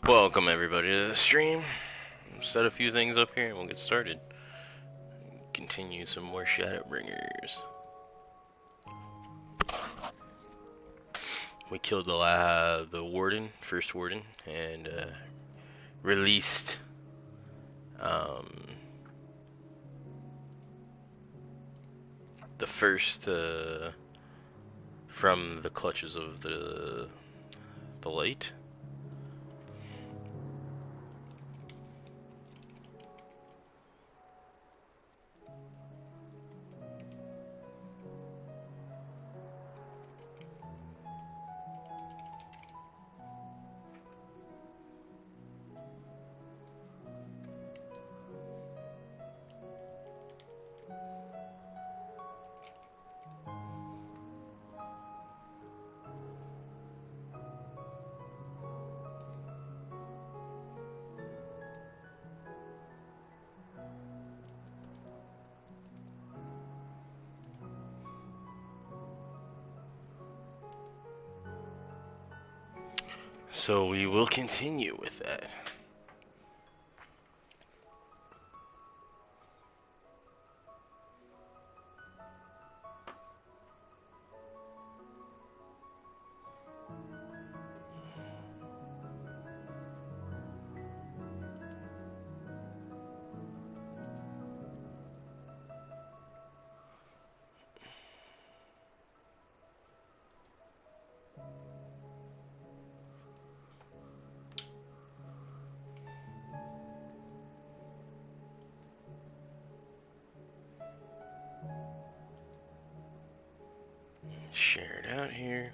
Welcome everybody to the stream. Set a few things up here and we'll get started. Continue some more Shadowbringers. We killed the warden, first warden, and released the first from the clutches of the light. So we will continue with that. Share it out here.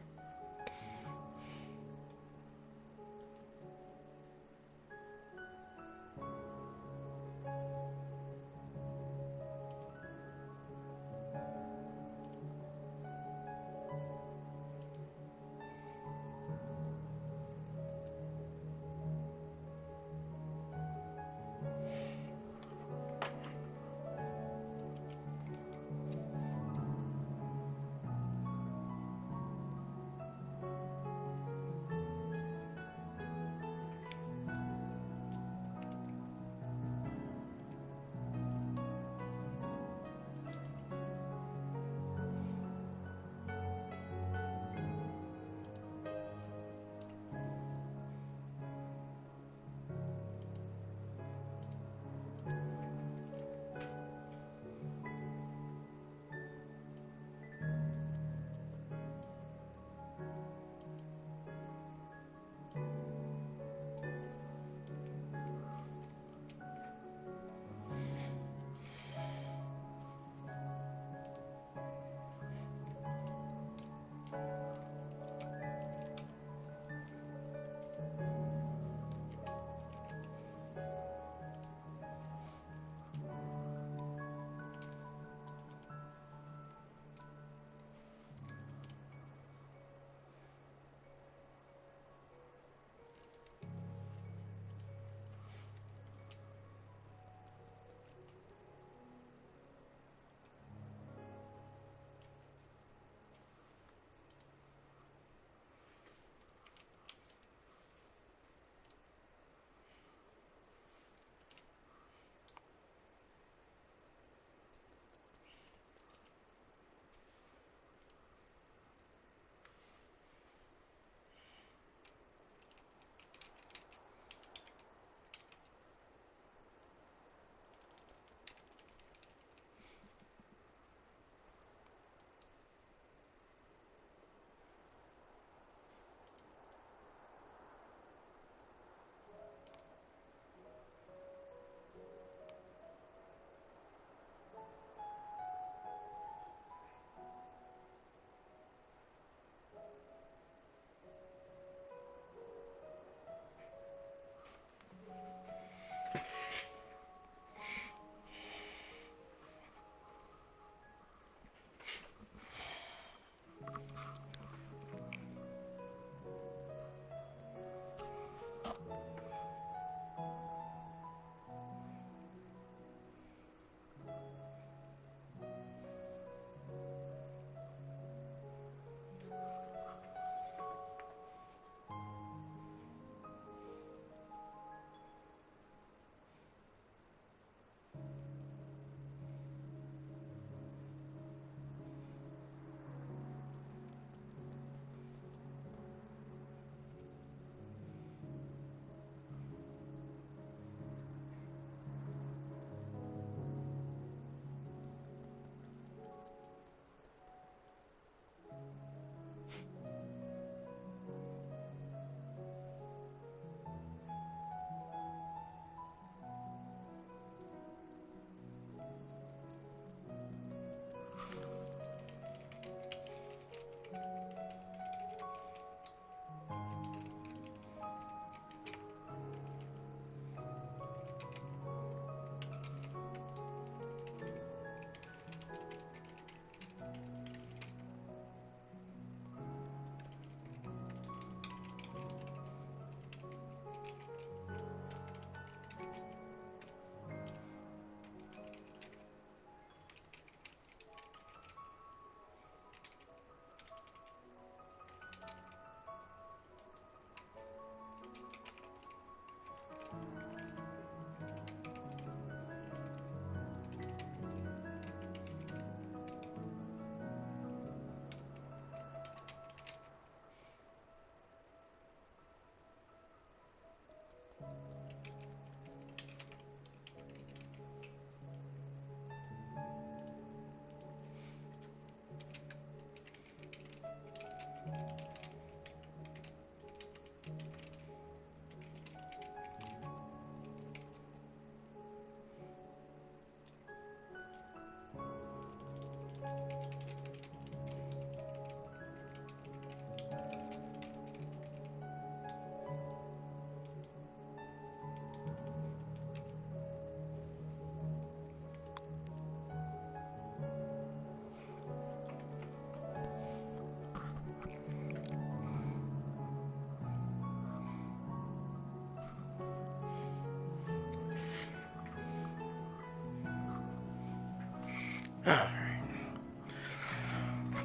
Alright.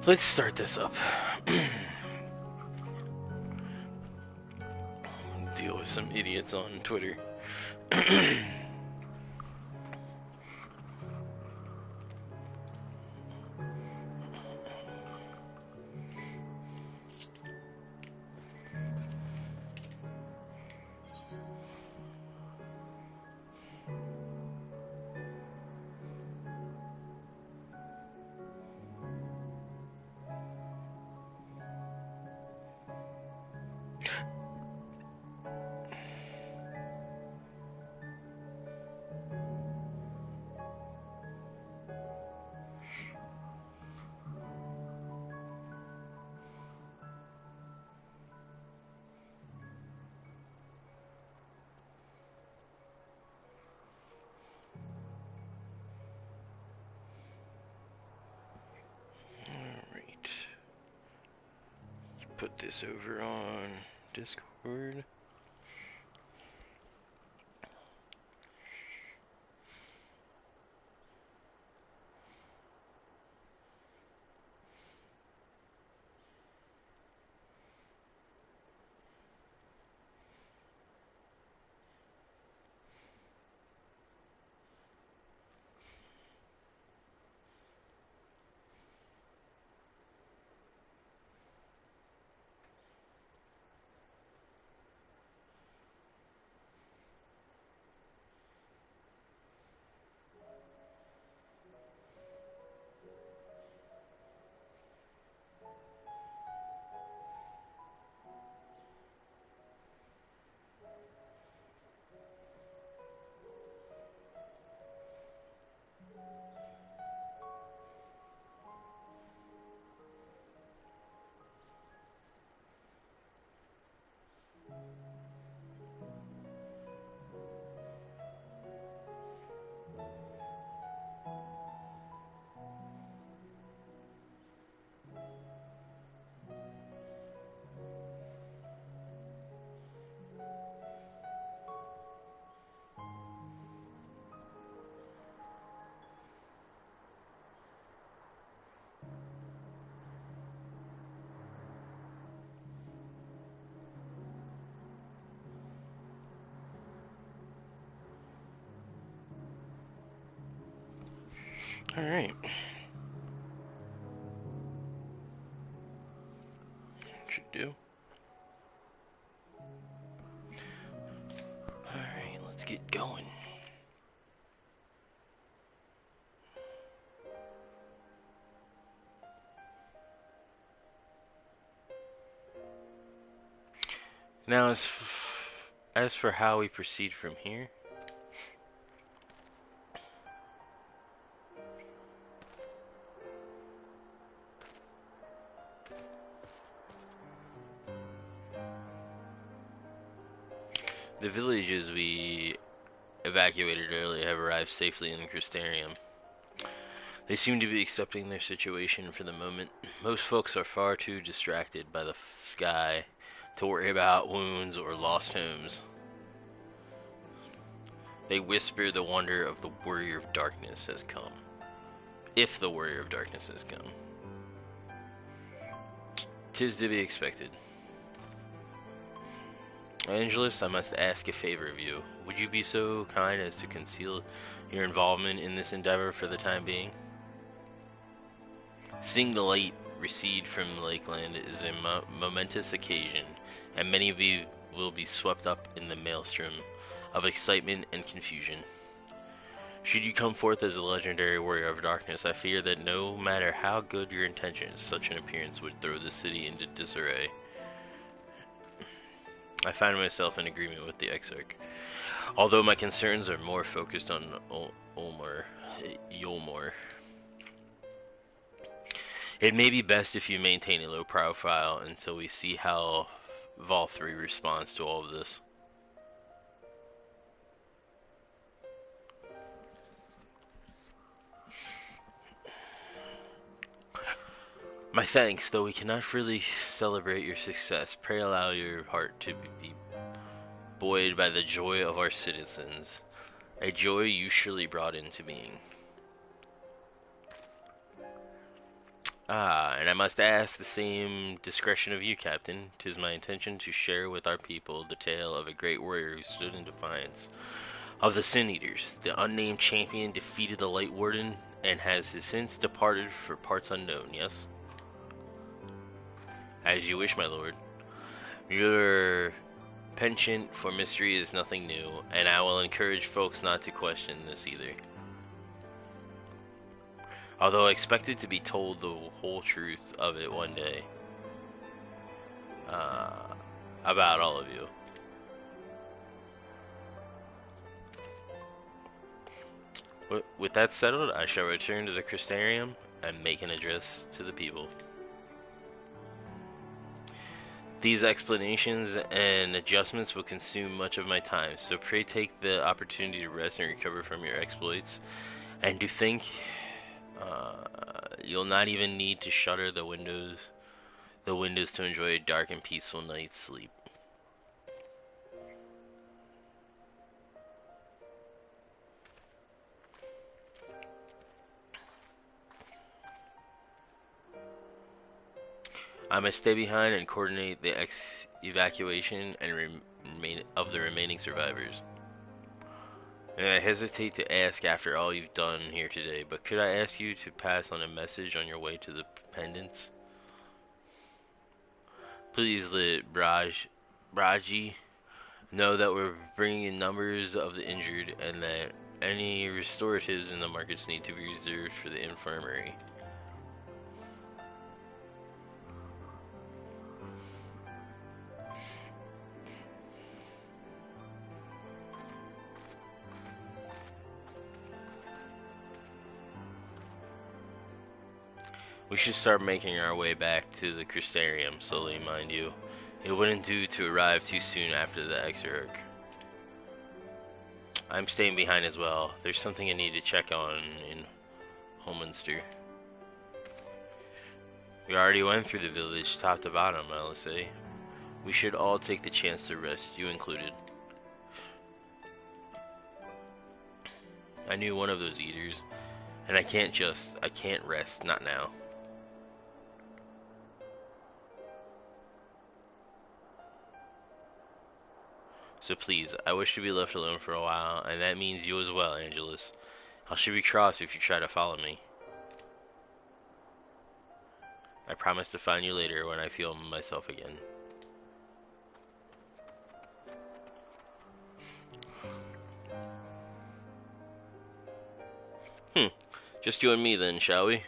Let's start this up. Deal with some idiots on Twitter. Put this over on Discord. Alright. Should do. Alright, let's get going. Now, as for how we proceed from here, the villages we evacuated earlier have arrived safely in Crystarium. They seem to be accepting their situation for the moment. Most folks are far too distracted by the sky to worry about wounds or lost homes. They whisper the wonder of the Warrior of Darkness has come. If the Warrior of Darkness has come. 'Tis to be expected. Angelus, I must ask a favor of you. Would you be so kind as to conceal your involvement in this endeavor for the time being? Seeing the light recede from Lakeland is a momentous occasion, and many of you will be swept up in the maelstrom of excitement and confusion. Should you come forth as a legendary warrior of darkness, I fear that no matter how good your intentions, such an appearance would throw the city into disarray. I find myself in agreement with the Exarch, although my concerns are more focused on Yolmor. It may be best if you maintain a low profile until we see how Vol 3 responds to all of this. My thanks, though we cannot freely celebrate your success. Pray allow your heart to be buoyed by the joy of our citizens, a joy you surely brought into being. Ah, and I must ask the same discretion of you, Captain. 'Tis my intention to share with our people the tale of a great warrior who stood in defiance of the Sin Eaters. The unnamed champion defeated the Light Warden and has since departed for parts unknown, yes? As you wish, my lord. Your penchant for mystery is nothing new, and I will encourage folks not to question this either. Although I expected to be told the whole truth of it one day. Uh, about all of you. With that settled, I shall return to the Crystarium and make an address to the people. These explanations and adjustments will consume much of my time, so pray take the opportunity to rest and recover from your exploits. And to think, you'll not even need to shutter the windows to enjoy a dark and peaceful night's sleep. I must stay behind and coordinate the evacuation and of the remaining survivors. And I hesitate to ask after all you've done here today, but could I ask you to pass on a message on your way to the pendants? Please let Braji know that we're bringing in numbers of the injured and that any restoratives in the markets need to be reserved for the infirmary. We should start making our way back to the Crystarium slowly, mind you. It wouldn't do to arrive too soon after the Exarch. I'm staying behind as well. There's something I need to check on in Holminster. We already went through the village top to bottom, I'll say. We should all take the chance to rest, you included. I knew one of those eaters, and I can't rest, not now. So please, I wish to be left alone for a while, and that means you as well, Angelus. I shall be cross if you try to follow me. I promise to find you later when I feel myself again. Just you and me then, shall we?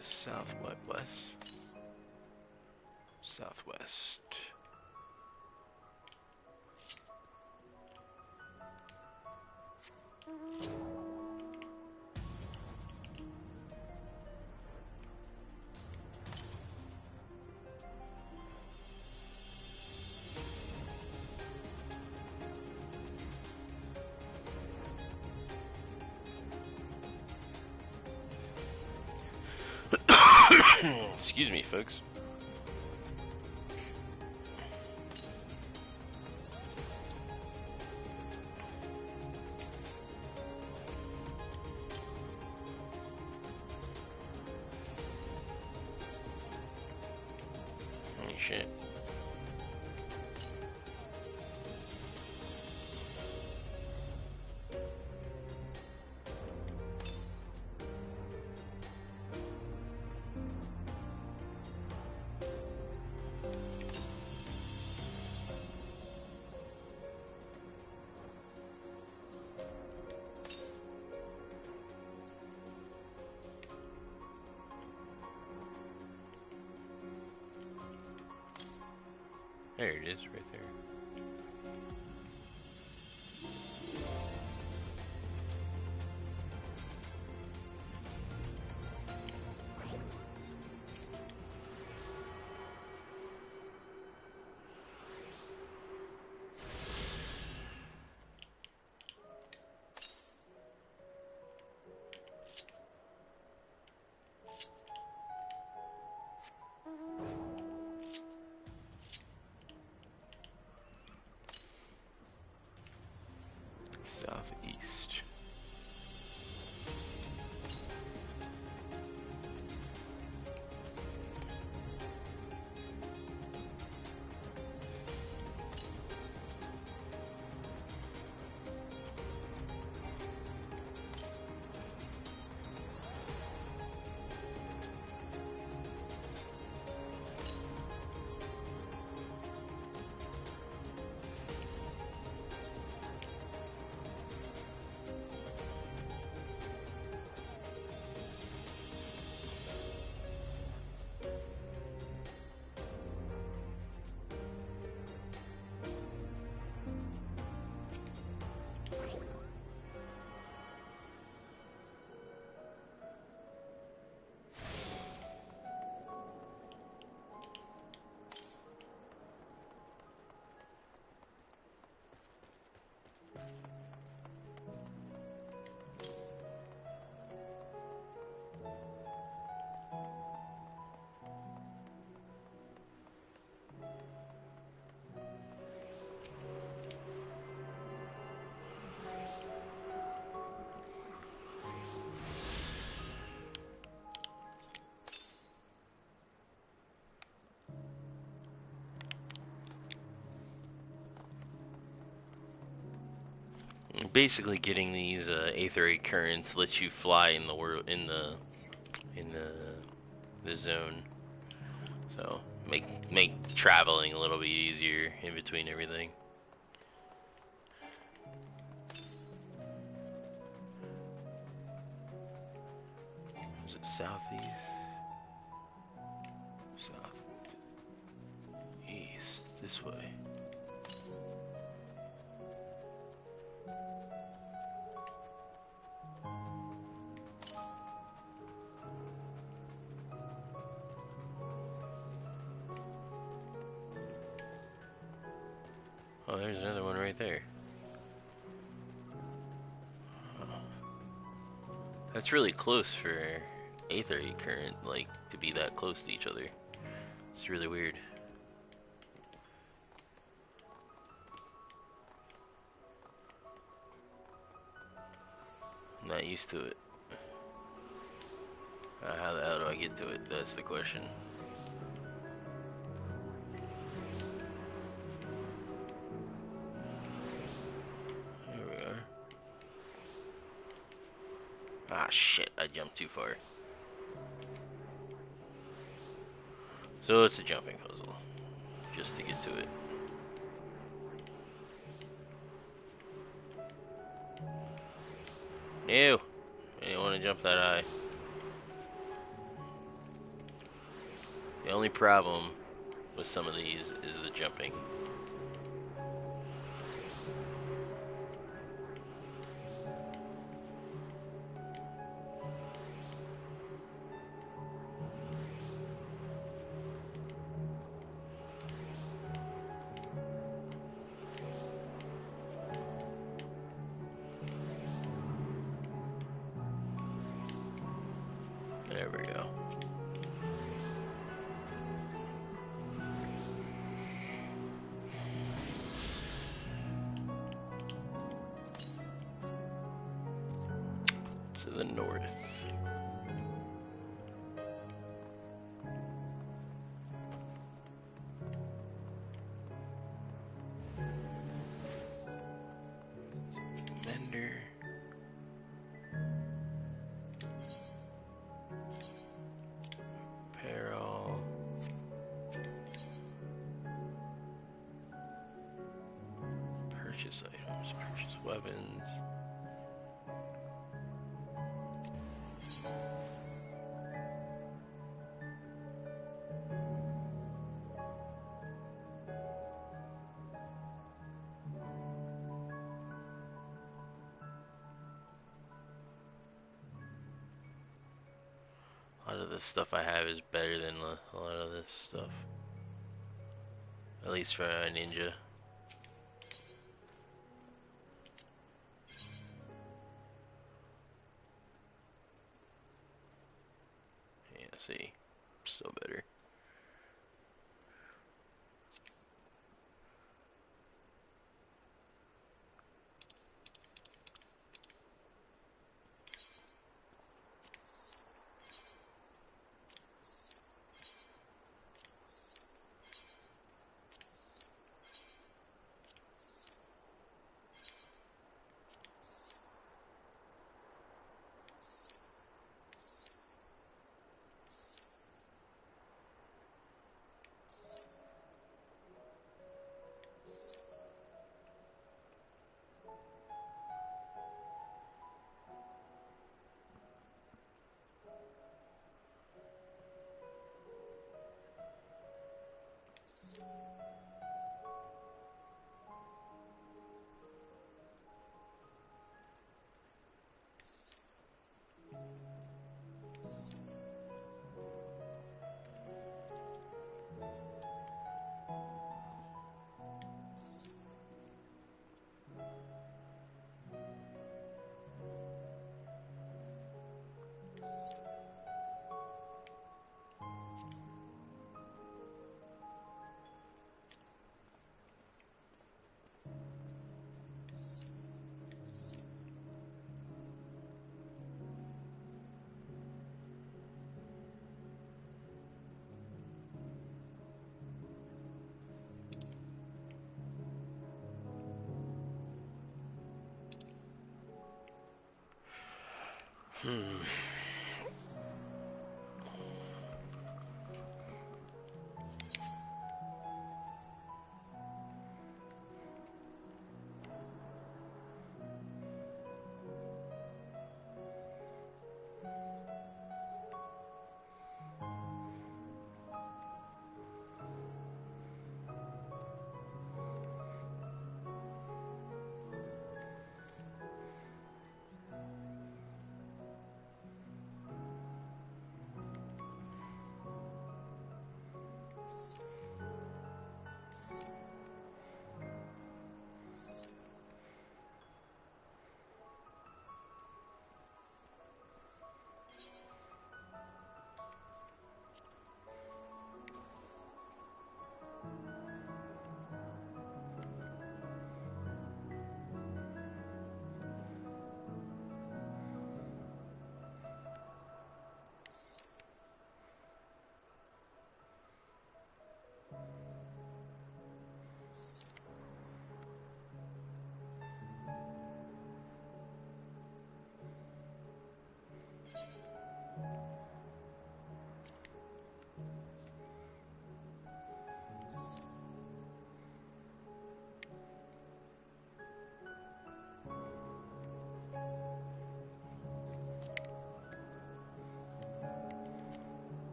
Southwest. Southwest. Excuse me, folks. Holy shit. There it is, right there. Southeast. Basically, getting these aetheric currents lets you fly in the world in the zone. So make traveling a little bit easier in between everything. Is it southeast? Southeast, this way. Oh, there's another one right there. That's really close for aetheric current, like, to be that close to each other. It's really weird. I'm not used to it. How the hell do I get to it? That's the question. Here we are. Ah, shit, I jumped too far. So it's a jumping puzzle, just to get to it. Ew, I didn't want to jump that high. The only problem with some of these is the jumping. There we go. To the north. Vendor. Apparel. Purchase items. Purchase weapons. A lot of the stuff I have is better than a lot of this stuff. At least for a ninja. Yeah, see. Still better. Hmm.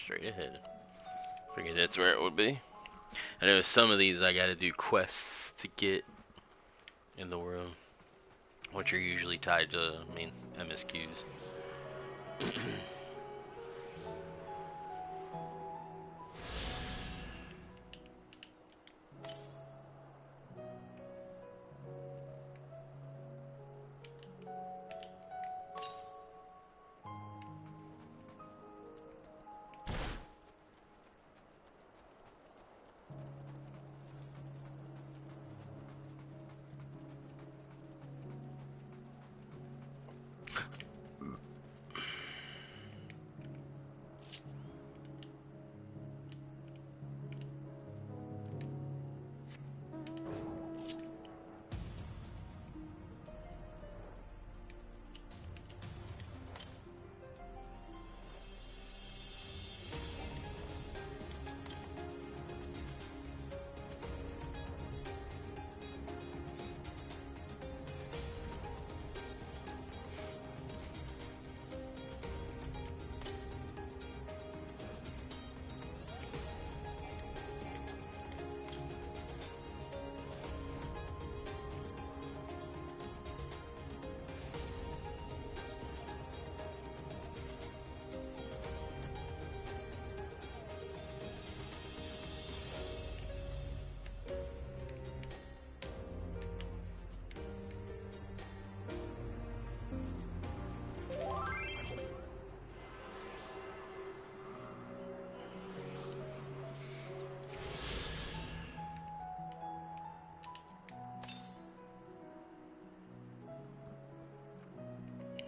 straight ahead. Figured that's where it would be. I know some of these I gotta do quests to get in the world, which are usually tied to, I mean, MSQs.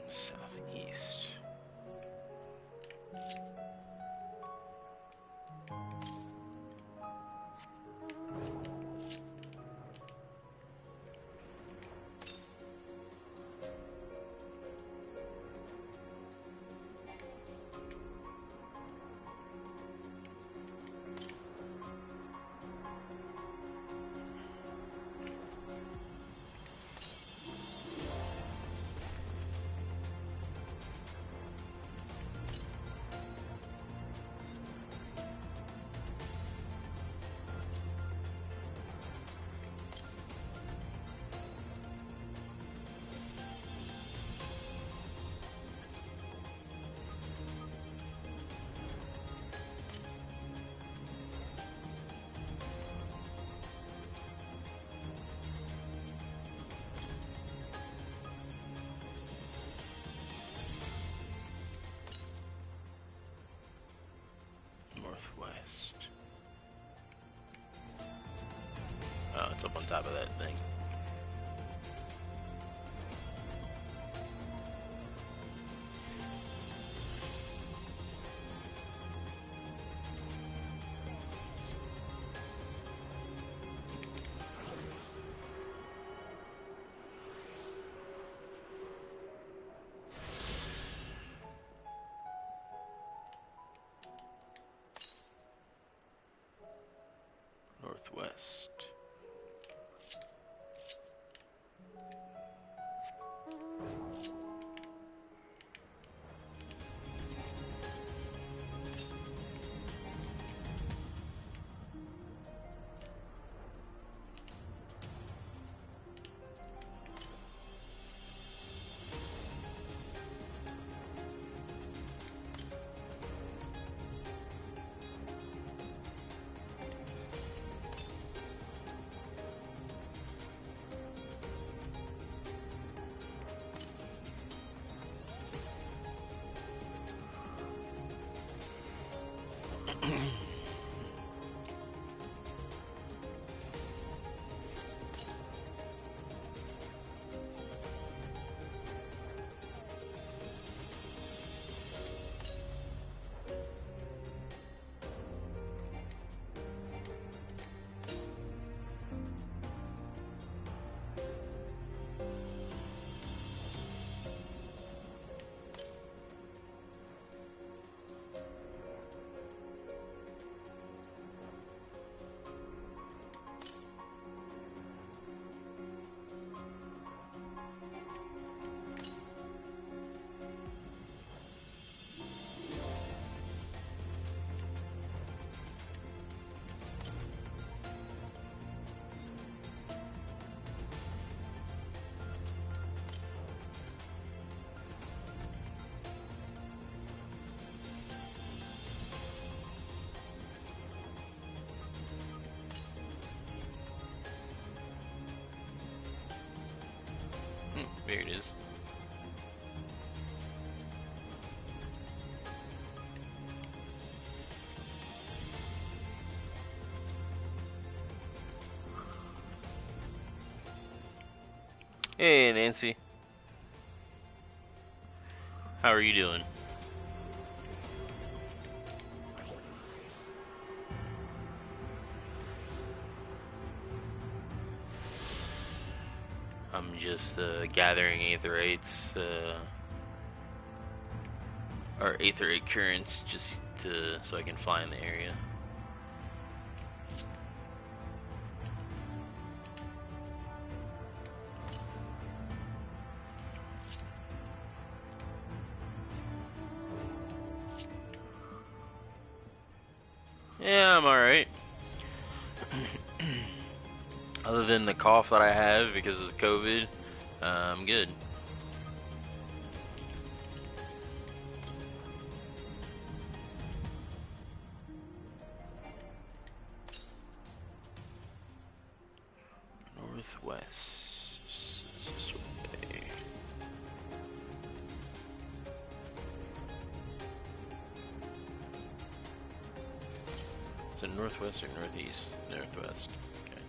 Southeast. Northwest. Oh, it's up on top of that thing. Northwest. There it is. Hey, Nancy. How are you doing? I'm just gathering aetherites, or aetherite currents, just so I can fly in the area. Yeah, I'm alright. Other than the cough that I have because of COVID, I'm good. Northwest. This way. Is it northwest or northeast? Northwest. Okay.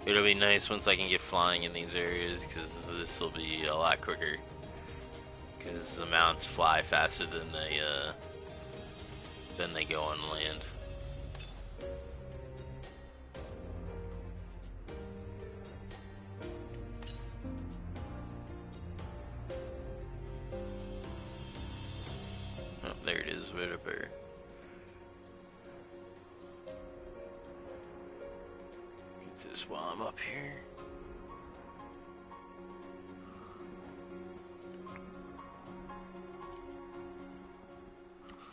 It'll be nice once I can get flying in these areas, because this will be a lot quicker. Because the mounts fly faster than they go on land. Oh, there it is, right up there. Get this while I'm up here.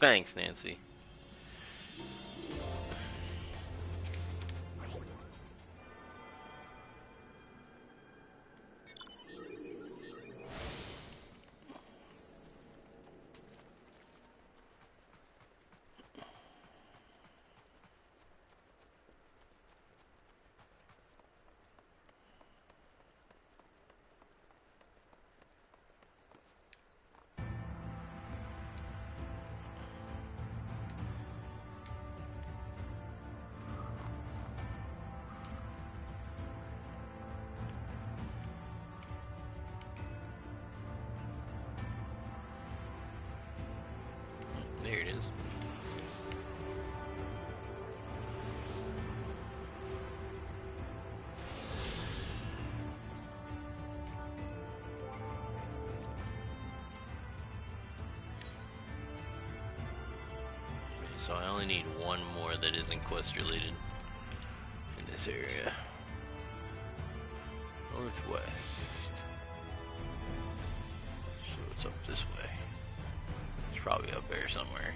Thanks, Nancy. There it is. So I only need one more that isn't quest related in this area. Northwest. So it's up this way. It's probably up there somewhere.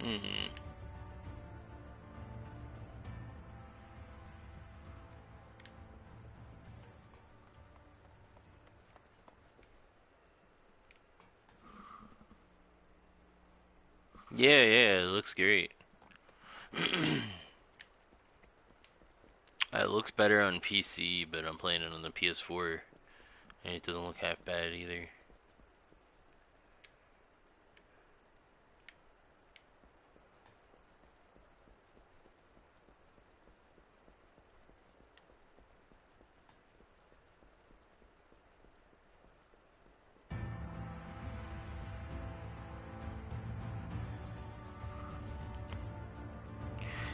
Mm-hmm. Yeah, yeah, it looks great. It looks better on PC, but I'm playing it on the PS4, and it doesn't look half bad either.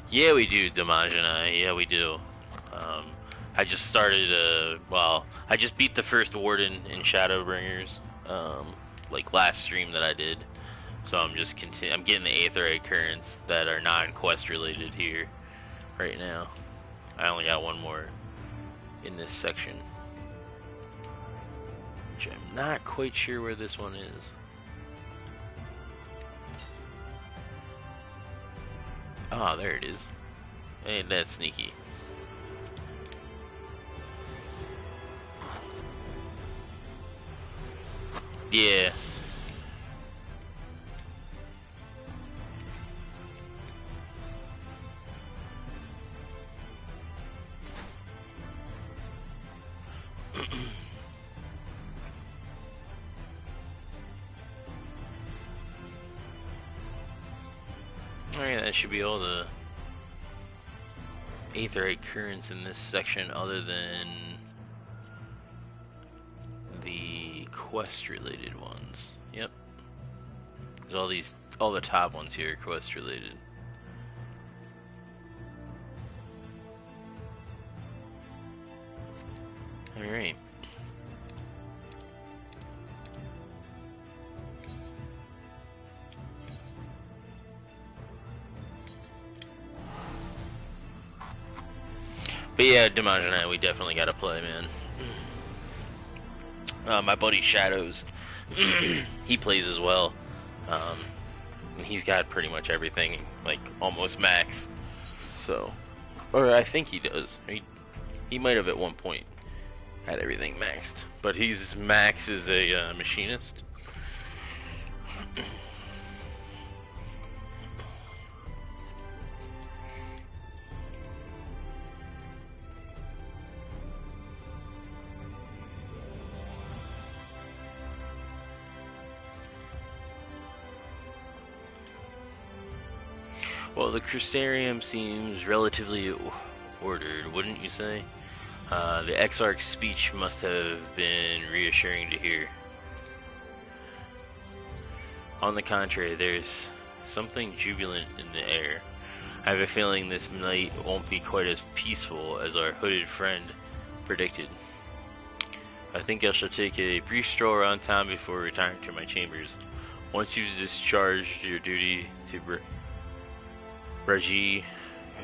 Yeah, we do, Damaj and I. Yeah, we do. Um, I just started. Well, I just beat the first warden in Shadowbringers. Like last stream that I did. So I'm just I'm getting the aetheryte currents that are non-quest related here right now. I only got one more in this section, which I'm not quite sure where this one is. Ah, there it is. Ain't that sneaky. Yeah. Alright, that should be all the aetheryte currents in this section other than the quest related ones. Yep. Because all the top ones here are quest related. Alright. But yeah, Damaj and I, we definitely gotta play, man. My buddy Shadows, he plays as well. He's got pretty much everything, like, almost max. So, or I think he does. He might have at one point had everything maxed. But he's max as a machinist. Well, the Crustarium seems relatively ordered, wouldn't you say? The Exarch's speech must have been reassuring to hear. On the contrary, there's something jubilant in the air. I have a feeling this night won't be quite as peaceful as our hooded friend predicted. I think I shall take a brief stroll around town before retiring to my chambers. Once you've discharged your duty to Bragi,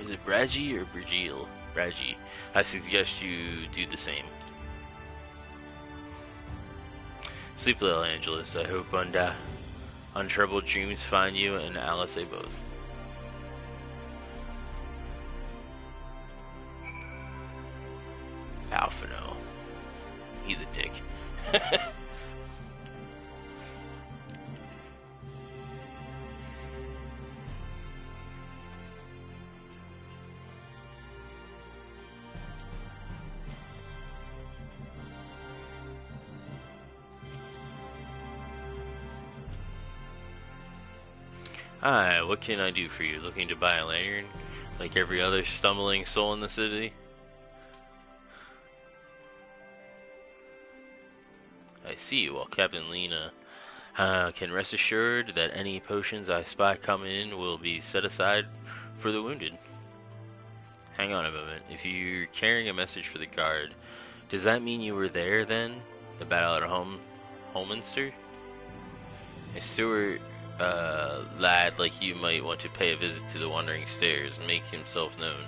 is it Bragi or Bragil? Bragi. I suggest you do the same. Sleep well, Angelus. I hope untroubled dreams find you and Alice both. Alphino. He's a dick. Hi, what can I do for you? Looking to buy a lantern? Like every other stumbling soul in the city? I see. Well, Captain Lena can rest assured that any potions I spy coming in will be set aside for the wounded. Hang on a moment. If you're carrying a message for the guard, does that mean you were there then? The battle at Holminster? A steward lad like you might want to pay a visit to the Wandering Stairs and make himself known.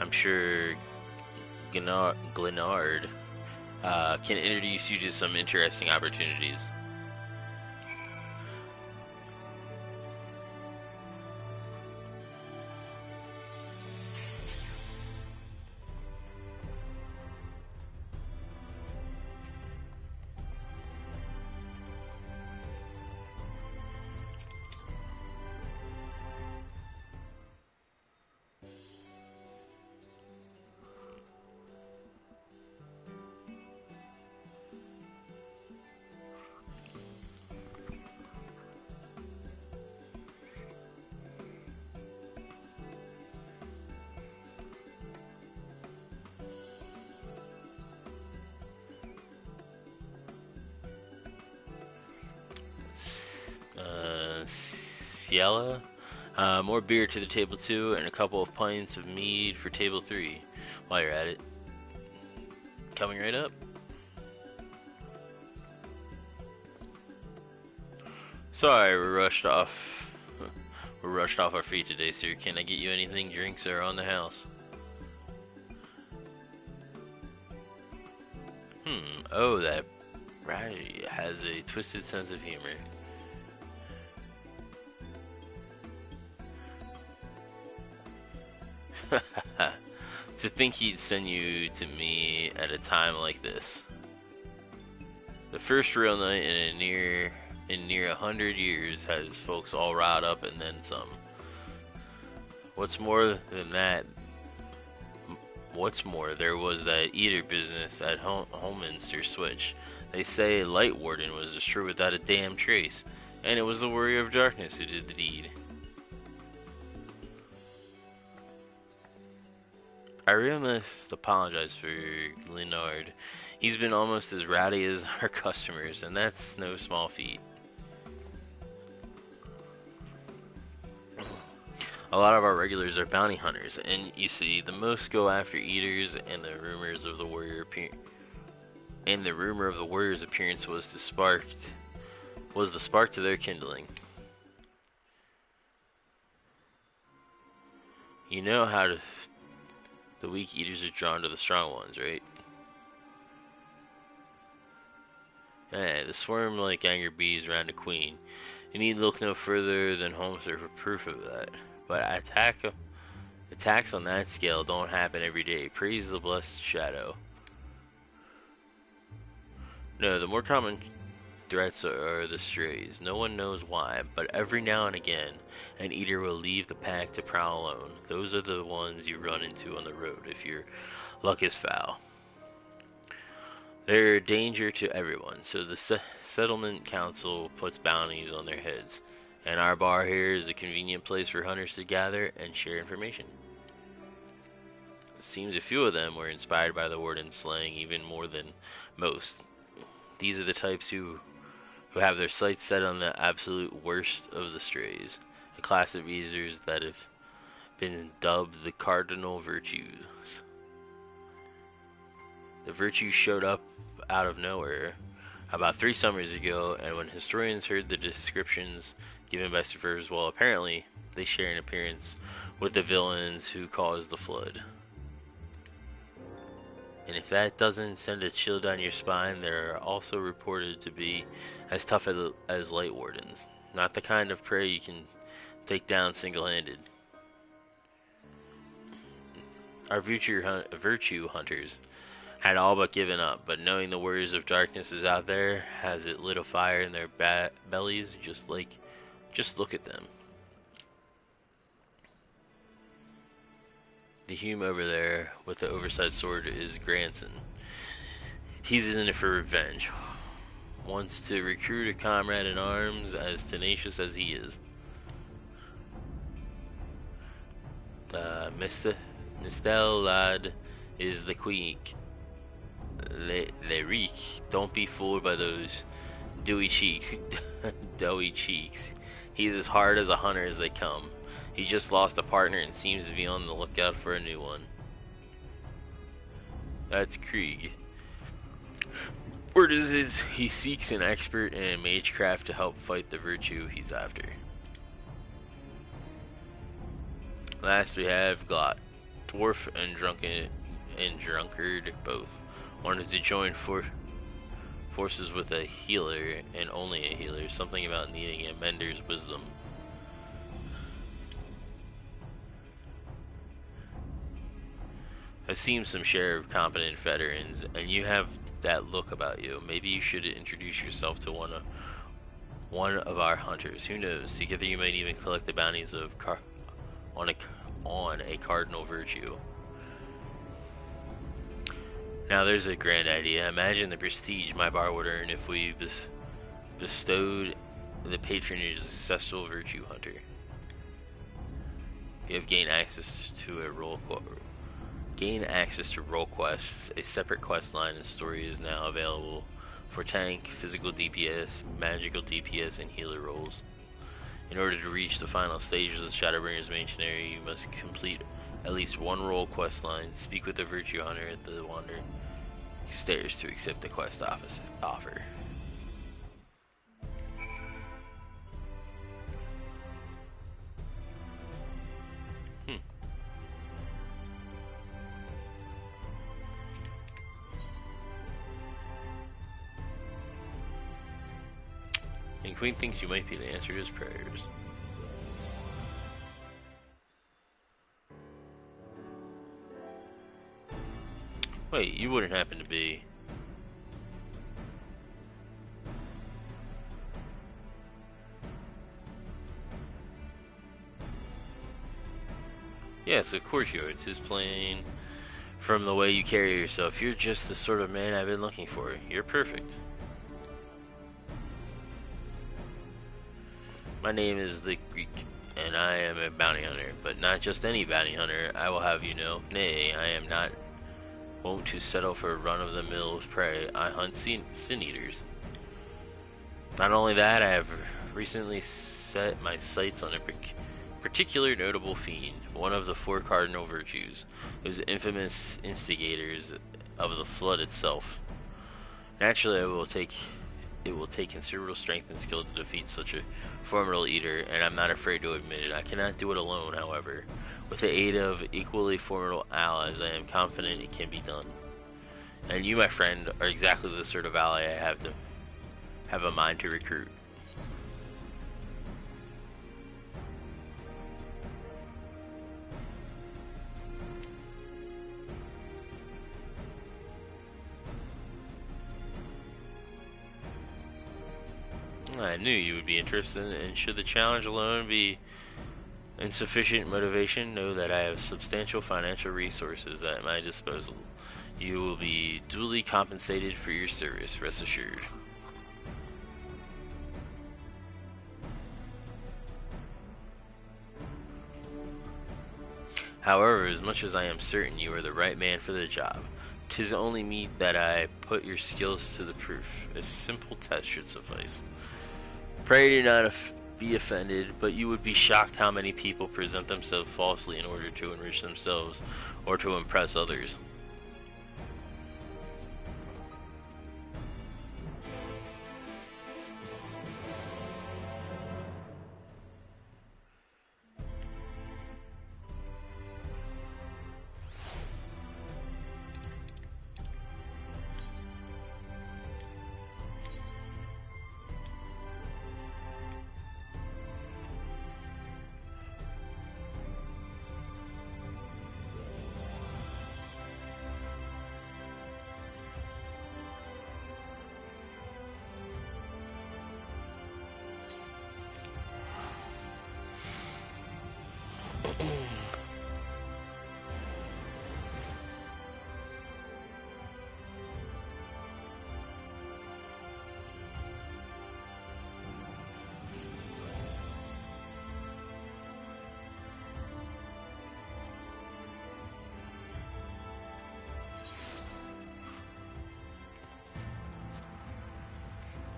I'm sure Glenard can introduce you to some interesting opportunities. Ciela. More beer to the table 2, and a couple of pints of mead for table 3. While you're at it. Coming right up. Sorry, we're rushed off. We're rushed off our feet today, sir. Can I get you anything? Drinks are on the house. Oh, that Ratty has a twisted sense of humor. To think he'd send you to me at a time like this. The first real night in near 100 years has folks all riled up and then some. What's more, there was that eater business at Holminster Switch. They say Light Warden was destroyed without a damn trace, and it was the Warrior of Darkness who did the deed. I really must apologize for Leonard. He's been almost as rowdy as our customers, and that's no small feat. A lot of our regulars are bounty hunters, and you see, the most go after eaters, and the rumor of the warrior's appearance was the spark to their kindling. You know how the weak eaters are drawn to the strong ones, right? The swarm like angry bees around a queen. You need look no further than Homester for proof of that. But attacks on that scale don't happen every day. Praise the blessed shadow. No, the more common threats are the strays. No one knows why, but every now and again, an eater will leave the pack to prowl alone. Those are the ones you run into on the road if your luck is foul. They're a danger to everyone, so the settlement council puts bounties on their heads. And our bar here is a convenient place for hunters to gather and share information. It seems a few of them were inspired by the warden's slaying even more than most. These are the types who have their sights set on the absolute worst of the strays, a class of eaters that have been dubbed the cardinal virtues. The virtues showed up out of nowhere about 3 summers ago, and when historians heard the descriptions given by survivors, well, apparently they share an appearance with the villains who caused the flood. And if that doesn't send a chill down your spine, they're also reported to be as tough as Light Wardens. Not the kind of prey you can take down single-handed. Our virtue hunters had all but given up, but knowing the Warriors of Darkness is out there has it lit a fire in their bellies. Just look at them. The Hume over there with the oversized sword is Granson. He's in it for revenge. Wants to recruit a comrade in arms as tenacious as he is. The Mistel lad is the Queek. Leric. Don't be fooled by those doughy cheeks. He's as hard as a hunter as they come. He just lost a partner and seems to be on the lookout for a new one. That's Krieg. Word is he seeks an expert in magecraft to help fight the virtue he's after. Last we have Glot. Dwarf and drunkard both wanted to join forces with a healer, and only a healer. Something about needing a mender's wisdom. I've seen some share of competent veterans, and you have that look about you. Maybe you should introduce yourself to one of our hunters. Who knows? Together you might even collect the bounties of on a cardinal virtue. Now there's a grand idea. Imagine the prestige my bar would earn if we bestowed the patronage of a successful virtue hunter. You have gained access to role quests. A separate quest line and story is now available for tank, physical DPS, magical DPS, and healer roles. In order to reach the final stages of Shadowbringers main scenario, you must complete at least one role quest line, speak with the Virtue Hunter at the Wandering Stairs to accept the quest offer. And Queen thinks you might be the answer to his prayers. Wait, you wouldn't happen to be... Yes, of course you are. It's his plane. From the way you carry yourself, you're just the sort of man I've been looking for. You're perfect. My name is the Greek, and I am a bounty hunter, but not just any bounty hunter, I will have you know. Nay, I am not wont to settle for run-of-the-mill prey. I hunt sin eaters. Not only that, I have recently set my sights on a particular notable fiend, one of the four cardinal virtues, those infamous instigators of the flood itself. Naturally, it will take considerable strength and skill to defeat such a formidable eater, and I'm not afraid to admit it. I cannot do it alone, however. With the aid of equally formidable allies, I am confident it can be done. And you, my friend, are exactly the sort of ally I have a mind to recruit. I knew you would be interested, and should the challenge alone be insufficient motivation, know that I have substantial financial resources at my disposal. You will be duly compensated for your service, rest assured. However, as much as I am certain you are the right man for the job, 'tis only meet that I put your skills to the proof. A simple test should suffice. Pray do not be offended, but you would be shocked how many people present themselves falsely in order to enrich themselves or to impress others.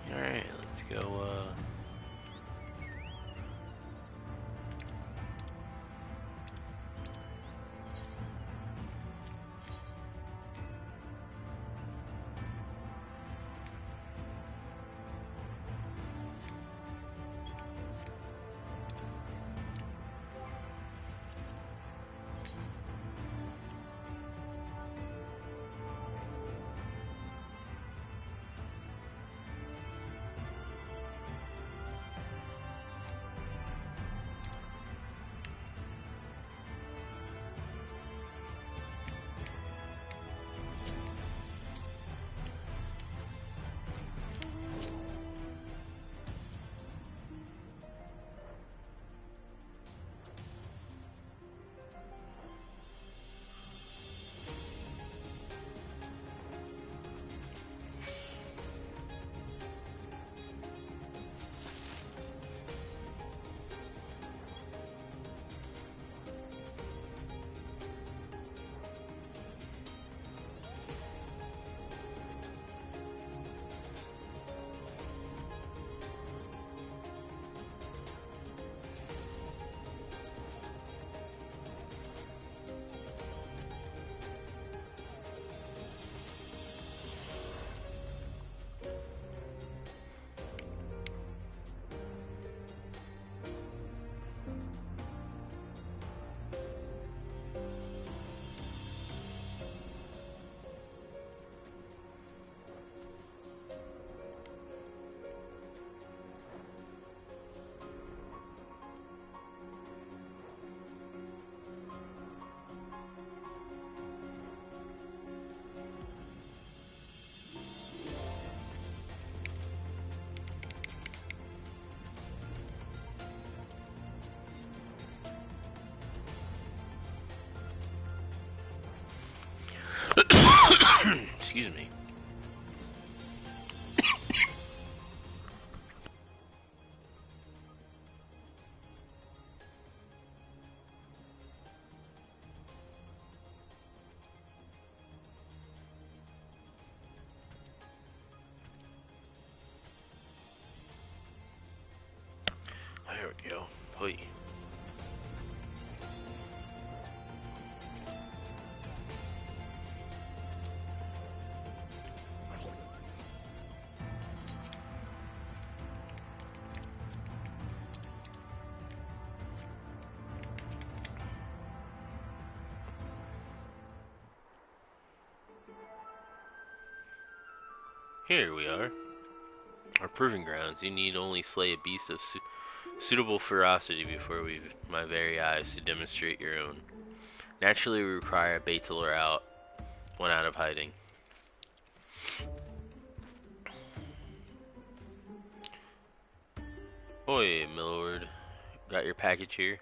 Alright, let's go, Excuse me. There we go. Hoi. Here we are. Our proving grounds. You need only slay a beast of suitable ferocity before we've my very eyes to demonstrate your own. Naturally, we require a bait to lure out one out of hiding. Oi, milord. Got your package here?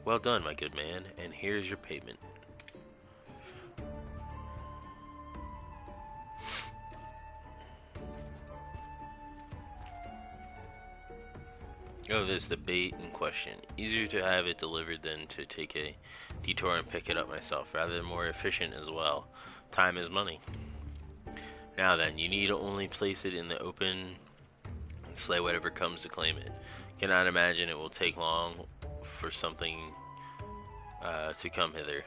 Well done, my good man, and here's your payment. Oh, there's the bait in question. Easier to have it delivered than to take a detour and pick it up myself. Rather more efficient as well. Time is money. Now then, you need only place it in the open and slay whatever comes to claim it. Cannot imagine it will take long for something to come hither.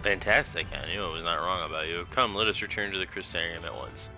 Fantastic, I knew I was not wrong about you. Come, let us return to the Crystarium at once.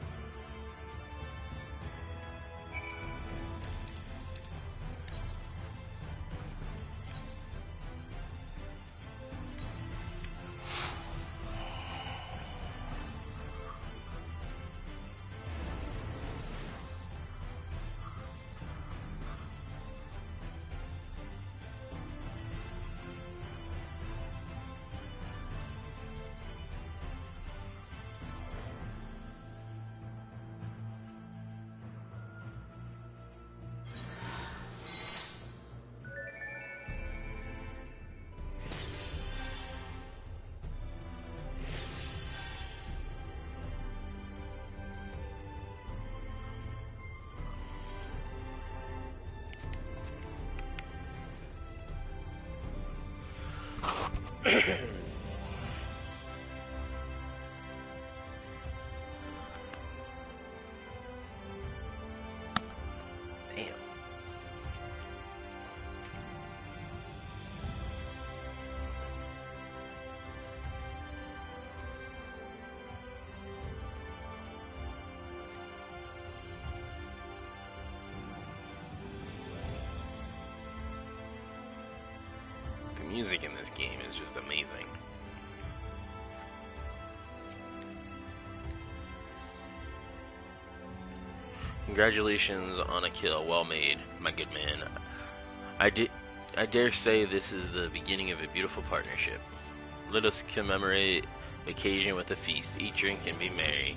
Damn. The music in this game is just amazing. Congratulations on a kill, well made, my good man. I dare say this is the beginning of a beautiful partnership. Let us commemorate the occasion with a feast, eat, drink, and be merry.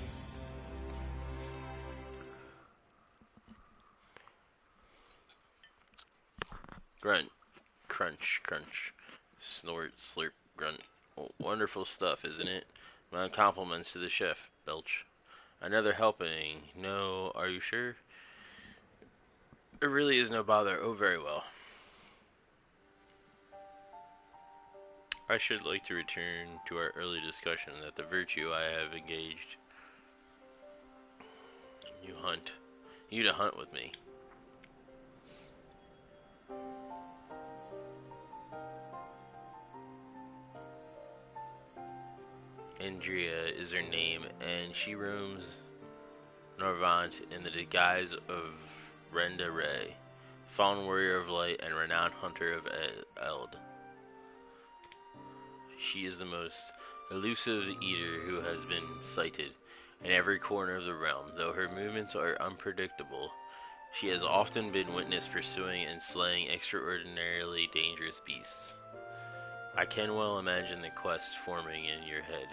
Grunt, crunch, crunch, snort, slurp, grunt. Oh, wonderful stuff, isn't it? My compliments to the chef, belch. Another helping. No, are you sure? It really is no bother. Oh, very well. I should like to return to our early discussion that the virtue I have engaged. You hunt. You to hunt with me. Andrea is her name, and she roams Norvant in the disguise of Renda Ray, fallen warrior of light and renowned hunter of Eld. She is the most elusive eater who has been sighted in every corner of the realm. Though her movements are unpredictable, she has often been witnessed pursuing and slaying extraordinarily dangerous beasts. I can well imagine the question forming in your head.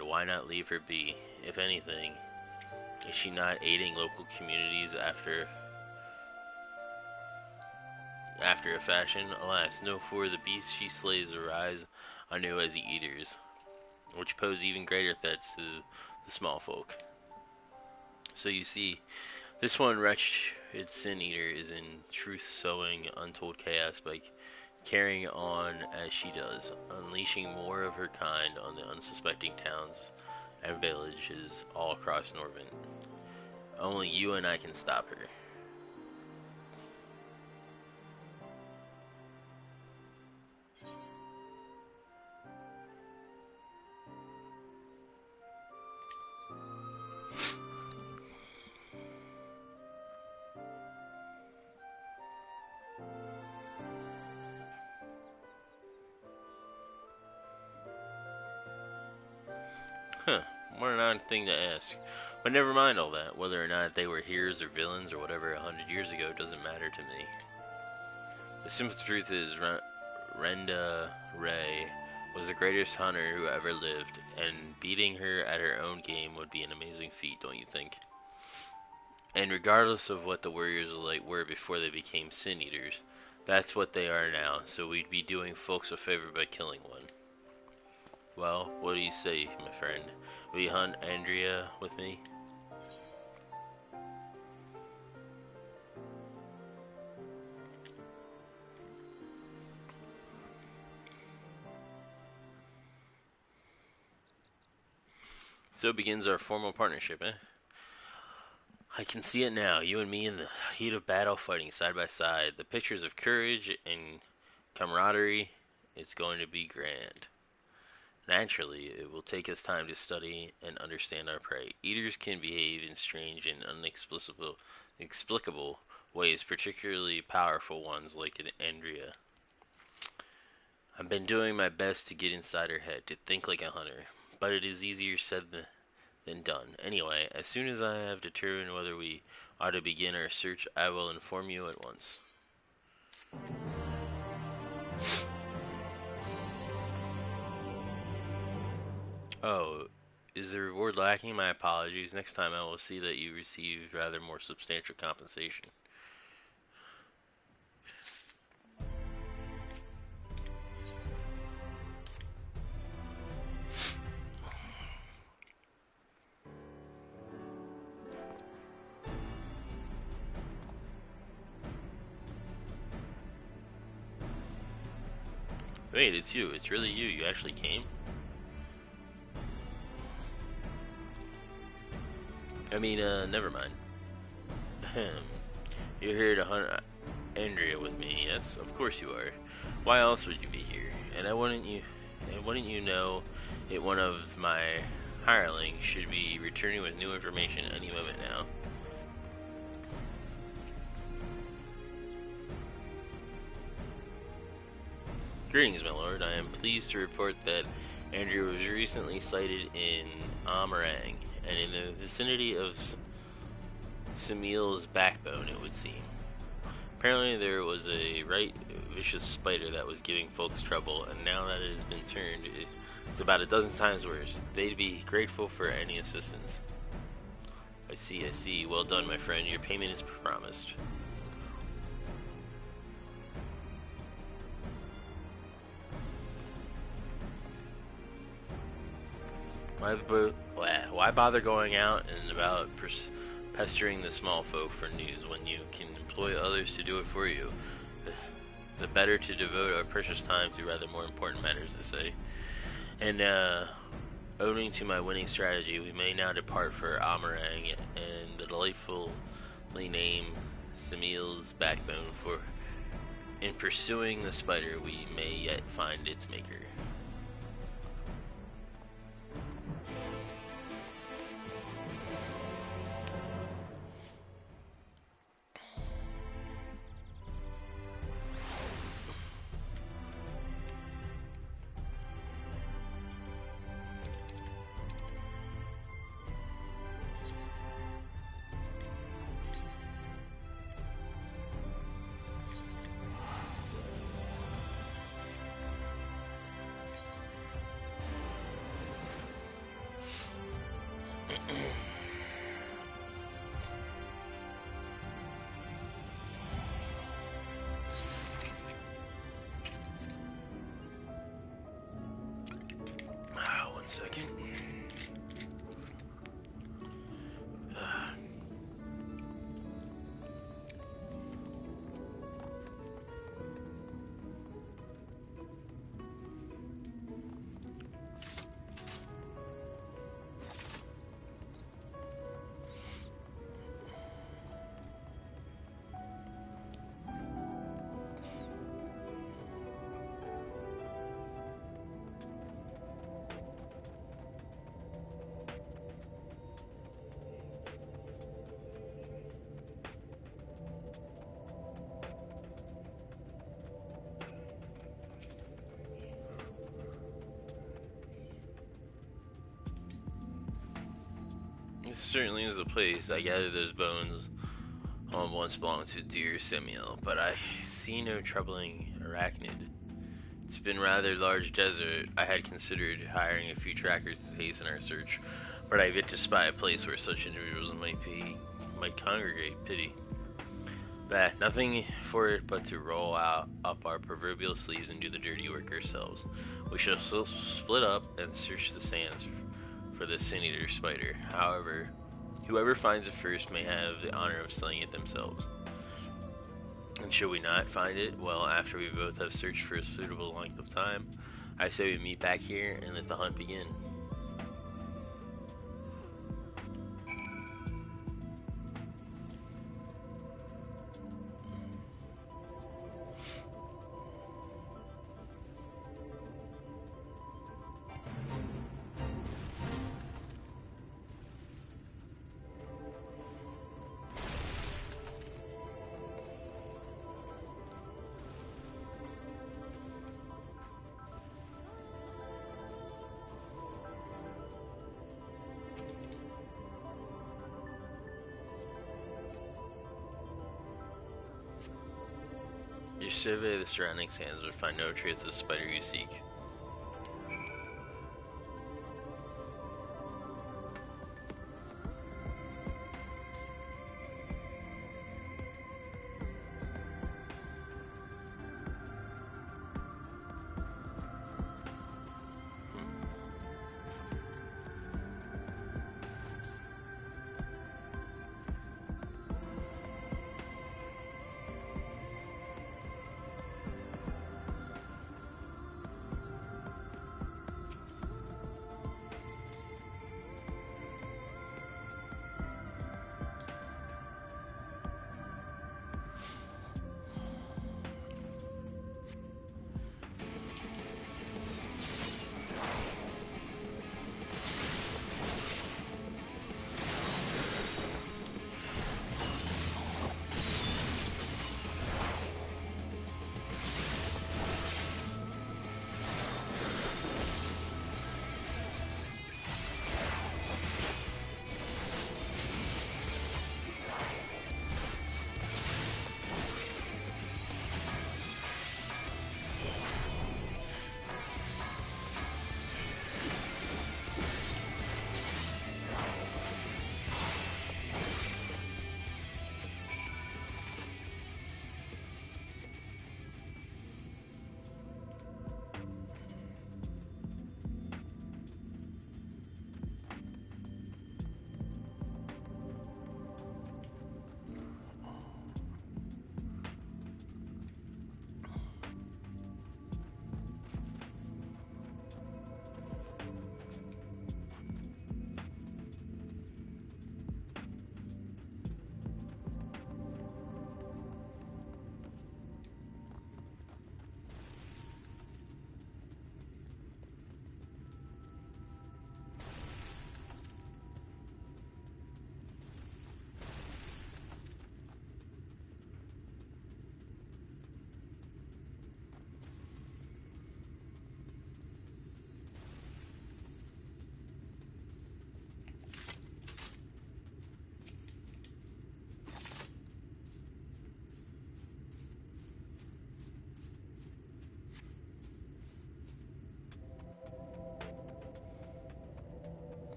Why not leave her be? If anything, is she not aiding local communities after a fashion? Alas, no, for the beasts she slays arise anew as eaters, which pose even greater threats to the small folk. So you see, this one wretched sin eater is in truth sowing untold chaos by carrying on as she does, unleashing more of her kind on the unsuspecting towns and villages all across Norvent. Only you and I can stop her. Huh, what an odd thing to ask. But never mind all that. Whether or not they were heroes or villains or whatever 100 years ago doesn't matter to me. The simple truth is, Renda Ray was the greatest hunter who ever lived, and beating her at her own game would be an amazing feat, don't you think? And regardless of what the warriors of light were before they became sin eaters, that's what they are now, so we'd be doing folks a favor by killing one. Well, what do you say, my friend? Will you hunt Andrea with me? So begins our formal partnership, eh? I can see it now, you and me in the heat of battle fighting side by side. The pictures of courage and camaraderie, it's going to be grand. Naturally, it will take us time to study and understand our prey. Eaters can behave in strange and inexplicable ways, particularly powerful ones like Andrea. I've been doing my best to get inside her head, to think like a hunter, but it is easier said than done. Anyway, as soon as I have determined whether we ought to begin our search, I will inform you at once. Oh, is the reward lacking? My apologies. Next time I will see that you receive rather more substantial compensation. Wait, it's you. It's really you. You actually came? I mean, never mind. You're here to hunt Andrea with me. Yes, of course you are. Why else would you be here? And wouldn't you know it, one of my hirelings should be returning with new information any moment now. Greetings, my lord. I am pleased to report that Andrea was recently sighted in Amarang, and in the vicinity of Samil's backbone, it would seem. Apparently there was a right vicious spider that was giving folks trouble, and now that it has been turned, it's about a dozen times worse. They'd be grateful for any assistance. I see. Well done, my friend. Your payment is promised. Why bother going out and about pestering the small folk for news when you can employ others to do it for you? The better to devote our precious time to rather more important matters, they say. And owing to my winning strategy, we may now depart for Amarang and the delightfully named Semil's backbone, for in pursuing the spider we may yet find its maker. One second. This certainly is the place. I gather those bones once belonged to dear Samuel, but I see no troubling arachnid. It's been rather large desert. I had considered hiring a few trackers to hasten our search, but I've yet to spy a place where such individuals might congregate. Pity. Bah, nothing for it but to roll up our proverbial sleeves and do the dirty work ourselves. We shall split up and search the sands for the sin-eater spider. However, whoever finds it first may have the honor of slaying it themselves. And should we not find it, well, after we both have searched for a suitable length of time, I say we meet back here and let the hunt begin. You survey the surrounding sands but find no trace of the spider you seek.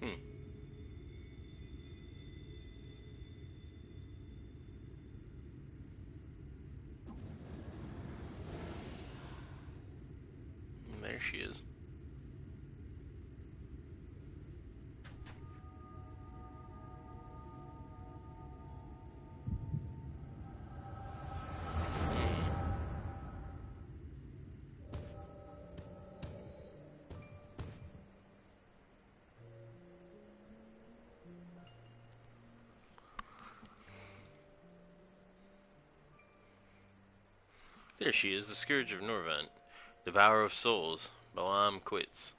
Hmm. There she is. There she is, the Scourge of Norvent, Devourer of Souls. Balaam quits.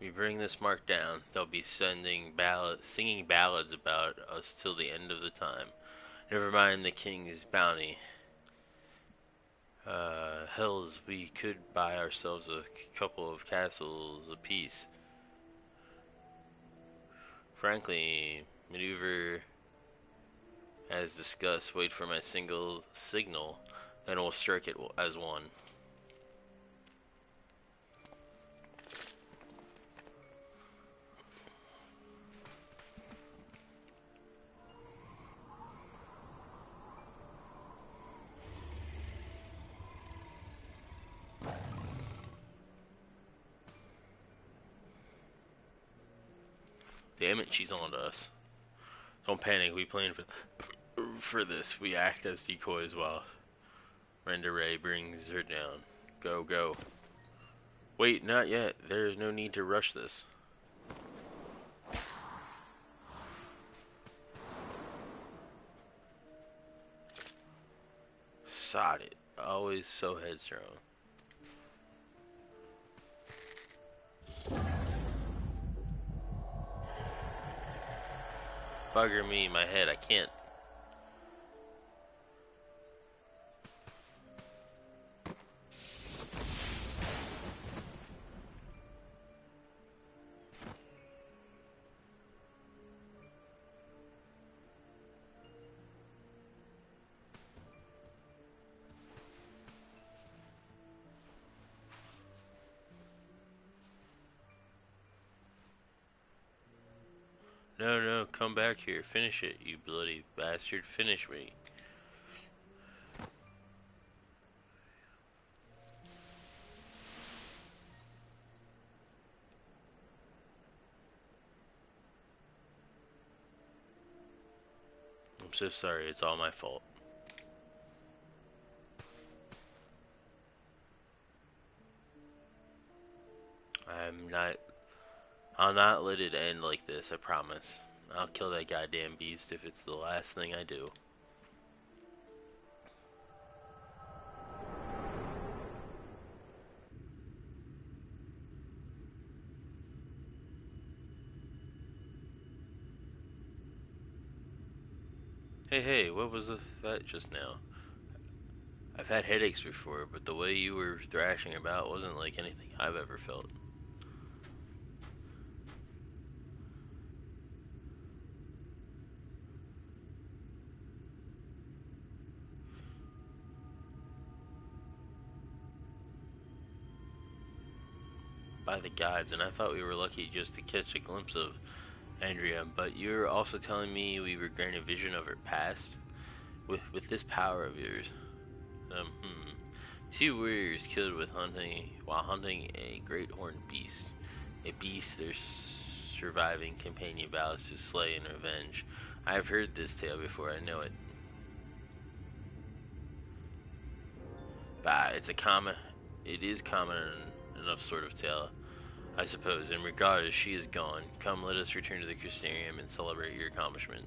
We bring this mark down, they'll be singing ballads about us till the end of the time. Never mind the king's bounty. Hells, we could buy ourselves a couple of castles apiece. Frankly, maneuver as discussed. Wait for my single signal, then we'll strike it as one. Damn it, she's on to us. Don't panic, we plan for this. We act as decoys while Renderay brings her down. Go, go. Wait, not yet. There is no need to rush this. Sod it. Always so headstrong. Bugger me, my head, I can't. No, no, come back here. Finish it, you bloody bastard. Finish me. I'm so sorry, it's all my fault. I'll not let it end like this, I promise. I'll kill that goddamn beast if it's the last thing I do. Hey, what was that just now? I've had headaches before, but the way you were thrashing about wasn't like anything I've ever felt. By the gods, and I thought we were lucky just to catch a glimpse of Andrea, but you're also telling me we were granted vision of her past? With this power of yours. Hmm. 2 warriors killed while hunting a great horned beast. A beast their surviving companion vows to slay and revenge. I have heard this tale before, I know it. Bah, it is common enough sort of tale, I suppose, and regardless, she is gone. Come, let us return to the Crystarium and celebrate your accomplishment.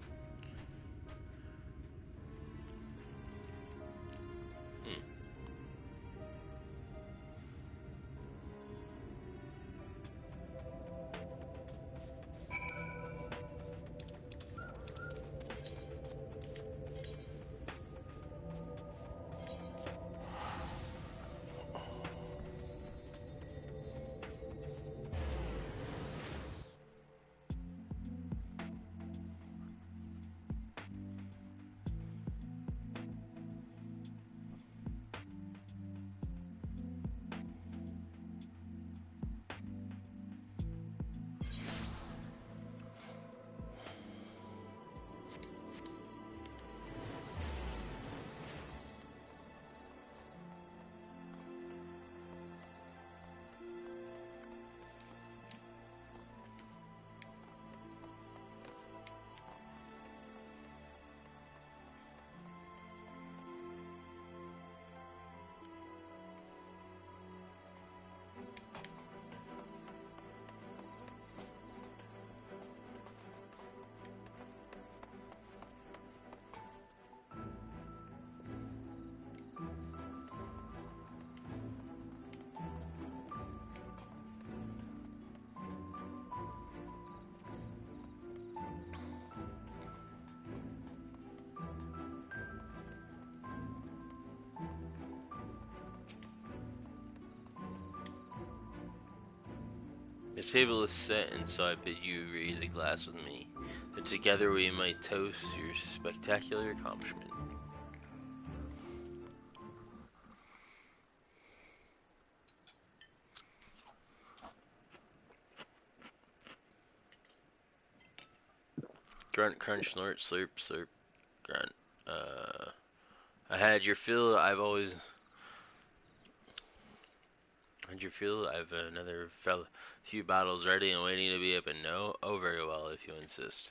The table is set, and so I bid you raise a glass with me, that together we might toast your spectacular accomplishment. Grunt, crunch, snort, slurp, slurp, grunt. I had your fill. Had your fill. I've another few bottles ready and waiting to be opened. No? Oh, very well, if you insist.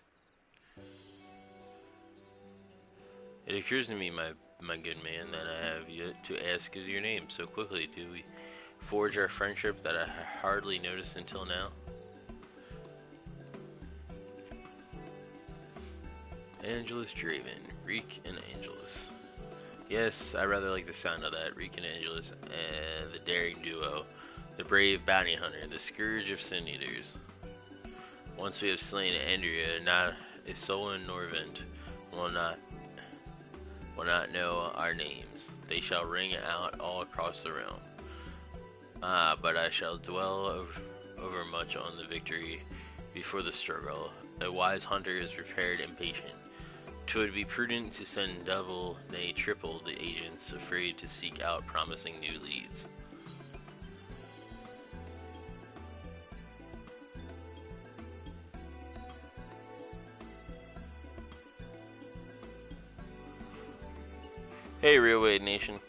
It occurs to me, my good man, that I have yet to ask you your name. So quickly do we forge our friendship that I hardly noticed until now. Angelus Draven, Reek and Angelus. Yes, I rather like the sound of that. Reek and Angelus, and the daring duo, the brave bounty hunter, the scourge of sin eaters. Once we have slain Andrea, not a soul in Norvent will not know our names. They shall ring out all across the realm. Ah, but I shall dwell over much on the victory before the struggle. A wise hunter is prepared and patient. 'Twould be prudent to send double, nay triple, the agents afraid to seek out promising new leads. Hey, Railway Nation.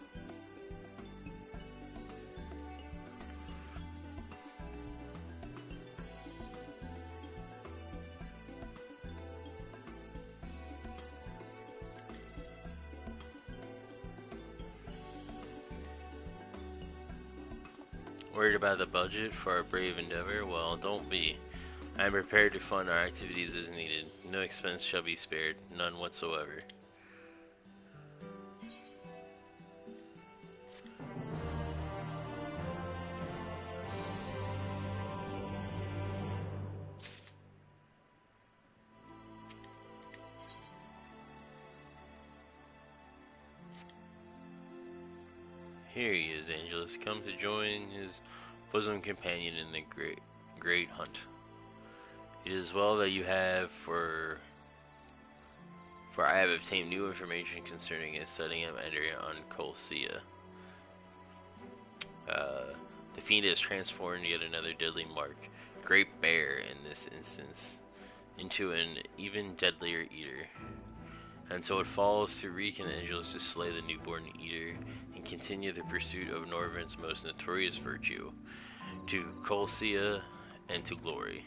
Worried about the budget for our brave endeavor? Well, don't be. I am prepared to fund our activities as needed. No expense shall be spared, none whatsoever. Here he is, Angelus, come to join his bosom companion in the great hunt. It is well that you have, for I have obtained new information concerning his setting up Andrea on Colcia. The fiend has transformed yet another deadly mark, Great Bear in this instance, into an even deadlier eater. And so it falls to Reek and Angelus to slay the newborn eater and continue the pursuit of Norvent's most notorious virtue, to Colcia and to glory.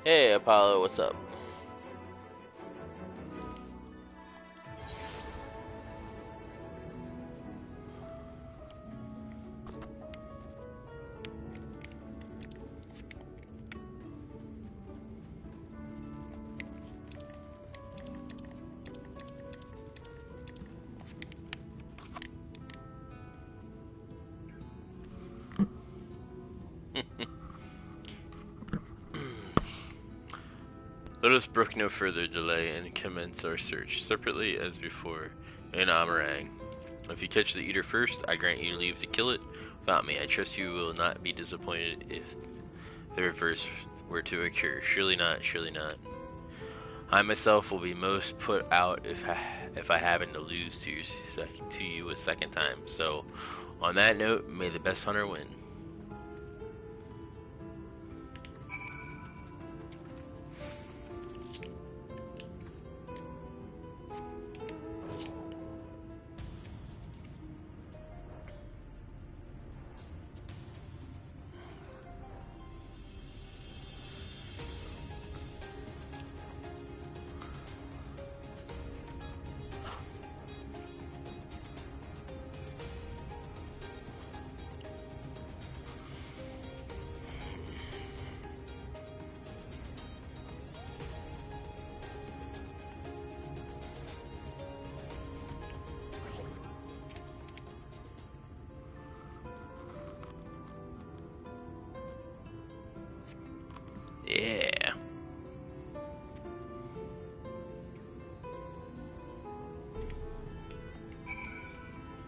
Hey Apollo, what's up? Let us brook no further delay and commence our search, separately as before, in Amarang. If you catch the eater first, I grant you leave to kill it. Without me, I trust you will not be disappointed if the reverse were to occur. Surely not, surely not. I myself will be most put out if I happen to lose to you a second time. So, on that note, may the best hunter win.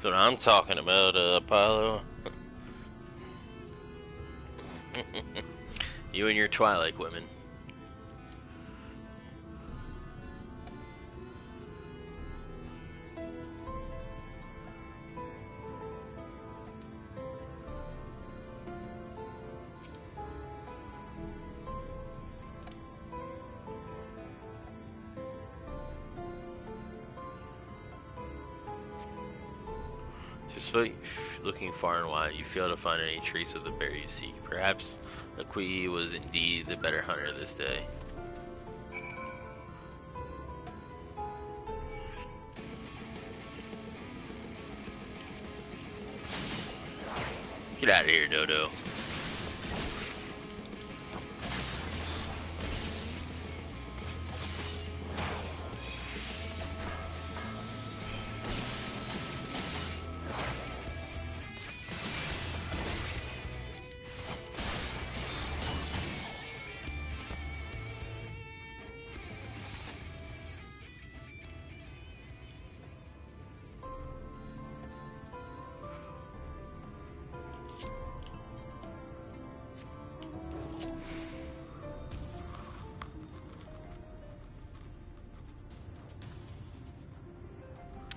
what I'm talking about, Apollo. You and your Twilight women. Despite looking far and wide, you fail to find any trace of the bear you seek. Perhaps Laquii was indeed the better hunter this day. Get out of here, Dodo.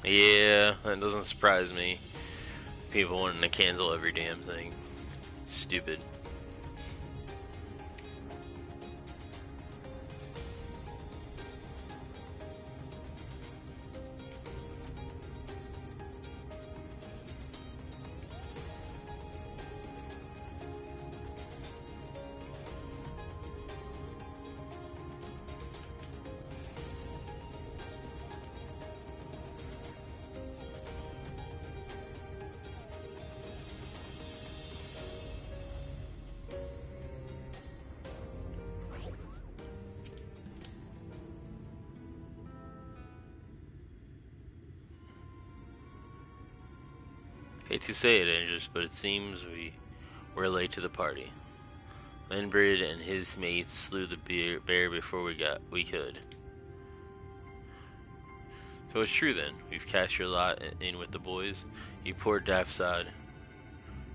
Yeah, that doesn't surprise me. People wanting to cancel every damn thing. Stupid. Hate to say it, Andrews, but it seems we were late to the party. Lindbrid and his mates slew the bear before we could. So it's true then. We've cast your lot in with the boys. You poor daft sod.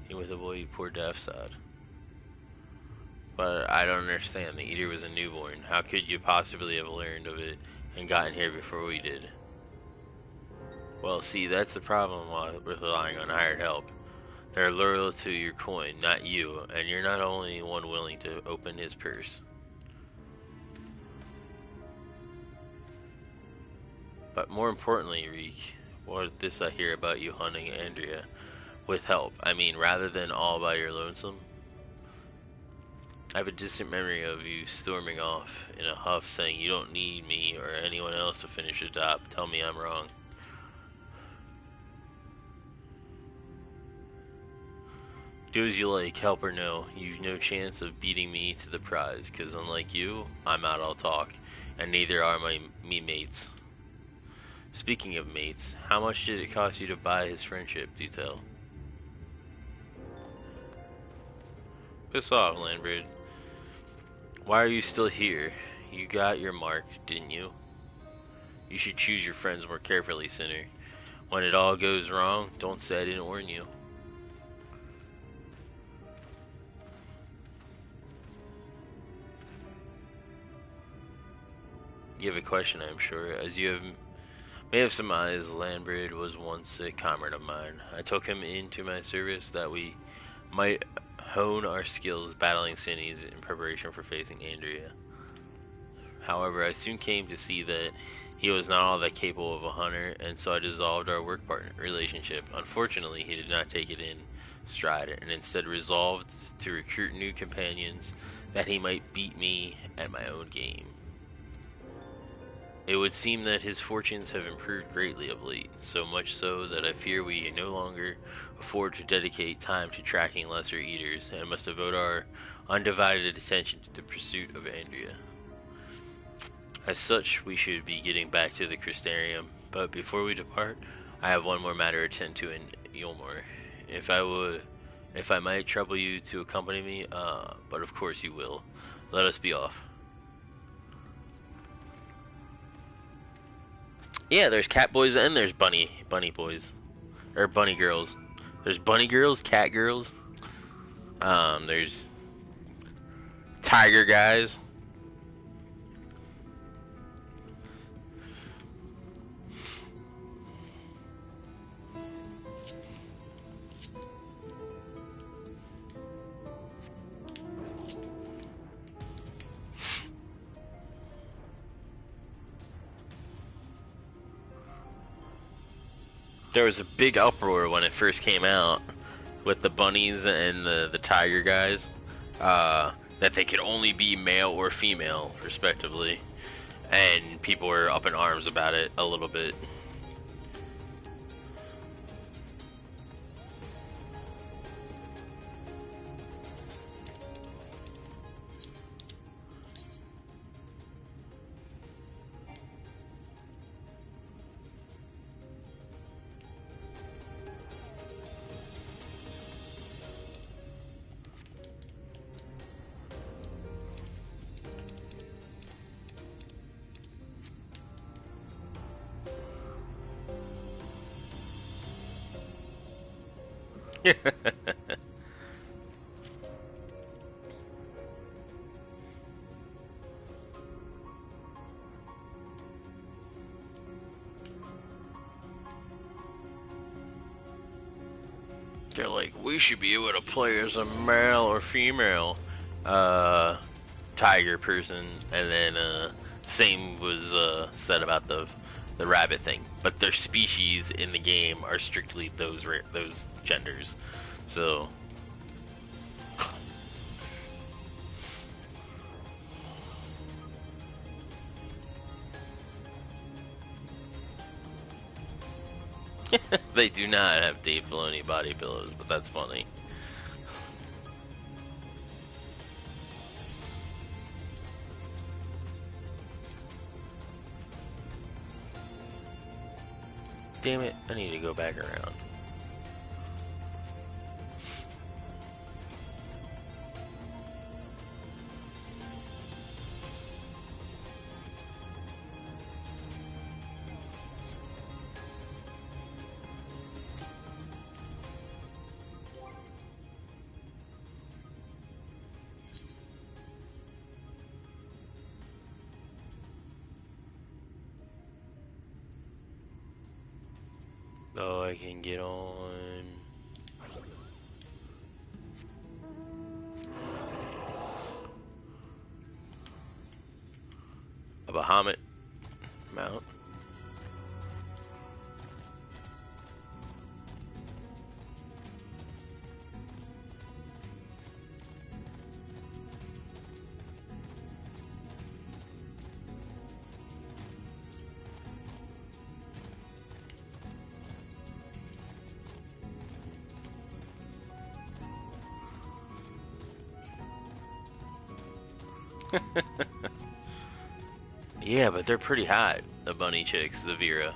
In with the boy, you poor daft sod. But I don't understand. The eater was a newborn. How could you possibly have learned of it and gotten here before we did? Well, see, that's the problem with relying on hired help. They're loyal to your coin, not you, and you're not only one willing to open his purse. But more importantly, Reek, what this I hear about you hunting Andrea with help. I mean, rather than all by your lonesome. I have a distant memory of you storming off in a huff saying you don't need me or anyone else to finish the job. Tell me I'm wrong. Do as you like, help or no. You've no chance of beating me to the prize, because unlike you, I'm out all talk, and neither are me mates. Speaking of mates, how much did it cost you to buy his friendship, do tell? Piss off, Landbrid. Why are you still here? You got your mark, didn't you? You should choose your friends more carefully, sinner. When it all goes wrong, don't say I didn't warn you. You have a question, I'm sure. As you may have surmised, Landbrid was once a comrade of mine. I took him into my service that we might hone our skills battling Cinnies in preparation for facing Andrea. However, I soon came to see that he was not all that capable of a hunter, and so I dissolved our work partner relationship. Unfortunately, he did not take it in stride, and instead resolved to recruit new companions that he might beat me at my own game. It would seem that his fortunes have improved greatly of late, so much so that I fear we no longer afford to dedicate time to tracking lesser eaters, and must devote our undivided attention to the pursuit of Andrea. As such, we should be getting back to the Crystarium, but before we depart, I have one more matter to attend to in Yulmore. If I might trouble you to accompany me, but of course you will. Let us be off. Yeah, there's cat boys and there's bunny boys. or bunny girls. There's bunny girls, cat girls. There's tiger guys. There was a big uproar when it first came out with the bunnies and the tiger guys, that they could only be male or female, respectively, and people were up in arms about it a little bit. They're like, we should be able to play as a male or female tiger person, and then same was said about the rabbit thing. But their species in the game are strictly those genders, so. They do not have Dave Filoni body pillows, but that's funny. Damn it, I need to go back around. Oh, I can get on. A Bahamut mount. Yeah, but they're pretty hot, the bunny chicks, the Vera.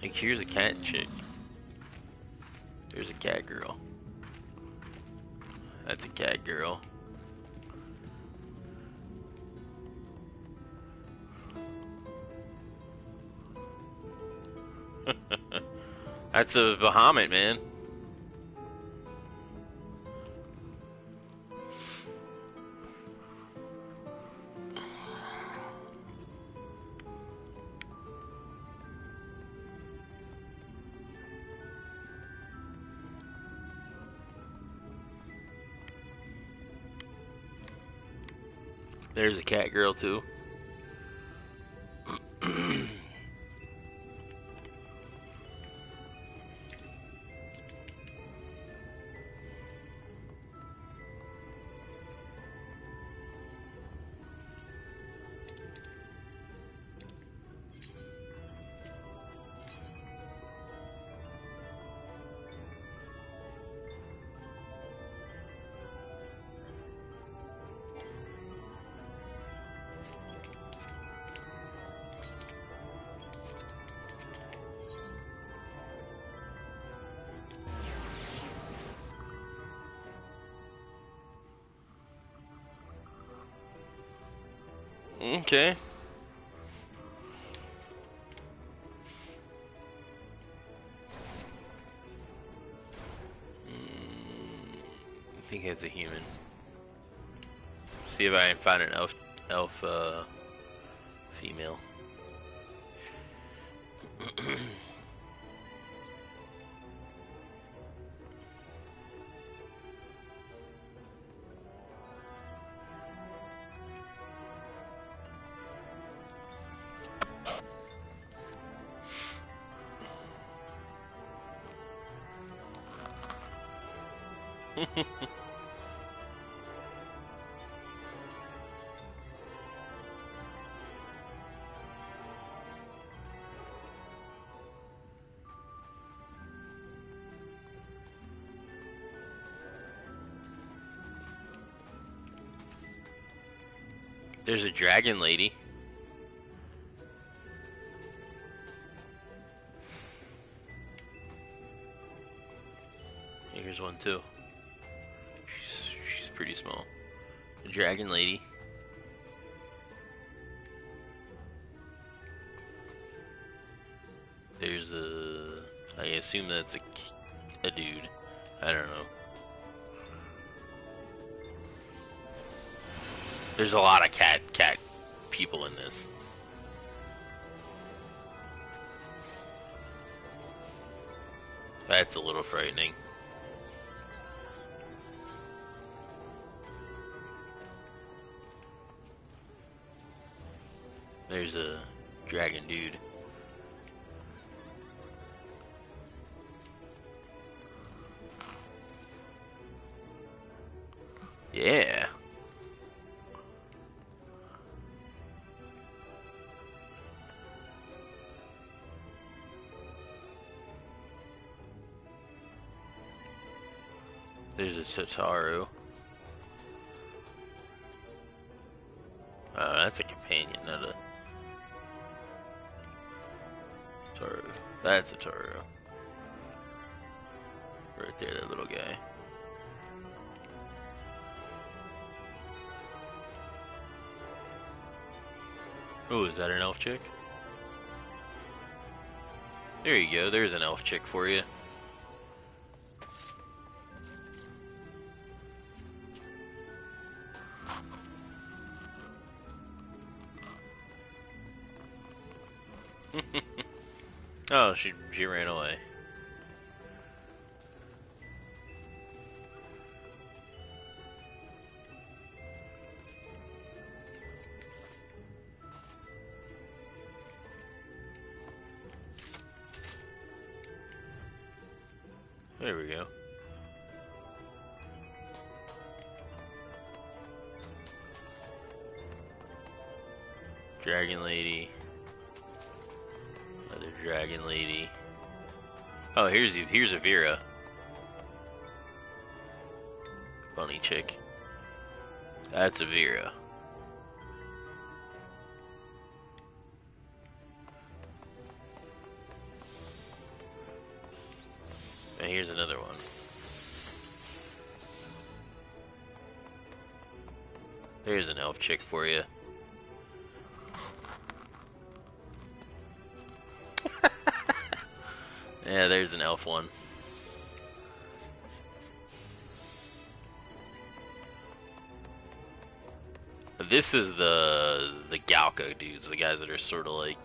Like, here's a cat chick. There's a cat girl. That's a cat girl. That's a Bahamut, man. There's a cat girl too. Okay. I think it's a human. See if I can find an elf female. There's a dragon lady. Here's one too. She's pretty small. The dragon lady. There's a... I assume that's a dude. I don't know. There's a lot of cat people in this. That's a little frightening. There's a dragon dude. Yeah. There's a Tataru. Oh, that's a companion, not a Taru. That's a Taru. Right there, that little guy. Oh, is that an elf chick? There you go, there's an elf chick for you. Oh, she ran away. There we go. Dragon lady. Another dragon lady. Oh, here's a Vera. Bunny chick. That's a Vera. And here's another one. There's an elf chick for you. Yeah, there's an elf one. This is the Galco dudes, the guys that are sort of like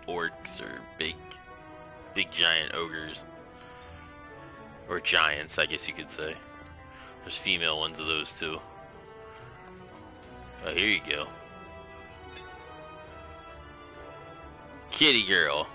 orcs or big giant ogres. Or giants, I guess you could say. There's female ones of those too. Oh, here you go. Kitty girl.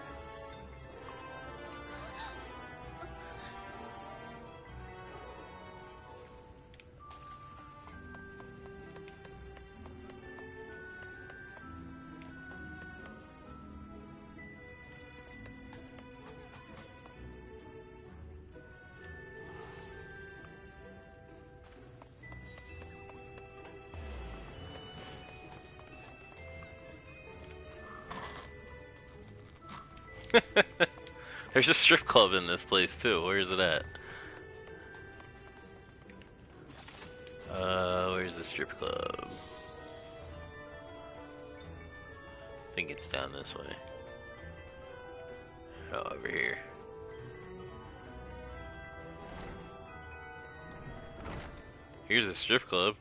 There's a strip club in this place too. Where is it at? Where's the strip club? down this way. Oh, over here. Here's a strip club.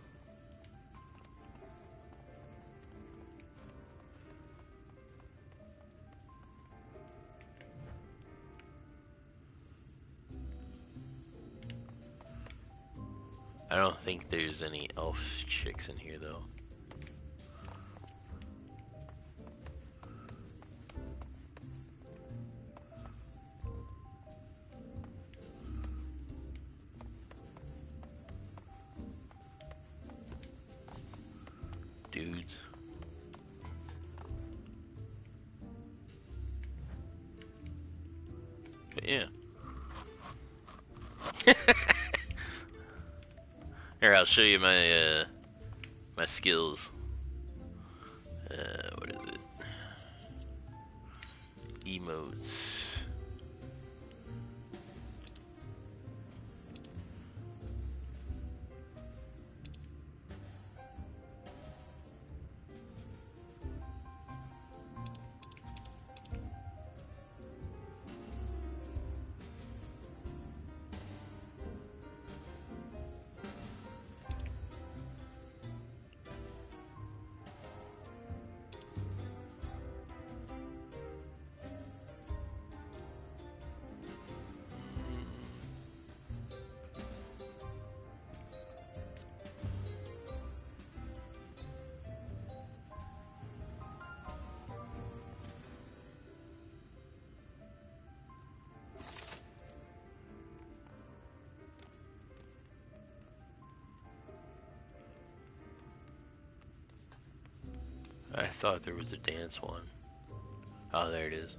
I don't think there's any elf chicks in here though. Dudes. But yeah. Here, I'll show you my my skills. What is it? Emotes. I thought there was a dance one. Oh, there it is.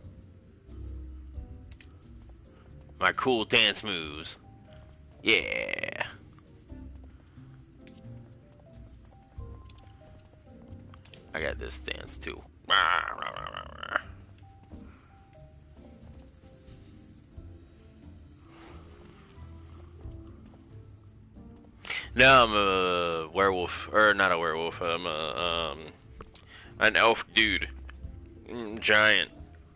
My cool dance moves. Yeah. I got this dance too. Now I'm a werewolf, or not a werewolf. I'm a an elf dude, giant.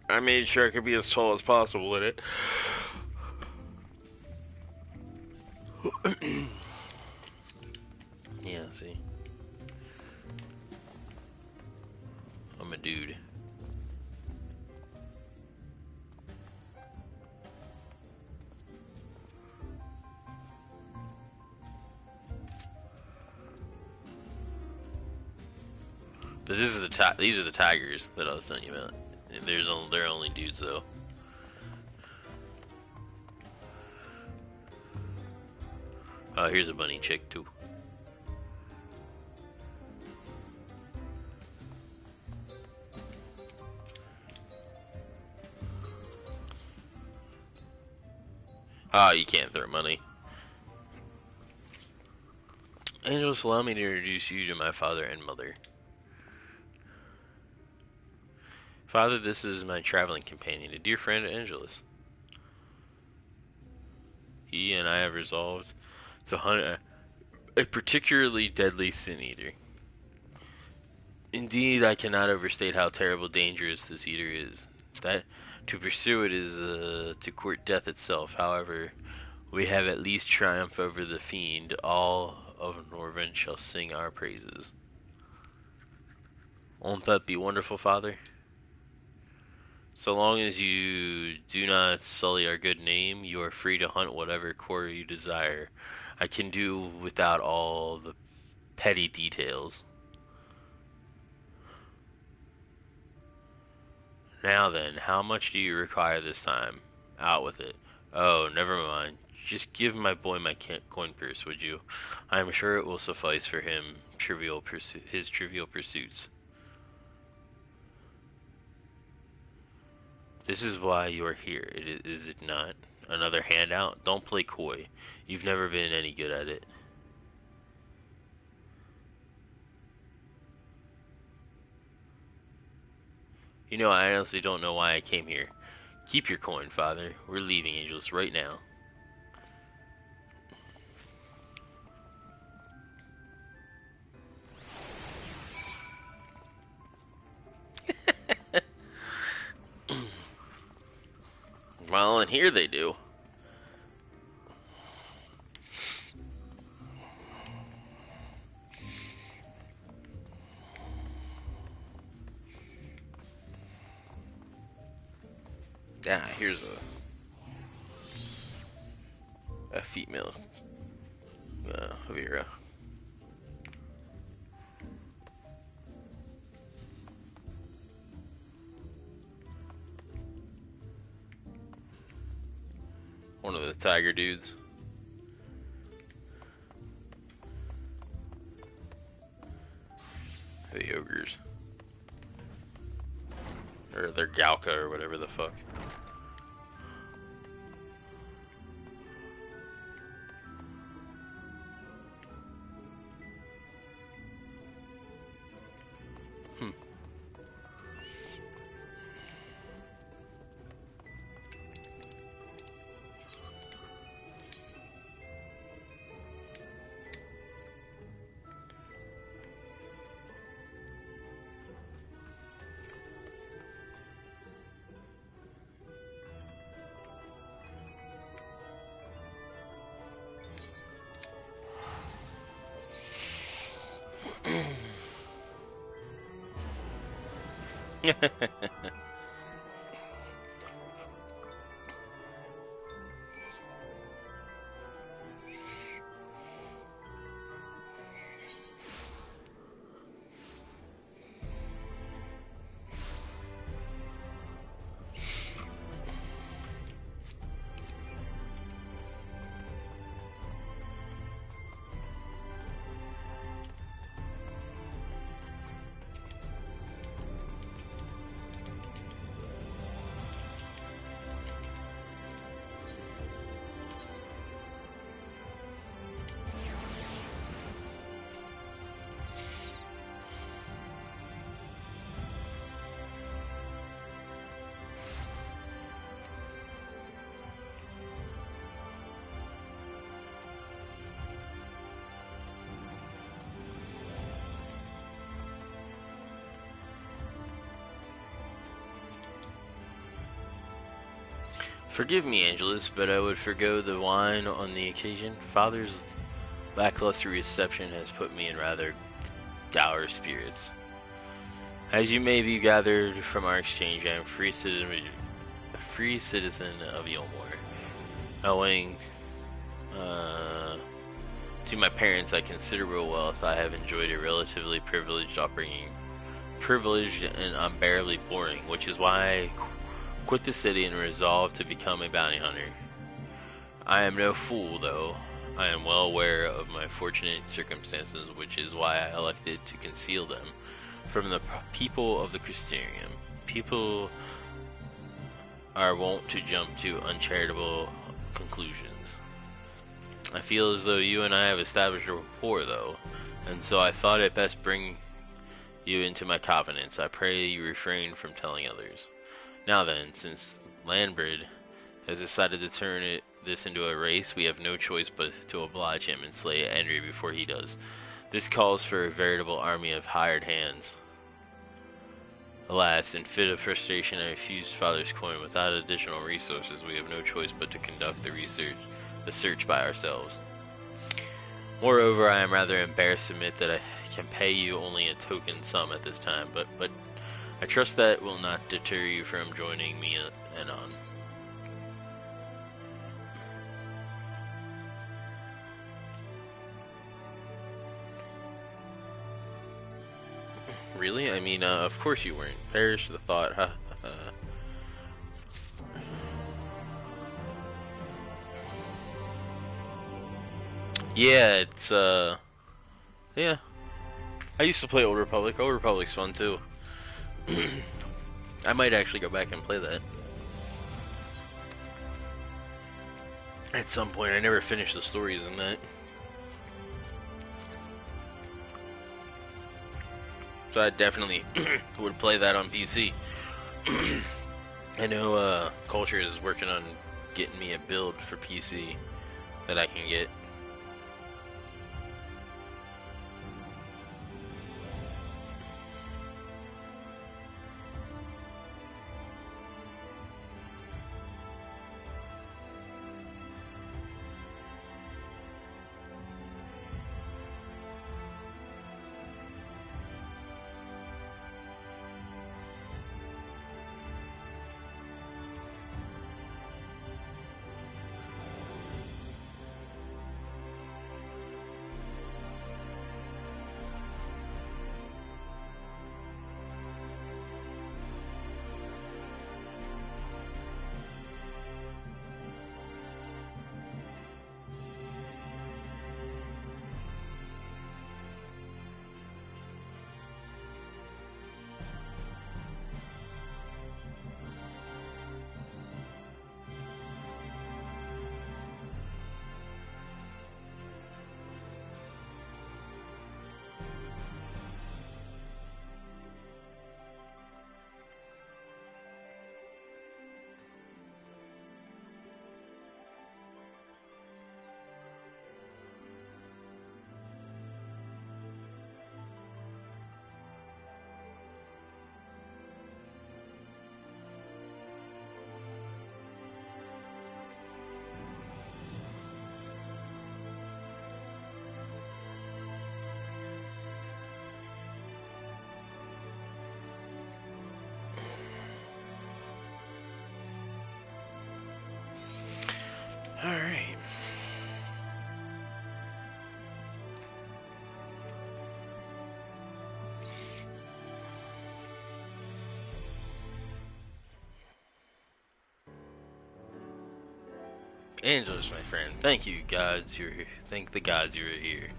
I made sure I could be as tall as possible with it. Yeah, see, I'm a dude. But this is these are the tigers that I was telling you about. They're only dudes though. Oh, here's a bunny chick too. Oh, you can't throw money. Angels, allow me to introduce you to my father and mother. Father, this is my traveling companion, a dear friend, Angelus. He and I have resolved to hunt a particularly deadly sin eater. Indeed, I cannot overstate how terrible dangerous this eater is. That to pursue it is to court death itself. However, we have at least triumphed over the fiend. All of Norvin shall sing our praises. Won't that be wonderful, Father? So long as you do not sully our good name, you are free to hunt whatever quarry you desire. I can do without all the petty details. Now then, how much do you require this time? Out with it. Oh, never mind. Just give my boy my coin purse, would you? I am sure it will suffice for his trivial pursuits. This is why you are here, is it not? Another handout? Don't play coy. You've never been any good at it. You know, I honestly don't know why I came here. Keep your coin, Father. We're leaving, Angels, right now. in here they do. Yeah, here's a female Vera. One of the tiger dudes. The ogres. Or they're Galka or whatever the fuck. Forgive me, Angelus, but I would forgo the wine on the occasion. Father's lackluster reception has put me in rather dour spirits. As you may be gathered from our exchange, I am a free citizen of Yolmore. Owing to my parents' considerable wealth, I have enjoyed a relatively privileged upbringing. Privileged and unbearably boring, which is why I quit the city and resolved to become a bounty hunter. I am no fool, though. I am well aware of my fortunate circumstances, which is why I elected to conceal them from the people of the Crystarium. People are wont to jump to uncharitable conclusions. I feel as though you and I have established a rapport, though, and so I thought it best bring you into my confidence. I pray you refrain from telling others. Now then, since Landbrid has decided to turn this into a race, we have no choice but to oblige him and slay Andrea before he does. This calls for a veritable army of hired hands. Alas, in fit of frustration, I refused Father's coin. Without additional resources, we have no choice but to conduct the search by ourselves. Moreover, I am rather embarrassed to admit that I can pay you only a token sum at this time, but I trust that will not deter you from joining me anon. Really? I mean, of course you weren't. Perish the thought, huh? Yeah, it's, yeah. I used to play Old Republic. Old Republic's fun, too. I might actually go back and play that at some point. I never finished the stories in that, so I definitely would play that on PC. I know Culture is working on getting me a build for PC that I can get. Angelus, my friend, thank you, gods. You're here. Thank the gods you are here.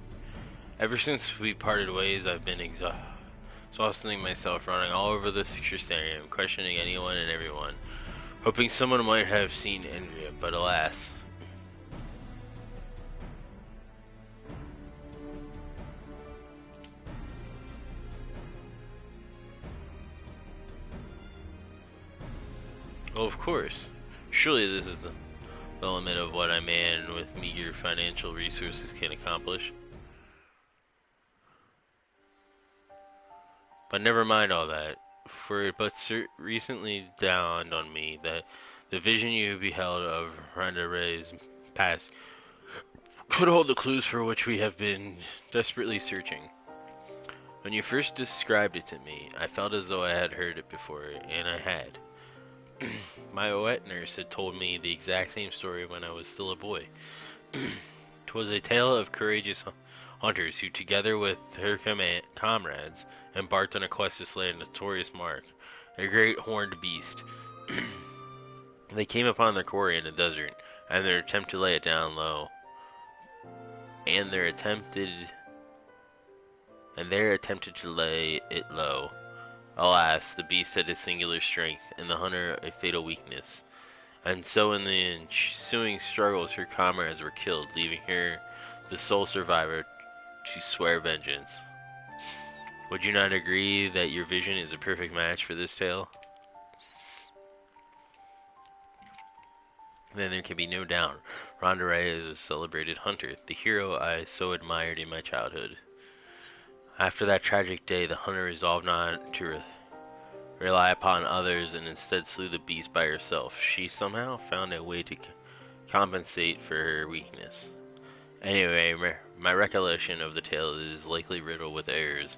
Ever since we parted ways, I've been exhausting myself, running all over the Crystarium, questioning anyone and everyone, hoping someone might have seen Andrea, but alas. Well, of course. Surely this is the limit of what a man with meager financial resources can accomplish. But never mind all that, for it but recently dawned on me that the vision you beheld of Randare's past could hold the clues for which we have been desperately searching. When you first described it to me, I felt as though I had heard it before, and I had. My wet nurse had told me the exact same story when I was still a boy. 'Twas a tale of courageous hunters who, together with her comrades, embarked on a quest to slay a notorious mark, a great horned beast. They came upon their quarry in the desert, and their attempt to lay it down low, and their attempted to lay it low. Alas, the beast had a singular strength, and the hunter a fatal weakness. And so in the ensuing struggles her comrades were killed, leaving her the sole survivor to swear vengeance. Would you not agree that your vision is a perfect match for this tale? Then there can be no doubt. Randare is a celebrated hunter, the hero I so admired in my childhood. After that tragic day, the hunter resolved not to rely upon others and instead slew the beast by herself. She somehow found a way to compensate for her weakness. Anyway, my recollection of the tale is likely riddled with errors.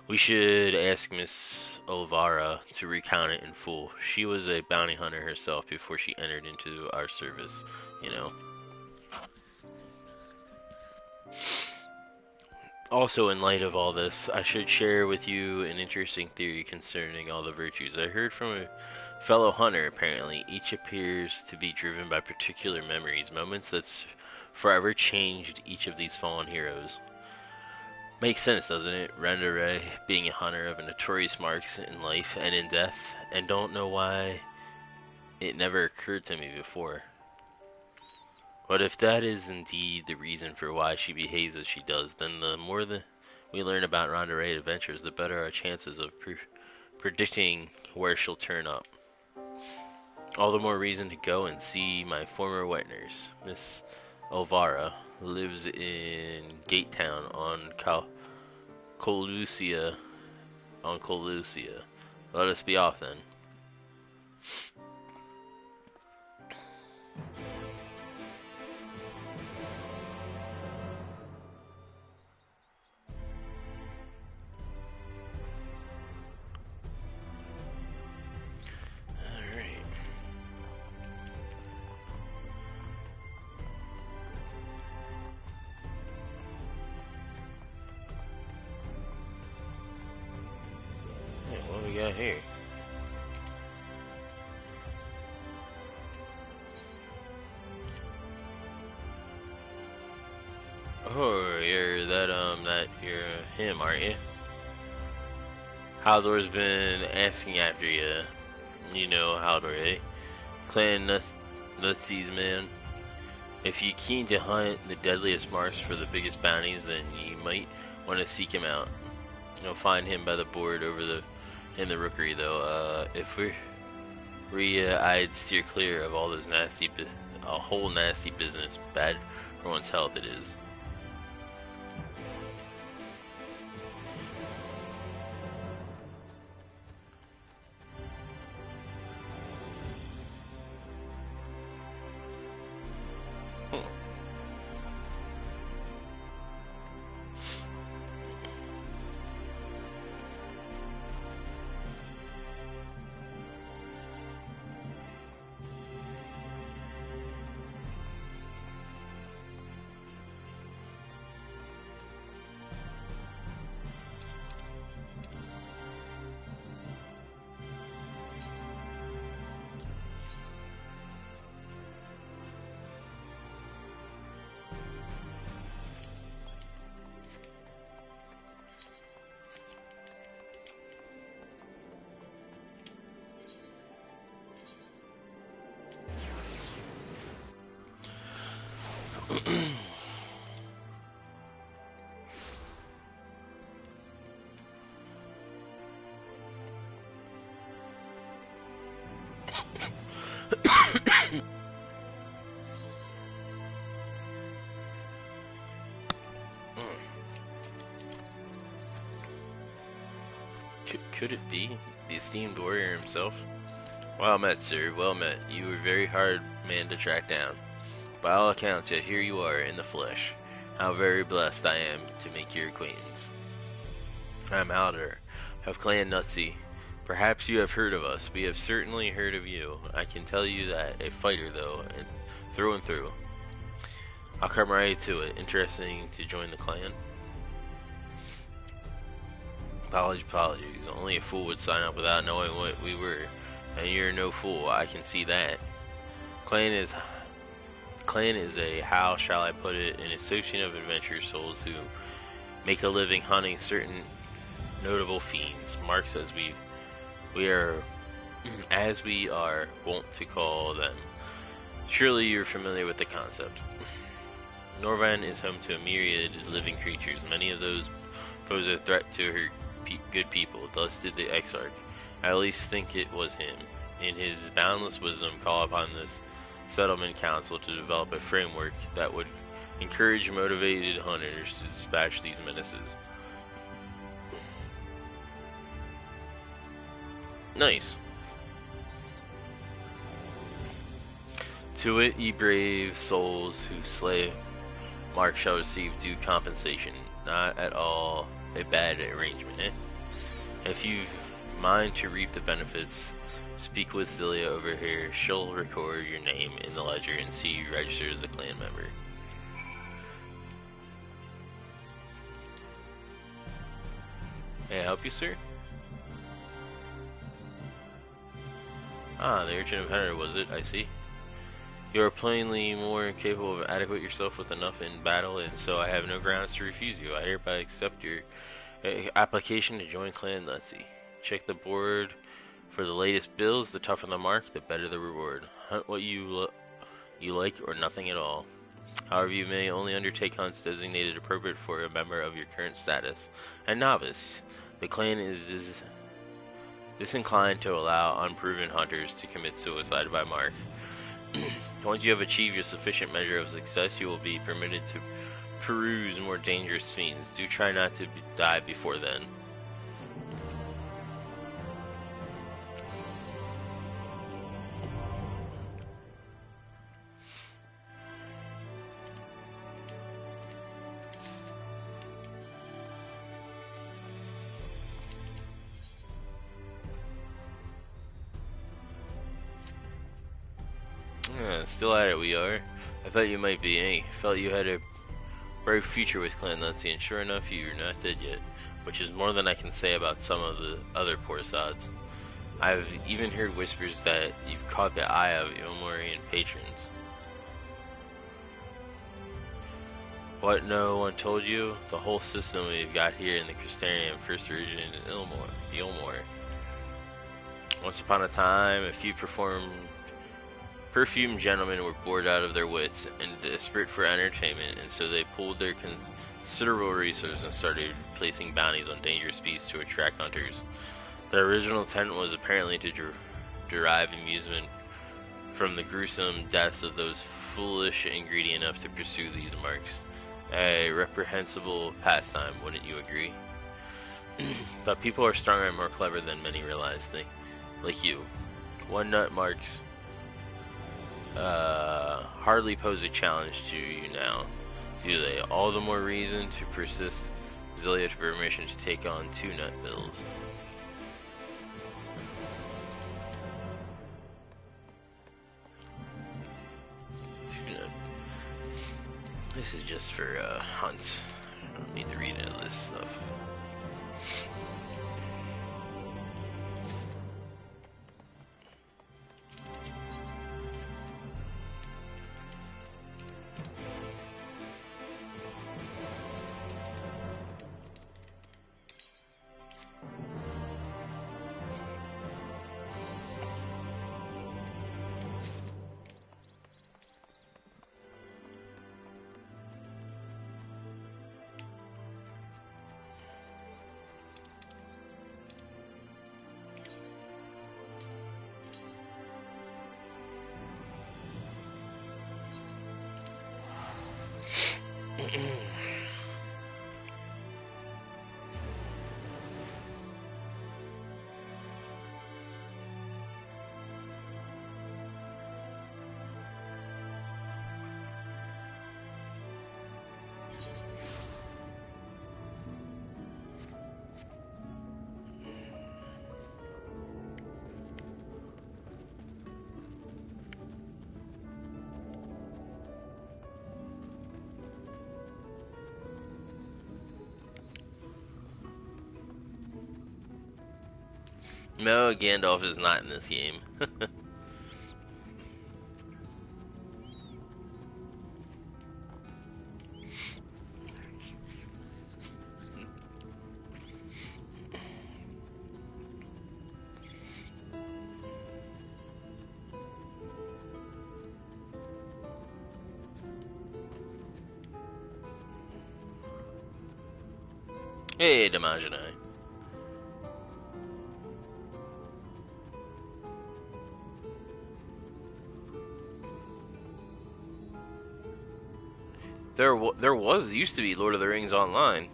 We should ask Miss Olvara to recount it in full. She was a bounty hunter herself before she entered into our service, you know. Also, in light of all this, I should share with you an interesting theory concerning all the virtues. I heard from a fellow hunter, apparently, each appears to be driven by particular memories, moments that's forever changed each of these fallen heroes. Makes sense, doesn't it? Randare being a hunter of notorious marks in life and in death, and don't know why it never occurred to me before. But if that is indeed the reason for why she behaves as she does, then the more we learn about Randare adventures, the better our chances of predicting where she'll turn up. All the more reason to go and see my former wet nurse, Miss Olvara, who lives in Gate Town on Colucia. Let us be off then. What we got here? Oh, you're you're him, aren't you? Haldor's been asking after you. You know Haldor, eh? Clan Nutsies, man. If you're keen to hunt the deadliest marks for the biggest bounties, then you might want to seek him out. You'll find him by the board in the rookery, though. If I'd steer clear of all this a whole nasty business. Bad for one's health, it is. Could it be the esteemed warrior himself? Well met, sir. Well met. You were a very hard man to track down. By all accounts, yet here you are in the flesh. How very blessed I am to make your acquaintance. I am Halder, of Clan Nutsy. Perhaps you have heard of us. We have certainly heard of you. I can tell you that. A fighter, though, and through and through. I'll come right to it. Interesting to join the clan? Apologies. Only a fool would sign up without knowing what we were. And you're no fool, I can see that. Clan is a, how shall I put it, an association of adventurous souls who make a living hunting certain notable fiends, marks as we are wont to call them. Surely you're familiar with the concept. Norvan is home to a myriad of living creatures. Many of those pose a threat to her good people. Thus did the Exarch. I at least think it was him. In his boundless wisdom, call upon this settlement council to develop a framework that would encourage motivated hunters to dispatch these menaces. Nice. To it, ye brave souls who slay Mark shall receive due compensation. Not at all a bad arrangement, eh? If you've mind to reap the benefits, speak with Zilia over here. She'll record your name in the ledger and see you registered as a clan member. May I help you, sir? Ah, the Urchin of Henry, was it? I see. You are plainly more capable of adequate yourself with enough in battle, and so I have no grounds to refuse you. I hereby accept your application to join Clan Nutsy. Check the board for the latest bills. The tougher the mark, the better the reward. Hunt what you like or nothing at all. However, you may only undertake hunts designated appropriate for a member of your current status. A novice. The clan is disinclined to allow unproven hunters to commit suicide by mark. Once you have achieved a sufficient measure of success, you will be permitted to peruse more dangerous fiends. Do try not to die before then. Still at it we are. I thought you might be, eh? Felt you had a bright future with Clan Nutsy, and sure enough, you're not dead yet. Which is more than I can say about some of the other poor sods. I've even heard whispers that you've caught the eye of Ilmorian patrons. What no one told you? The whole system we've got here in the Crystarium first originated in Ilmor. Once upon a time, a few perfumed gentlemen were bored out of their wits and desperate for entertainment, and so they pooled their considerable resources and started placing bounties on dangerous beasts to attract hunters. Their original intent was apparently to derive amusement from the gruesome deaths of those foolish and greedy enough to pursue these marks. A reprehensible pastime, wouldn't you agree? But people are stronger and more clever than many realize, like you. One nut marks hardly pose a challenge to you now, do they? All the more reason to persist. Zilia to permission to take on 2 nut bills. This is just for hunts. I don't need to read into this stuff. No, Gandalf is not in this game. Hey, Damajani. There used to be Lord of the Rings Online.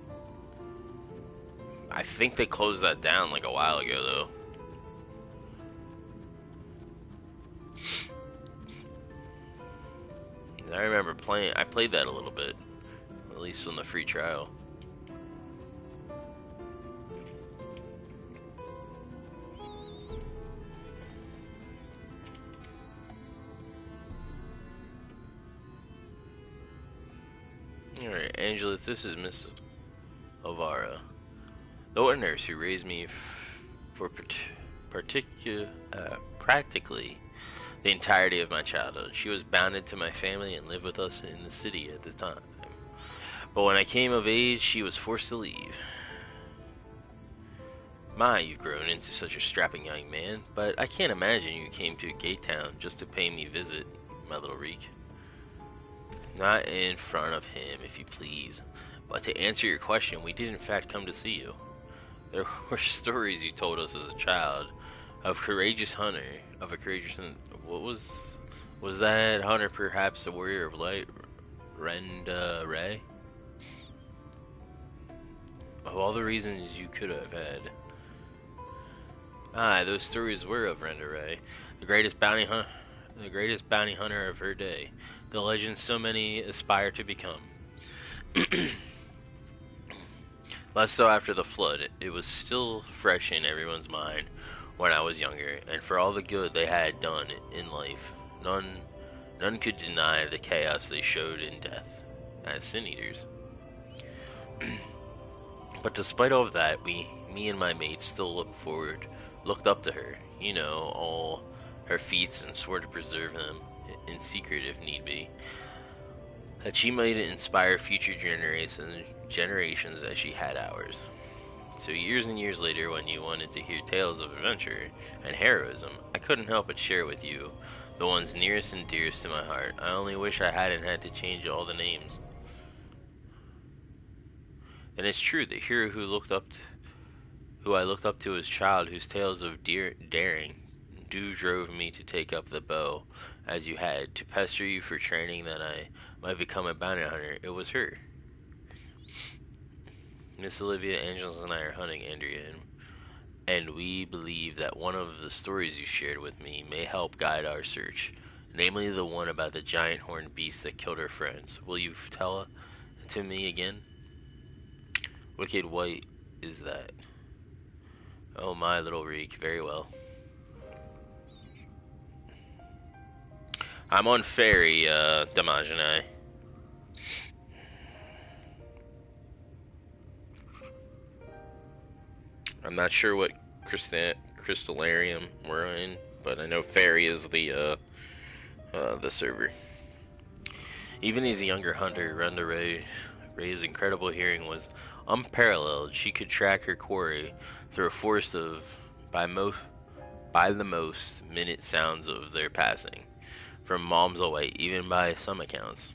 I think they closed that down like a while ago, though. I remember I played that a little bit, at least on the free trial. Alright, Angela, this is Miss Elvira, the wet nurse who raised me for practically the entirety of my childhood. She was bounded to my family and lived with us in the city at the time. But when I came of age, she was forced to leave. My, you've grown into such a strapping young man, but I can't imagine you came to Gate Town just to pay me a visit, my little Reek. Not in front of him, if you please. But to answer your question, we did in fact come to see you. There were stories you told us as a child of courageous hunter, what was that hunter perhaps the warrior of light, Renda Ray? Of all the reasons you could have had. Aye, those stories were of Renda Ray, the greatest bounty hunter of her day, the legend so many aspire to become. Less so after the flood. It was still fresh in everyone's mind when I was younger, and for all the good they had done in life, none could deny the chaos they showed in death as sin eaters. But despite all of that, me and my mates still looked up to her, you know, all her feats, and swore to preserve them in secret if need be, that she might inspire future generations as she had ours. So years and years later, when you wanted to hear tales of adventure and heroism, I couldn't help but share with you the ones nearest and dearest to my heart. I only wish I hadn't had to change all the names. And it's true, the hero who I looked up to as a child, whose tales of daring drove me to take up the bow as you had, to pester you for training that I might become a bounty hunter. It was her. Miss Olivia, Angels, and I are hunting Andrea, and we believe that one of the stories you shared with me may help guide our search, namely the one about the giant horned beast that killed her friends. Will you tell it to me again? Wicked White is that? Oh, my little Reek, very well. I'm on ferry, Damajani. I'm not sure what crystallarium we're in, but I know ferry is the server. Even as a younger hunter, Renda Ray's incredible hearing was unparalleled. She could track her quarry through a forest of by the most minute sounds of their passing, from miles away, even by some accounts.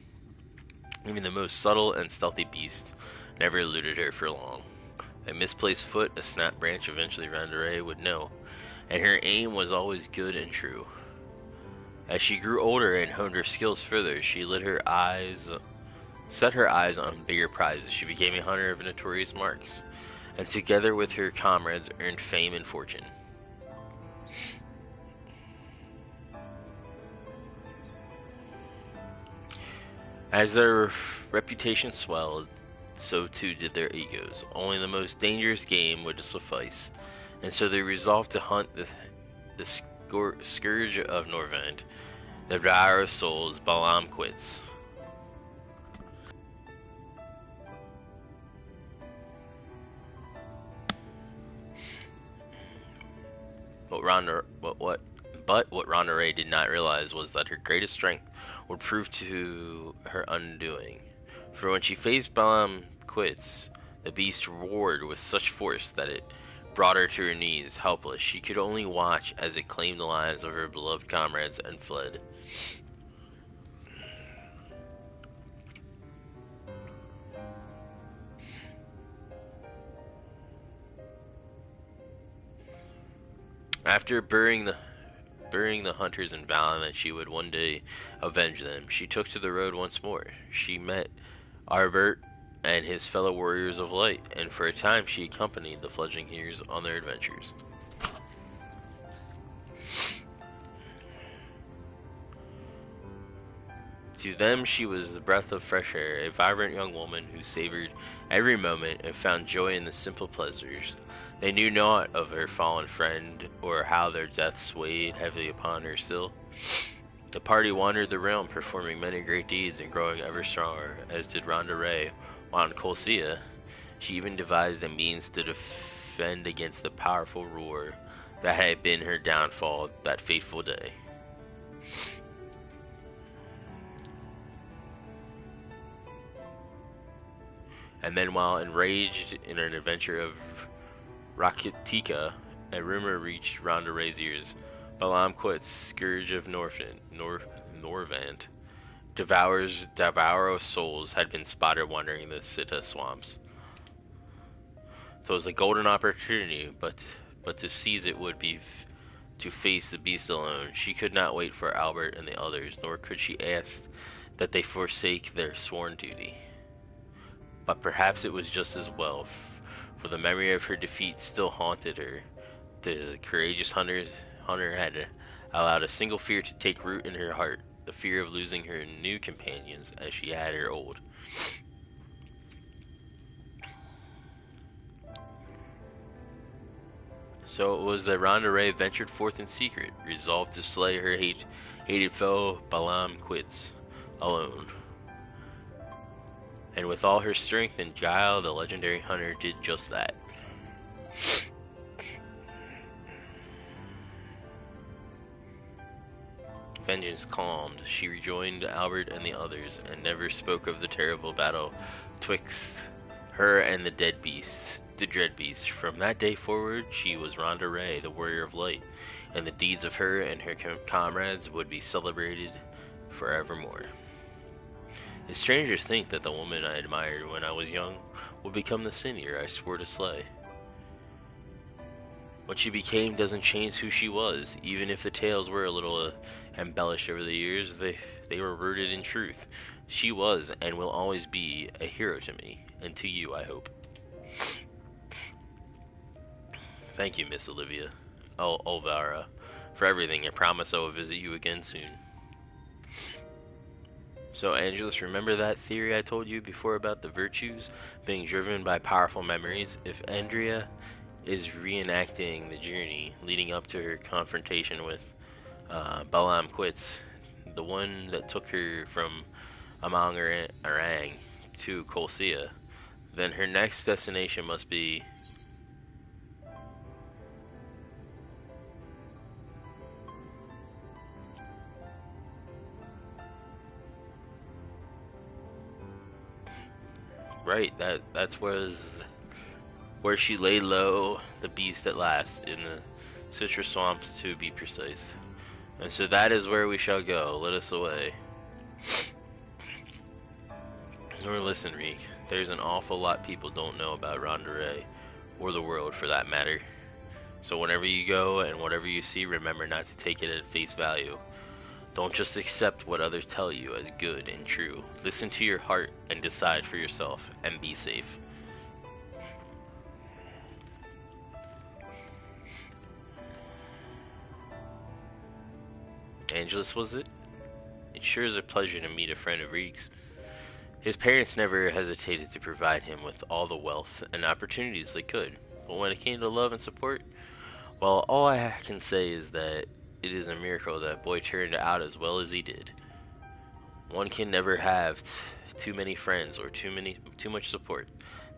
Even the most subtle and stealthy beasts never eluded her for long. A misplaced foot, a snapped branch, eventually Renda Ray would know, and her aim was always good and true. As she grew older and honed her skills further, she set her eyes on bigger prizes. She became a hunter of notorious marks, and together with her comrades earned fame and fortune. As their reputation swelled, so too did their egos. Only the most dangerous game would suffice, and so they resolved to hunt the scourge of Norvend, the devourer of souls, Balam Quits. What Ronda Ray did not realize was that her greatest strength would prove to her undoing. For when she faced Balaam Quits, the beast roared with such force that it brought her to her knees, helpless. She could only watch as it claimed the lives of her beloved comrades and fled. After burying the hunters in Vallon that she would one day avenge them, she took to the road once more. She met Arbert and his fellow warriors of light, and for a time she accompanied the fledgling heroes on their adventures. To them she was the breath of fresh air, a vibrant young woman who savored every moment and found joy in the simple pleasures. They knew naught of her fallen friend, or how their deaths weighed heavily upon her still. The party wandered the realm, performing many great deeds and growing ever stronger, as did Ronda Ray. While in Colcia, she even devised a means to defend against the powerful ruler that had been her downfall that fateful day. And then, while enraged in an adventure of Rakitika, a rumor reached Ronda Ray's ears. Balaam Quits, scourge of Norvant, devourer of souls, had been spotted wandering the Sita swamps. So it was a golden opportunity, but to seize it would be to face the beast alone. She could not wait for Albert and the others, nor could she ask that they forsake their sworn duty. But perhaps it was just as well, for the memory of her defeat still haunted her. The courageous hunter had allowed a single fear to take root in her heart, the fear of losing her new companions as she had her old. So it was that Ronda Ray ventured forth in secret, resolved to slay her hated foe Balaam Quits alone. And with all her strength and guile, the legendary hunter did just that. Vengeance calmed, she rejoined Albert and the others, and never spoke of the terrible battle twixt her and the dread beast. From that day forward, she was Ronda Ray, the warrior of light, and the deeds of her and her comrades would be celebrated forevermore. It's strange to think that the woman I admired when I was young would become the senior I swore to slay. What she became doesn't change who she was, even if the tales were a little embellished over the years. They were rooted in truth. She was and will always be a hero to me, and to you, I hope. Thank you, Miss Olivia. Olvara, for everything. I promise I will visit you again soon. So, Angelus, remember that theory I told you before about the virtues being driven by powerful memories? If Andrea is reenacting the journey leading up to her confrontation with Balaam Quits, the one that took her from Amang Arang to Colcia, then her next destination must be... Right, that's where she laid low the beast at last, in the citrus swamps to be precise. And so that is where we shall go. Let us away. Or listen, Reek, there's an awful lot people don't know about Ronda Ray, or the world for that matter. So whenever you go and whatever you see, remember not to take it at face value. Don't just accept what others tell you as good and true. Listen to your heart and decide for yourself, and be safe. Angelus, was it? It sure is a pleasure to meet a friend of Reek's. His parents never hesitated to provide him with all the wealth and opportunities they could, but when it came to love and support, well, all I can say is that it is a miracle that boy turned out as well as he did. One can never have too many friends or too much support.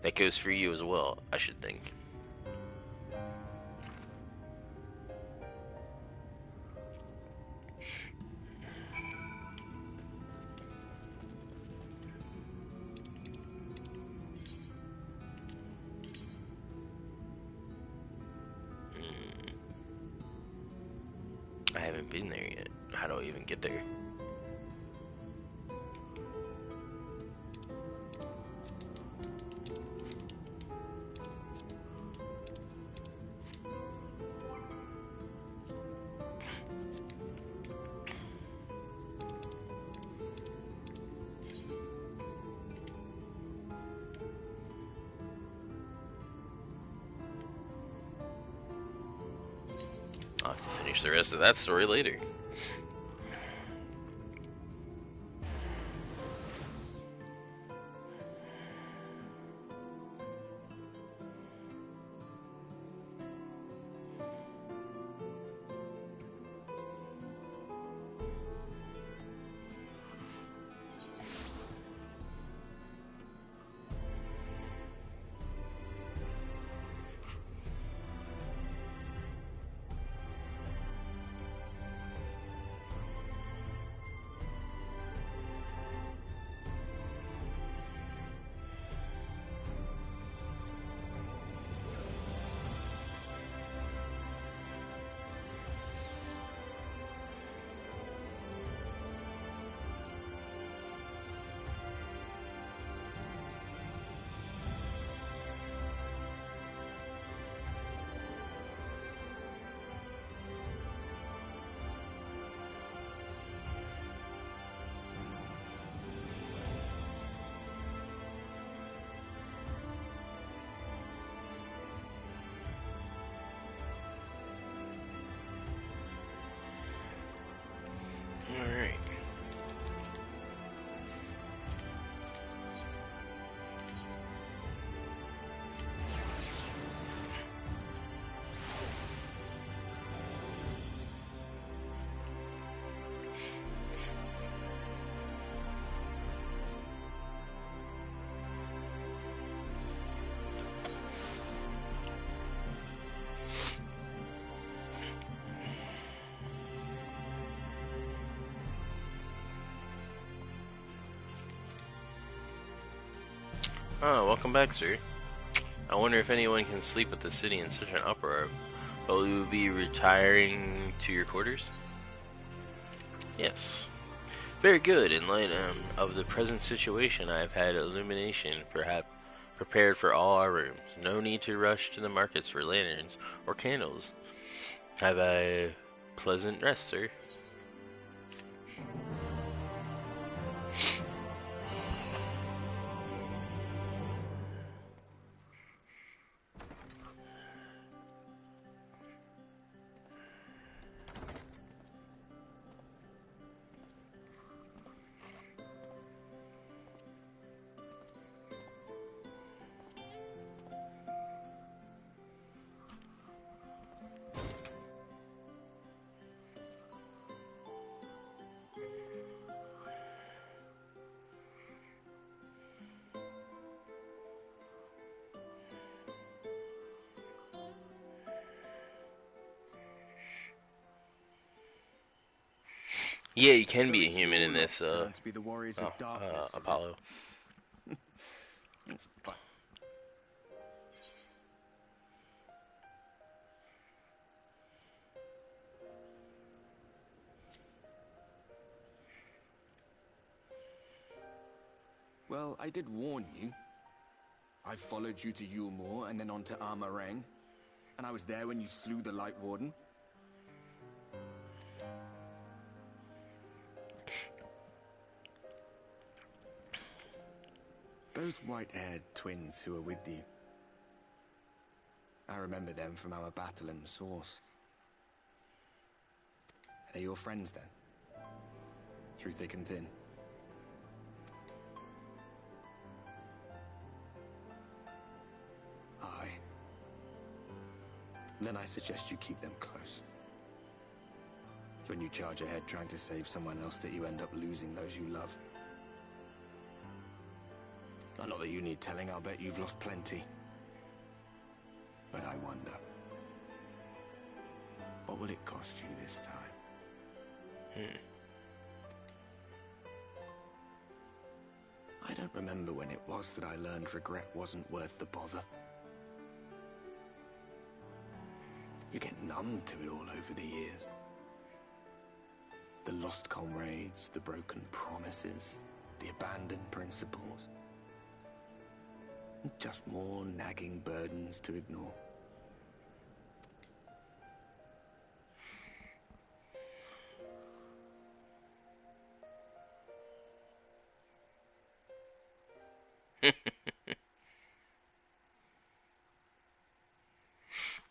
That goes for you as well, I should think. been there yet. How do I even get there? I'll have to finish the rest of that story later. Alright. Oh, welcome back, sir. I wonder if anyone can sleep with the city in such an uproar. Will you be retiring to your quarters? Yes. Very good. In light of the present situation, I have had illumination perhaps prepared for all our rooms. No need to rush to the markets for lanterns or candles. Have a pleasant rest, sir. Yeah, you can be a human in this, to be the warriors of darkness, Apollo. It's fun. Well, I did warn you. I followed you to Yulmore and then on to Armarang, and I was there when you slew the Light Warden. Those white-haired twins who were with you. I remember them from our battle in the Source. Are they your friends then? Through thick and thin? Aye. Then I suggest you keep them close. It's when you charge ahead trying to save someone else that you end up losing those you love. Not that you need telling, I'll bet you've lost plenty. But I wonder, what will it cost you this time? I don't remember when it was that I learned regret wasn't worth the bother. You get numb to it all over the years. The lost comrades, the broken promises, the abandoned principles. Just more nagging burdens to ignore.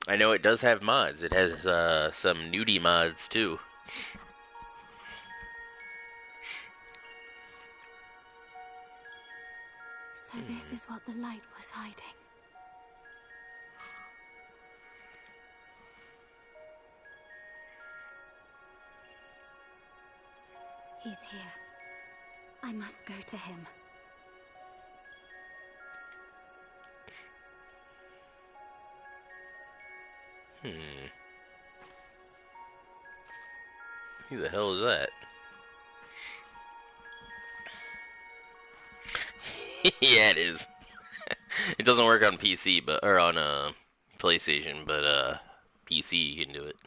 I know it does have mods. It has some nudie mods too. So this is what the light was hiding. He's here. I must go to him. Who the hell is that? Yeah, it is. It doesn't work on PC, or on PlayStation, but PC you can do it.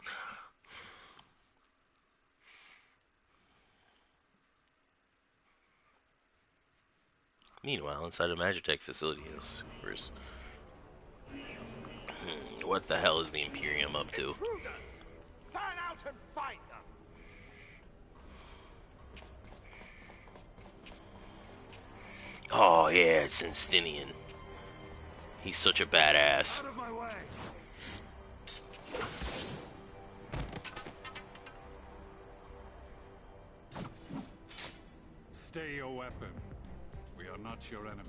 Meanwhile, inside a Magitech facility in sewers. What the hell is the Imperium up to? Plan out and find them. Oh yeah, it's Justinian. He's such a badass. Out of my way. Stay your weapon. We are not your enemy.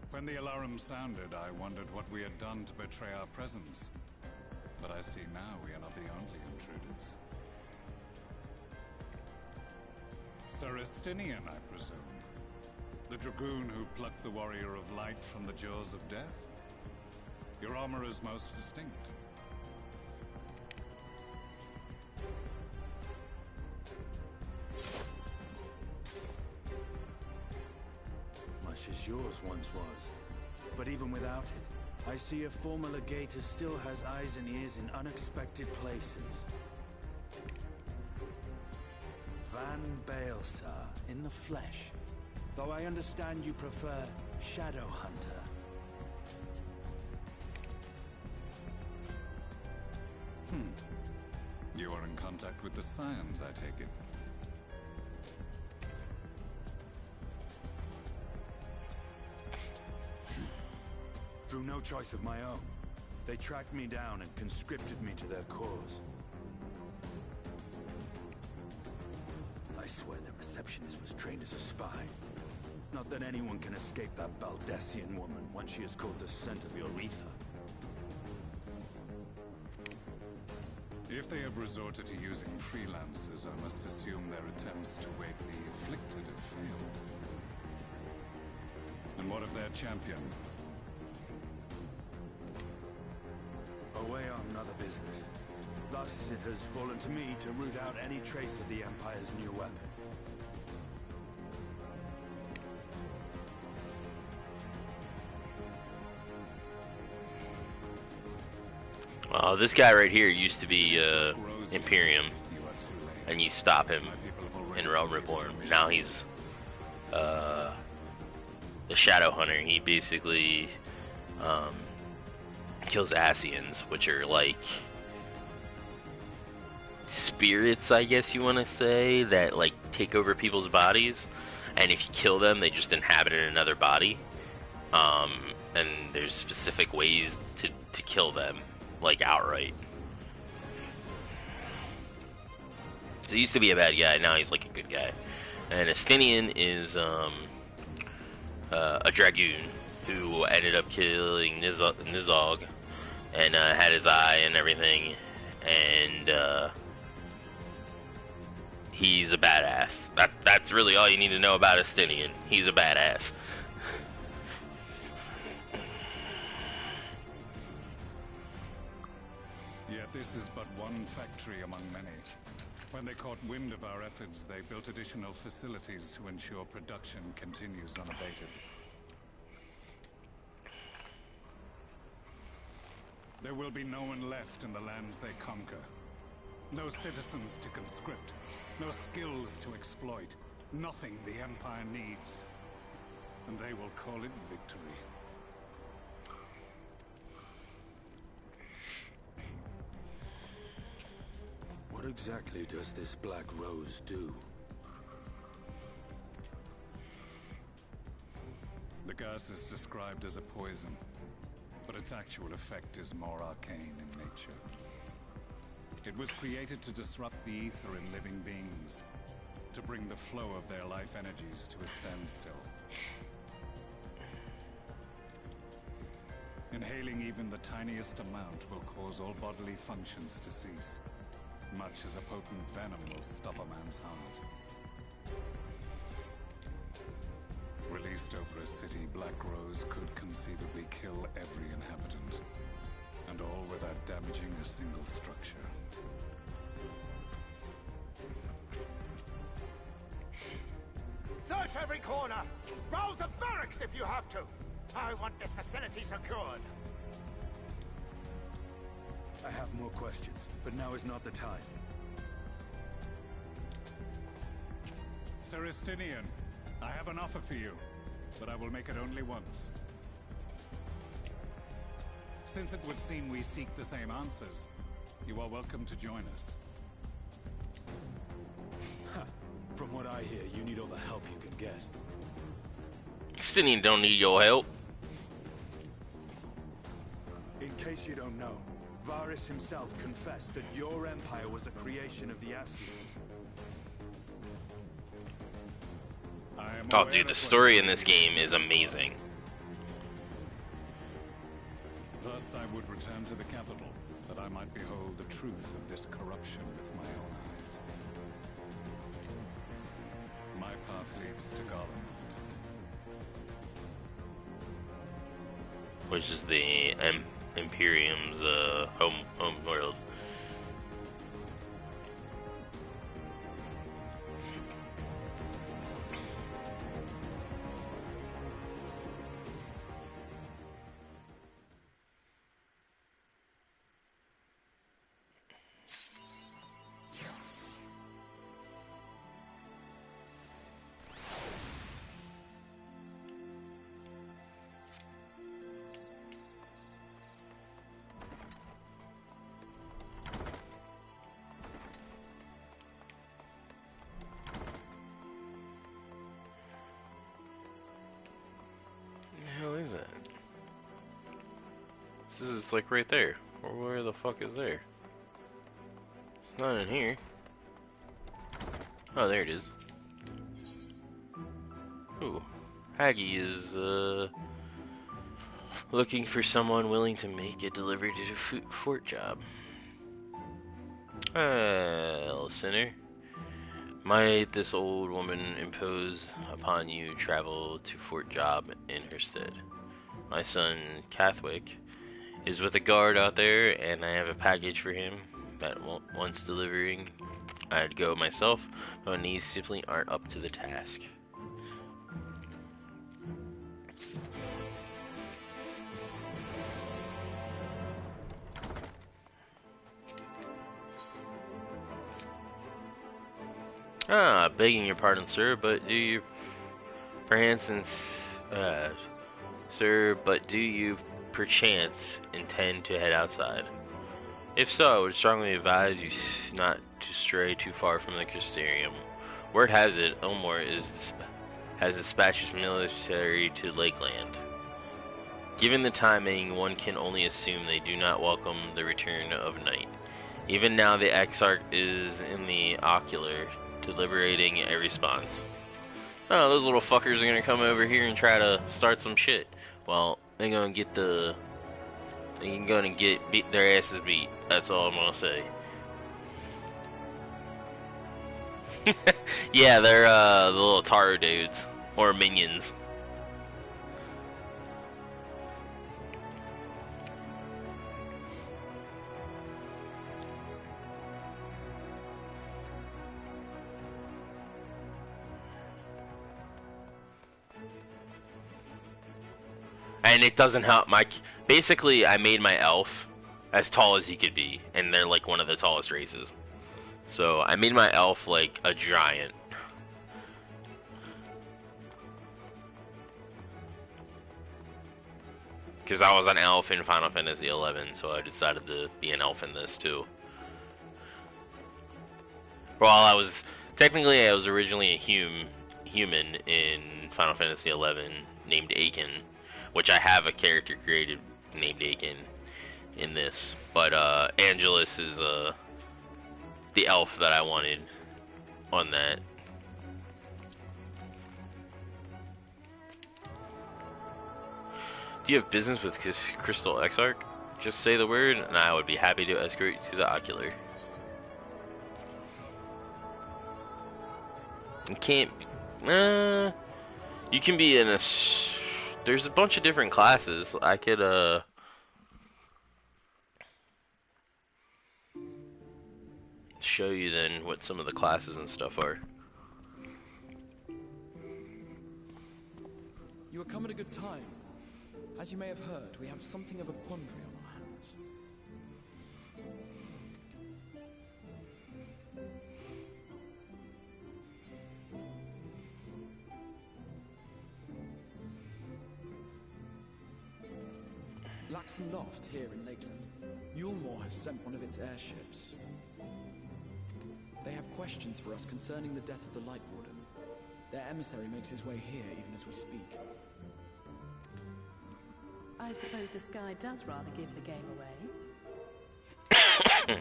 When the alarm sounded, I wondered what we had done to betray our presence. But I see now we are not the only intruders. Sir Estinian, I presume. The dragoon who plucked the warrior of light from the jaws of death? Your armor is most distinct. Much as yours once was. But even without it, I see a former legator still has eyes and ears in unexpected places. Van Baelsar, in the flesh. Though I understand you prefer Shadowhunter. You are in contact with the Scions, I take it. Through no choice of my own, they tracked me down and conscripted me to their cause. I swear their receptionist was trained as a spy. Not that anyone can escape that Baldessian woman once she has caught the scent of your ether. If they have resorted to using freelancers, I must assume their attempts to wake the afflicted have failed. And what of their champion? Away on another business. Thus, it has fallen to me to root out any trace of the Empire's new weapon. This guy right here used to be Imperium, and you stop him in Realm Reborn. Now he's the Shadow Hunter. He basically kills Asians, which are like spirits, I guess you want to say, that like take over people's bodies, and if you kill them, they just inhabit another body. And there's specific ways to kill them, like outright. So he used to be a bad guy, now he's like a good guy. And Estinian is a dragoon who ended up killing Nizog and had his eye and everything, and he's a badass. That's really all you need to know about Estinian. He's a badass. Yet this is but one factory among many. When they caught wind of our efforts, they built additional facilities to ensure production continues unabated. There will be no one left in the lands they conquer. No citizens to conscript. No skills to exploit. Nothing the Empire needs. And they will call it victory. What exactly does this Black Rose do? The gas is described as a poison, but its actual effect is more arcane in nature. It was created to disrupt the ether in living beings, to bring the flow of their life energies to a standstill. Inhaling even the tiniest amount will cause all bodily functions to cease, much as a potent venom will stop a man's heart. Released over a city, Black Rose could conceivably kill every inhabitant, and all without damaging a single structure. Search every corner! Rouse the barracks if you have to! I want this facility secured! I have more questions, but now is not the time. Sir Estinian, I have an offer for you, but I will make it only once. Since it would seem we seek the same answers, you are welcome to join us. From what I hear, you need all the help you can get. Estinian don't need your help. In case you don't know, Varys himself confessed that your empire was a creation of the Ascians. Oh, dude, the story in this game is amazing. Thus, I would return to the capital, that I might behold the truth of this corruption with my own eyes. My path leads to Garland, which is the Imperium's home world. This is like right there. Or where the fuck is there? It's not in here. Oh, there it is. Ooh. Haggy is, looking for someone willing to make a delivery to the fort job. Listener. Might this old woman impose upon you travel to fort job in her stead? My son, Cathwick, is with a guard out there, and I have a package for him that wants delivering. I'd go myself, but my knees simply aren't up to the task. Begging your pardon, sir, but do you perchance intend to head outside? If so, I would strongly advise you not to stray too far from the Crystarium. Word has it, Elmore has dispatched his military to Lakeland. Given the timing, one can only assume they do not welcome the return of night. Even now, the Exarch is in the ocular, deliberating a response. Oh, those little fuckers are gonna come over here and try to start some shit. Well, they're gonna get their asses beat. That's all I'm gonna say. Yeah, they're the little Taro dudes or minions. And it doesn't help basically I made my elf as tall as he could be, and they're like one of the tallest races. So I made my elf like a giant. Because I was an elf in Final Fantasy XI, so I decided to be an elf in this too. Well, I was originally a human in Final Fantasy XI named Aiken, which I have a character created named Aiken in this. But Angelus is the elf that I wanted on that. Do you have business with Crystal Exarch? Just say the word, and I would be happy to escort you to the ocular. You can't. You can be in a. There's a bunch of different classes. I could show you then what some of the classes and stuff are. You have come at a good time. As you may have heard, we have something of a quandary on our hands. Laxton Loft here in Lakeland. Yulmore has sent one of its airships. They have questions for us concerning the death of the Light Warden. Their emissary makes his way here even as we speak. I suppose the sky does rather give the game away.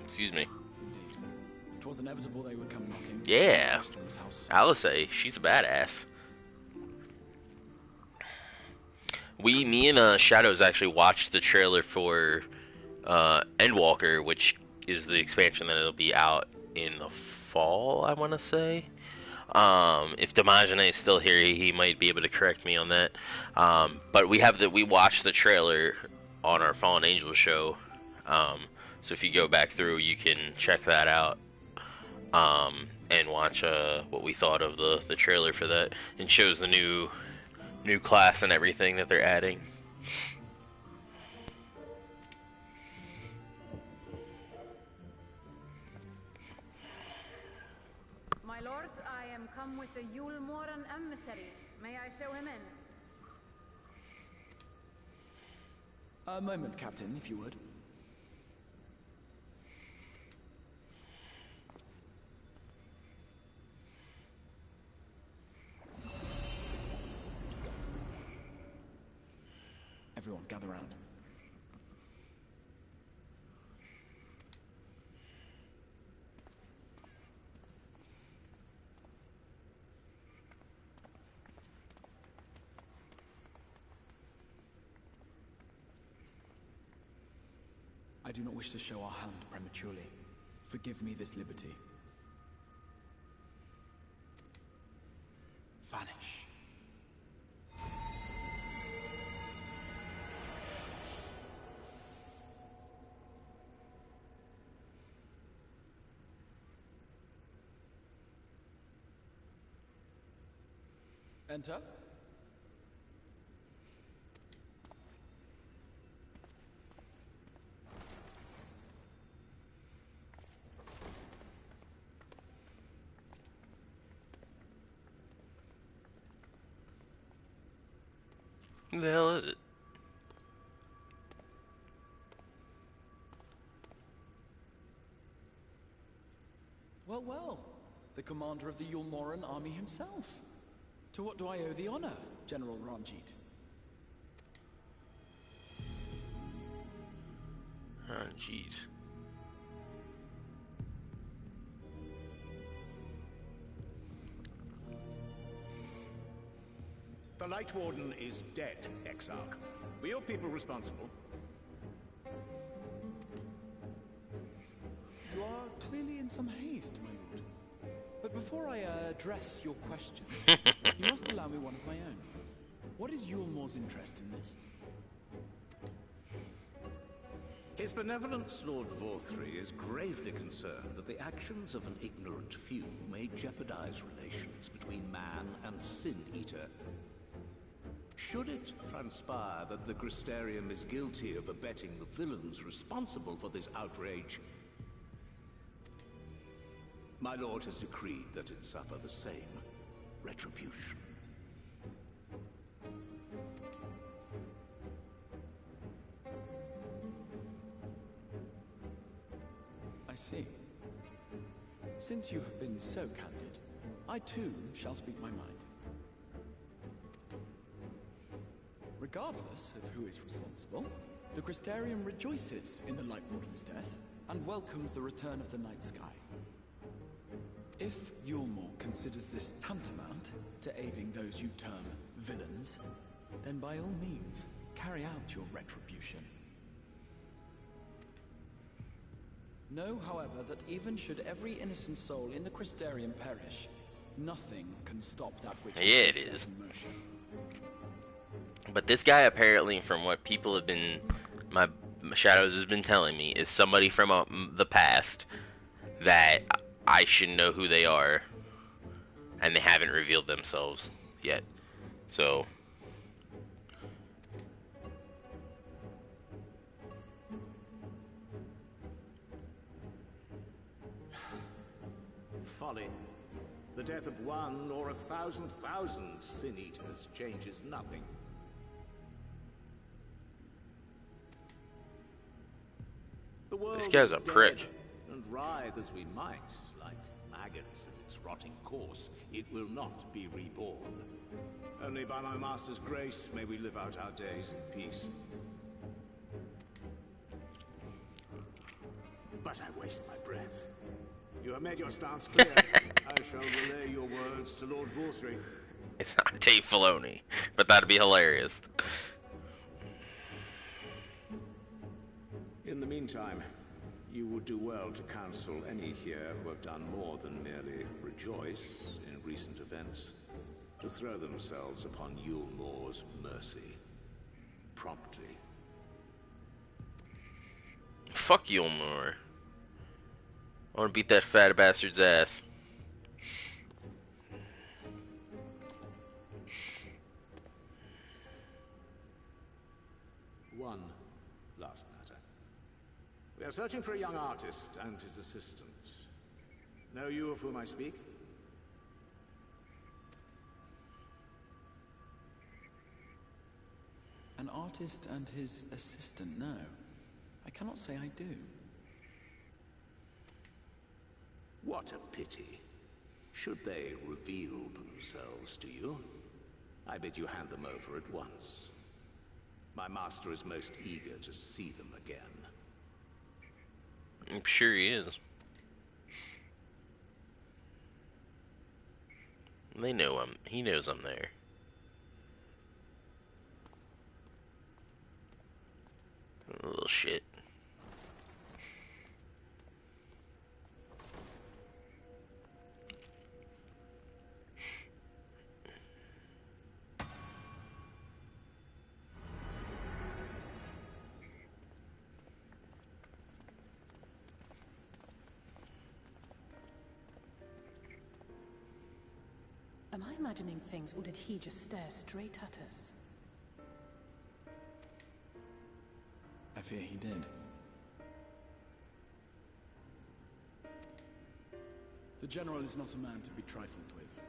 Excuse me. Indeed. It was inevitable they would come knocking. Yeah. Alice, she's a badass. Me and Shadows actually watched the trailer for Endwalker, which is the expansion that it'll be out in the fall, I want to say. If Demajane is still here, he might be able to correct me on that. But we watched the trailer on our Fallen Angels show. So if you go back through, you can check that out. And watch what we thought of the trailer for that. It shows the new class and everything that they're adding. My lord, I am come with the Yulmoran emissary. May I show him in? A moment, Captain, if you would. Everyone, gather round. I do not wish to show our hand prematurely. Forgive me this liberty. Vanish. Enter. Who the hell is it? Well, well. The commander of the Yulmoran army himself. To what do I owe the honor, General Ranjit? Ranjit. The Light Warden is dead, Exarch. Were your people responsible? You are clearly in some haste, my lord. But before I address your question, you must allow me one of my own. What is Yulmore's interest in this? His Benevolence, Lord Vorthry, is gravely concerned that the actions of an ignorant few may jeopardize relations between man and Sin Eater. Should it transpire that the Crystarium is guilty of abetting the villains responsible for this outrage, my lord has decreed that it suffer the same retribution. I see. Since you have been so candid, I too shall speak my mind. Regardless of who is responsible, the Crystarium rejoices in the Light Warden's death and welcomes the return of the night sky. If Yulmore considers this tantamount to aiding those you term villains, then by all means, carry out your retribution. Know, however, that even should every innocent soul in the Crystarium perish, nothing can stop that which it is is. set in motion. But this guy, apparently, from what people have been, my Shadows has been telling me, is somebody from the past that I should know who they are, and they haven't revealed themselves yet. So, Folly. The death of one or 1,000,000 Sin Eaters changes nothing. The world this guy's is a dead, prick. and writhe as we might, like maggots in its rotting course, it will not be reborn. Only by my master's grace may we live out our days in peace. But I waste my breath. You have made your stance clear. I shall relay your words to Lord Vorthry. It's not Dave Filoni, but that'd be hilarious. In the meantime, you would do well to counsel any here who have done more than merely rejoice in recent events, to throw themselves upon Yulmore's mercy. Promptly. Fuck Yulmore. I want to beat that fat bastard's ass. One last matter. We are searching for a young artist and his assistants. Know you of whom I speak? An artist and his assistant, no. I cannot say I do. What a pity. Should they reveal themselves to you, I bid you hand them over at once. My master is most eager to see them again. I'm sure he is. They know he knows I'm there. A little shit. Am I imagining things, or did he just stare straight at us? I fear he did. The General is not a man to be trifled with.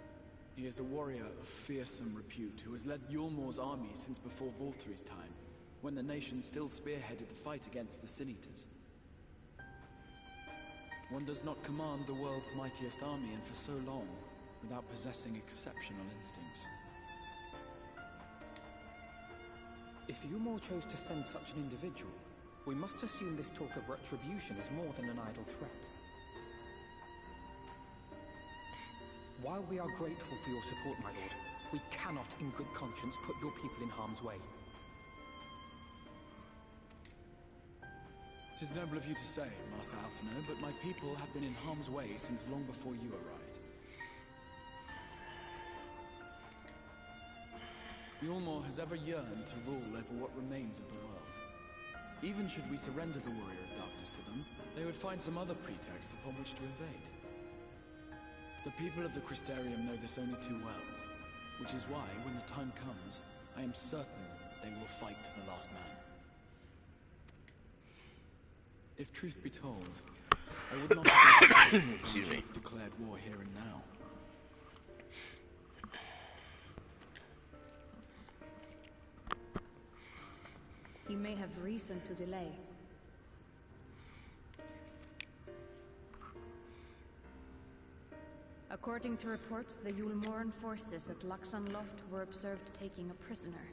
He is a warrior of fearsome repute who has led Yulmore's army since before Vorthry's time, when the nation still spearheaded the fight against the Sin Eaters. One does not command the world's mightiest army, and for so long, without possessing exceptional instincts. If Yulmore chose to send such an individual, we must assume this talk of retribution is more than an idle threat. While we are grateful for your support, my lord, we cannot in good conscience put your people in harm's way. It is noble of you to say, Master Alphino, but my people have been in harm's way since long before you arrived. Yulmore has ever yearned to rule over what remains of the world. Even should we surrender the Warrior of Darkness to them, they would find some other pretext upon which to invade. The people of the Crystarium know this only too well, which is why, when the time comes, I am certain they will fight to the last man. If truth be told, I would not have Excuse me. Declared war here and now. He may have reason to delay. According to reports, the Yulmoran forces at Laxan Loft were observed taking a prisoner.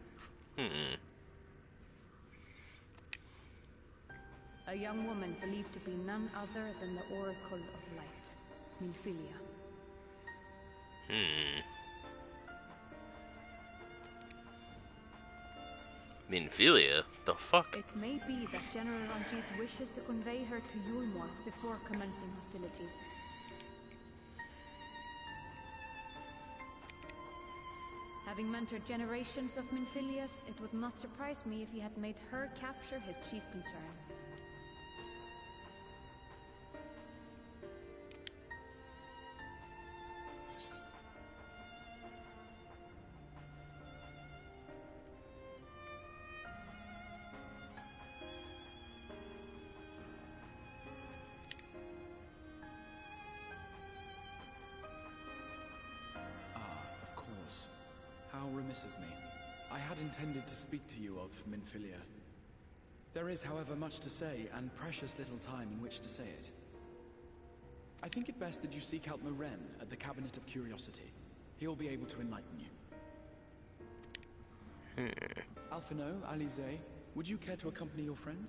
A young woman believed to be none other than the Oracle of Light, Minfilia. Minfilia? The fuck? It may be that General Ranjit wishes to convey her to Yulmor before commencing hostilities. Having mentored generations of Minfilias, it would not surprise me if he had made her capture his chief concern. Of course. How remiss of me. I had intended to speak to you of Minfilia. There is, however, much to say, and precious little time in which to say it. I think it best that you seek out Moren at the Cabinet of Curiosity. He'll be able to enlighten you. Alphino, Alize, would you care to accompany your friend?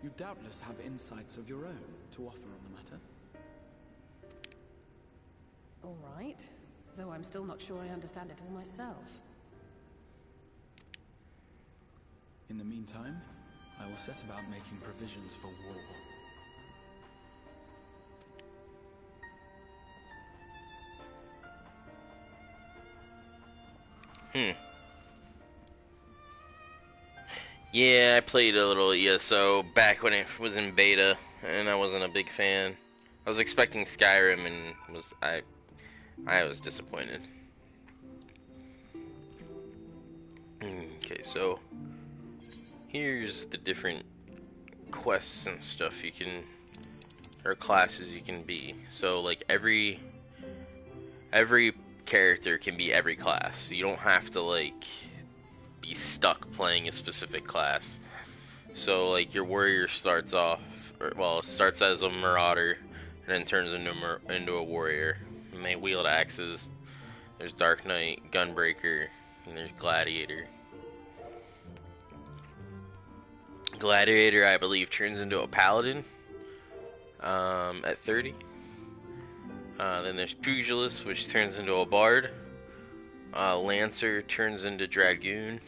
You doubtless have insights of your own to offer on the matter. All right. Though I'm still not sure I understand it all myself. In the meantime, I will set about making provisions for war. Yeah, I played a little ESO back when it was in beta, and I wasn't a big fan. I was expecting Skyrim, and I was disappointed. Okay, so here's the different quests and stuff you can, or classes you can be. So like every character can be every class. You don't have to like be stuck playing a specific class. So like your warrior starts off, starts as a marauder, and then turns into a warrior. And they wield axes. There's Dark Knight, Gunbreaker, and there's Gladiator. Gladiator, I believe, turns into a paladin at 30. Then there's Pugilist, which turns into a bard. Lancer turns into dragoon.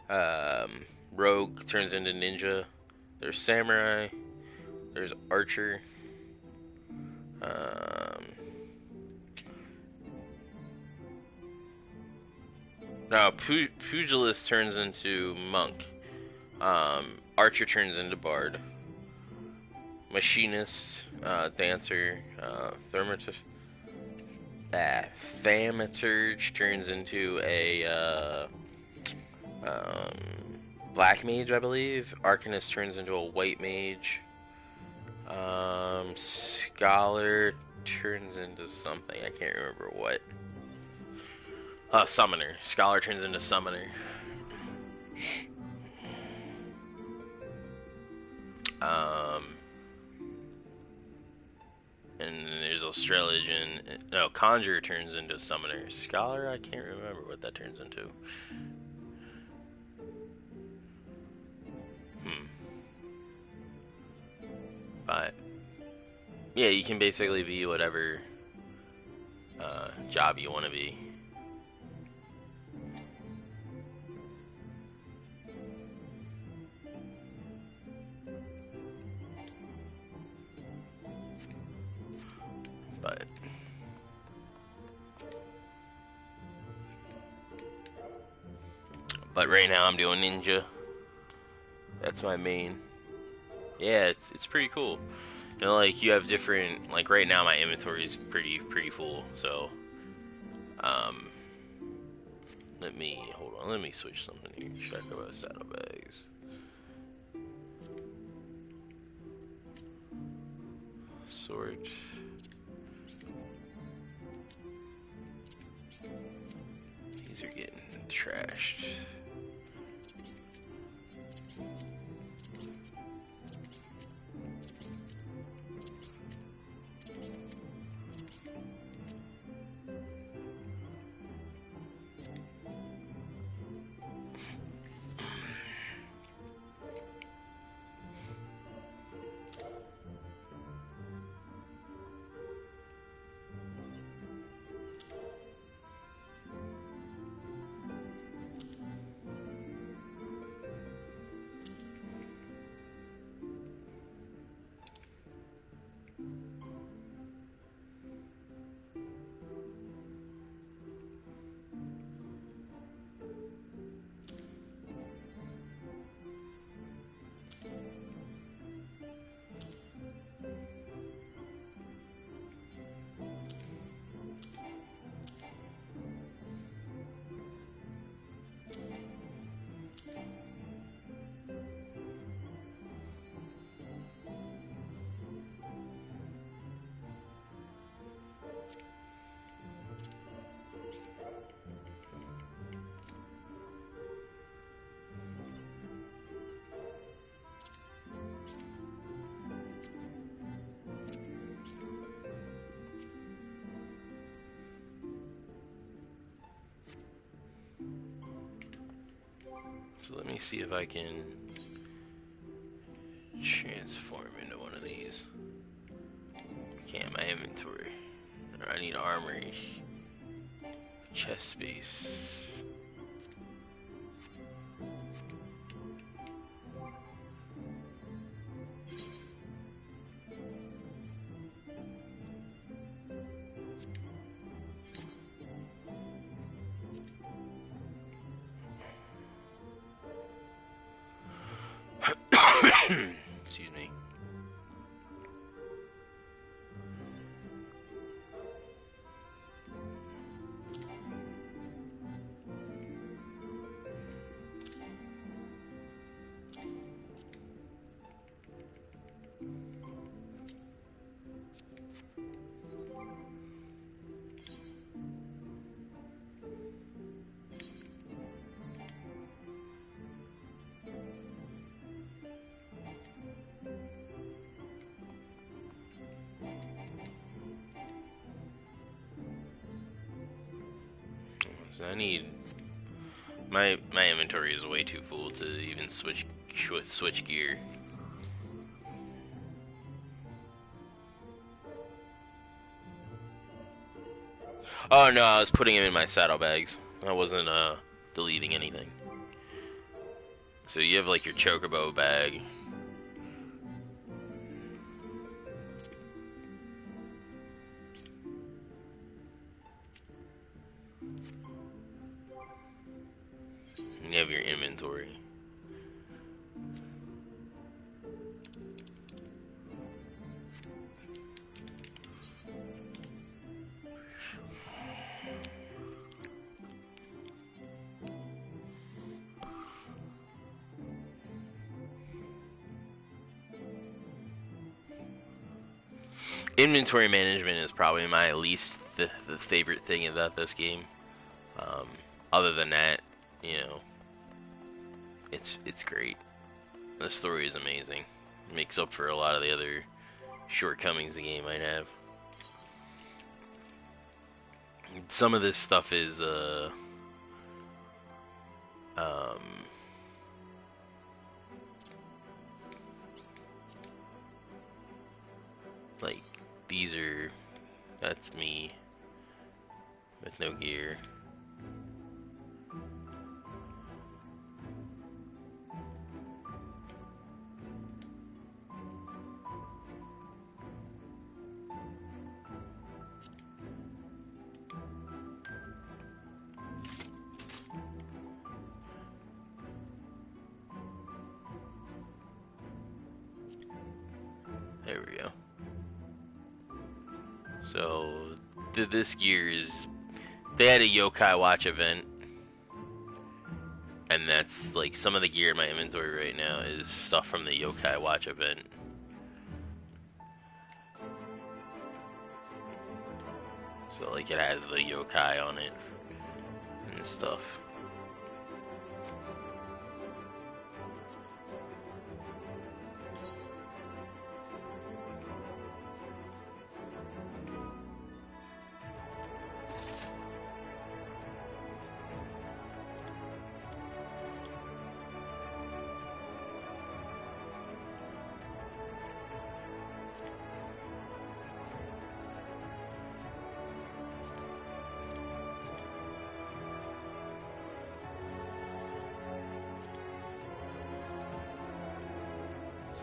Rogue turns into ninja. There's samurai. There's archer. No, Pugilist turns into monk. Archer turns into bard. Machinist, dancer, thaumaturge turns into a black mage, I believe. Arcanist turns into a white mage. Scholar turns into something. I can't remember what. Summoner. Scholar turns into summoner. And there's Australian. No, Conjurer turns into Summoner. Scholar, I can't remember what that turns into. But yeah, you can basically be whatever job you want to be. But right now I'm doing ninja. That's my main. Yeah, it's pretty cool. You know, like you have different, like right now my inventory is pretty full. So, hold on, let me switch something here. Check about saddlebags. Sword. These are getting trashed. So let me see if I can transform into one of these. Can't, my inventory. I need armory. Chest space. Excuse me. So I need my inventory is way too full to even switch gear. Oh no, I was putting them in my saddlebags. I wasn't deleting anything. So you have like your chocobo bag. You have your inventory. Inventory management is probably my least the favorite thing about this game. Other than that, you know, it's great. The story is amazing. It makes up for a lot of the other shortcomings the game might have. Some of this stuff is like that's me with no gear. There we go. So this gear is, they had a Yokai Watch event that's like some of the gear in my inventory right now is stuff from the Yokai Watch event. So like it has the yokai on it and stuff.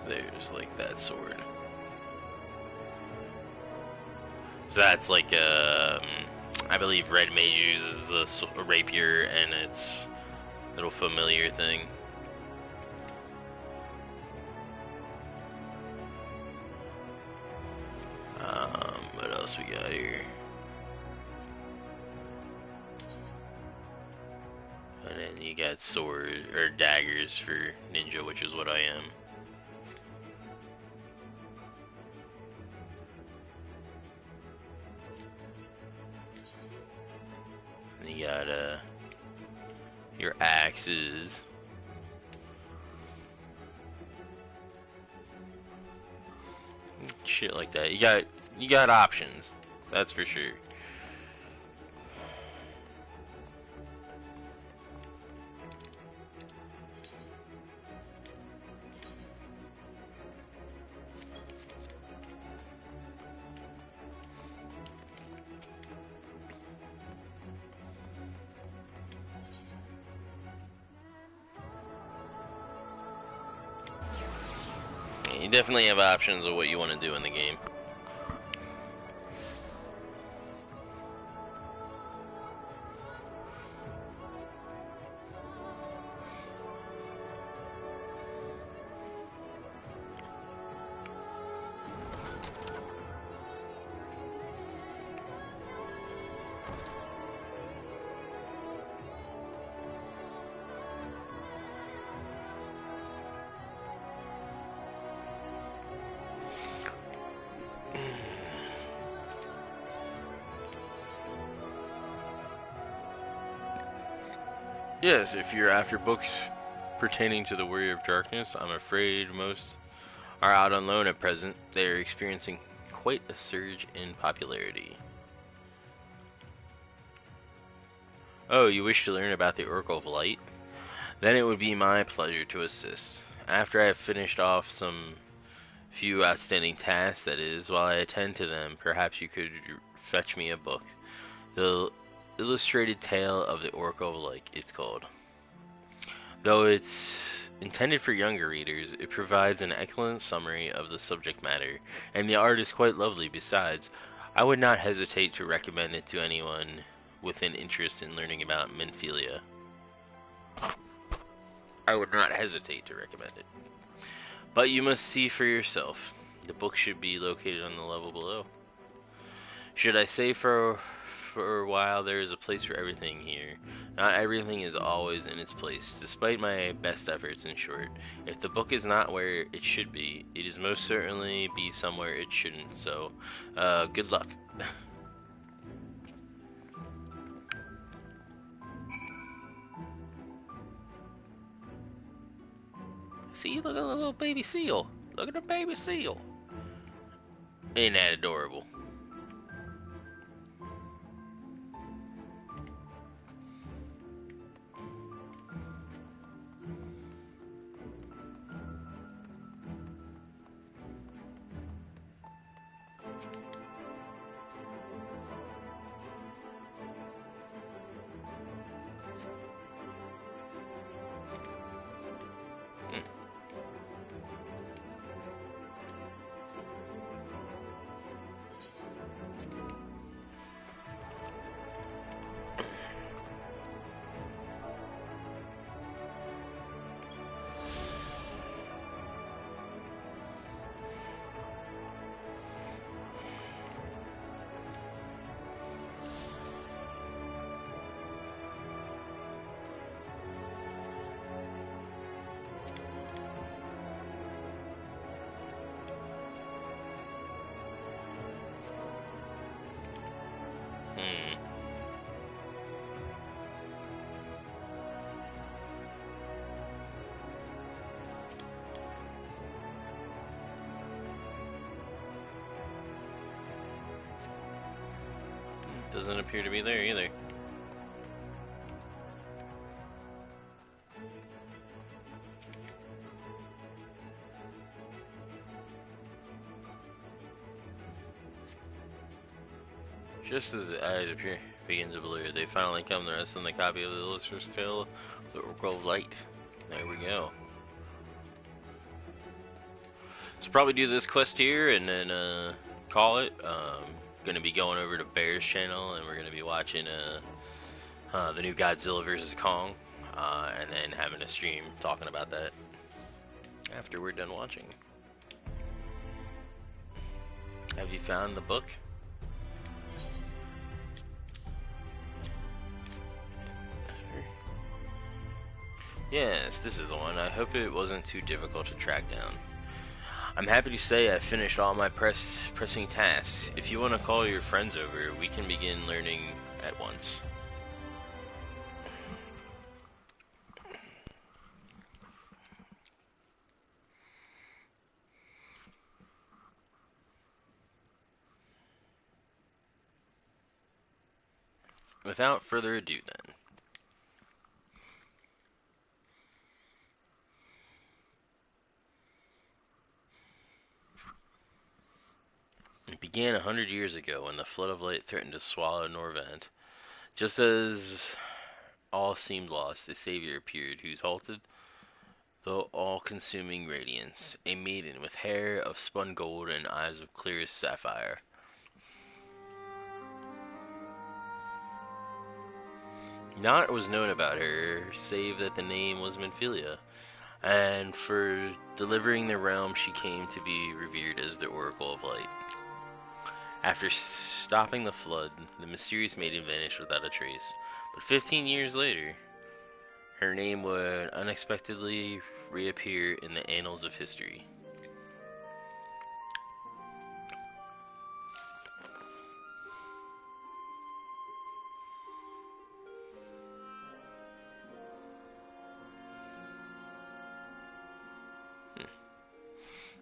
There's like that sword. So that's like I believe Red Mage uses the rapier and its little familiar thing. What else we got here? And then you got sword or daggers for ninja, which is what I am. You got your axes. Shit like that. You got options. That's for sure. You definitely have options of what you want to do in the game. Yes, if you're after books pertaining to the Warrior of Darkness, I'm afraid most are out on loan at present. They are experiencing quite a surge in popularity. Oh, you wish to learn about the Oracle of Light? Then it would be my pleasure to assist. After I have finished off some few outstanding tasks, that is, while I attend to them, perhaps you could fetch me a book. The Illustrated Tale of the Oracle of Light, it's called. Though it's intended for younger readers, it provides an excellent summary of the subject matter, and the art is quite lovely besides. I would not hesitate to recommend it to anyone with an interest in learning about Minfilia. I would not hesitate to recommend it. But you must see for yourself. The book should be located on the level below. Should I say for a while, there is a place for everything here. Not everything is always in its place, despite my best efforts, in short. If the book is not where it should be, it is most certainly be somewhere it shouldn't, so, good luck. See, look at the little baby seal. Look at the baby seal. Ain't that adorable? Doesn't appear to be there either. Just as the eyes begin to blur, they finally come to rest on the copy of the Illustrator's Tale of the Oracle of Light. There we go. So probably do this quest here and then call it. Gonna be going over to Bear's channel and we're gonna be watching the new Godzilla vs. Kong, and then having a stream talking about that after we're done watching. Have you found the book? Yes, this is the one. I hope it wasn't too difficult to track down. I'm happy to say I finished all my pressing tasks. If you want to call your friends over, we can begin learning at once. Without further ado then. It began 100 years ago when the flood of light threatened to swallow Norvant. Just as all seemed lost, a savior appeared, whose halted the all-consuming radiance, a maiden with hair of spun gold and eyes of clearest sapphire. Naught was known about her, save that the name was Minfilia, and for delivering the realm she came to be revered as the Oracle of Light. After stopping the flood, the mysterious maiden vanished without a trace. But 15 years later, her name would unexpectedly reappear in the annals of history.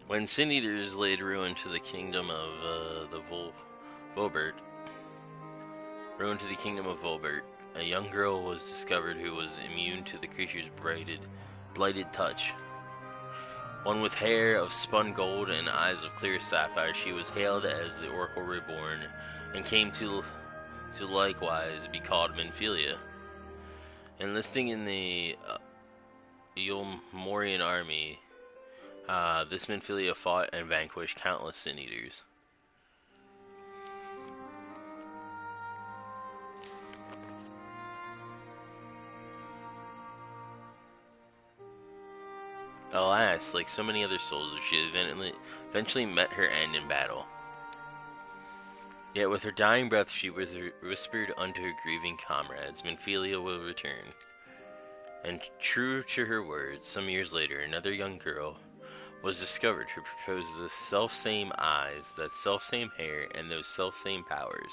When Sin Eaters laid ruin to the kingdom of Volbert, a young girl was discovered who was immune to the creature's blighted touch. One with hair of spun gold and eyes of clear sapphire, she was hailed as the Oracle Reborn, and came to likewise be called Minfilia. Enlisting in the Yulmorian army, this Minfilia fought and vanquished countless Sin Eaters. Alas, like so many other soldiers, she eventually met her end in battle. Yet with her dying breath, she whispered unto her grieving comrades, Minfilia will return. And true to her words, some years later, another young girl was discovered who proposed the self-same eyes, that self-same hair, and those self-same powers.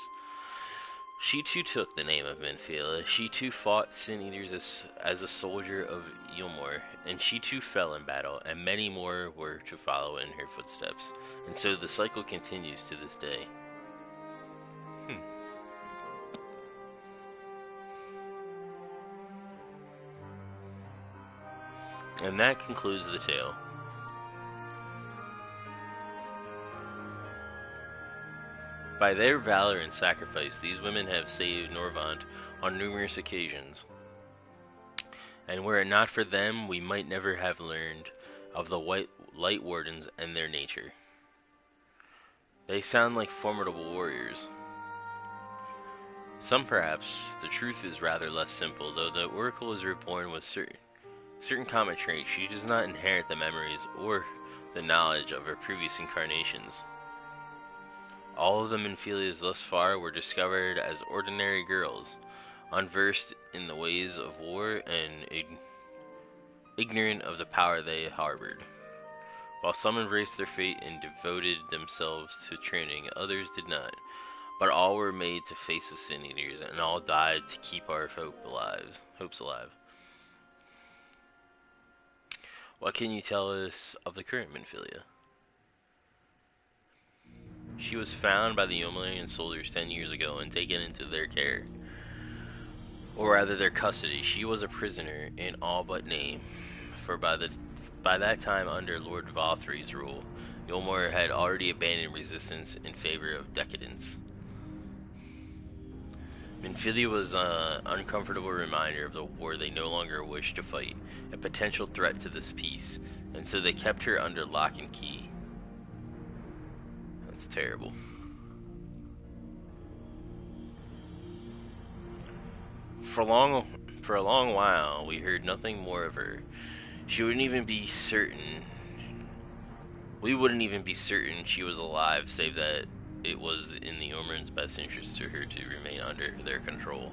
She too took the name of Minfilia. She too fought Sin Eaters as a soldier of Yulmor, and she too fell in battle, and many more were to follow in her footsteps. And so the cycle continues to this day. And that concludes the tale. By their valor and sacrifice, these women have saved Norvant on numerous occasions. And were it not for them, we might never have learned of the Light Wardens and their nature. They sound like formidable warriors. Some perhaps, the truth is rather less simple, though the Oracle is reborn with certain common traits. She does not inherit the memories or the knowledge of her previous incarnations. All of the Minfilias thus far were discovered as ordinary girls, unversed in the ways of war and ignorant of the power they harbored. While some embraced their fate and devoted themselves to training, others did not. But all were made to face the Sin Eaters, and all died to keep our hopes alive. What can you tell us of the current Minfilia? She was found by the Yomalian soldiers 10 years ago and taken into their care. Or rather their custody. She was a prisoner in all but name, for by that time under Lord Valthry's rule, Yolmor had already abandoned resistance in favor of decadence. Minfilia was an uncomfortable reminder of the war they no longer wished to fight, a potential threat to this peace, and so they kept her under lock and key. That's terrible. For a long while, we heard nothing more of her. We wouldn't even be certain she was alive, save that it was in the Ormrand's best interest to her to remain under their control.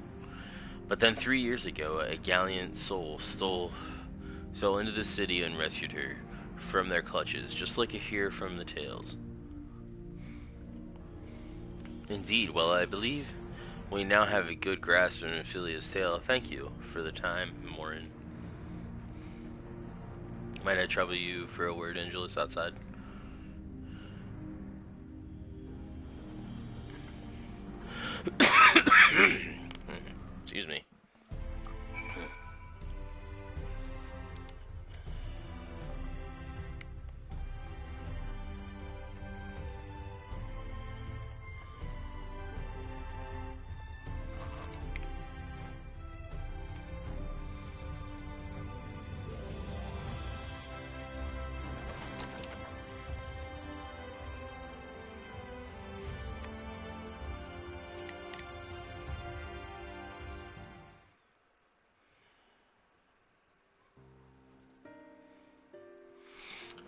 But then 3 years ago, a gallant soul stole into the city and rescued her from their clutches, just like you hear from the tales. Indeed, well, I believe we now have a good grasp of Minfilia's tale. Thank you for the time, Morin. Might I trouble you for a word, Angelus, outside? Excuse me.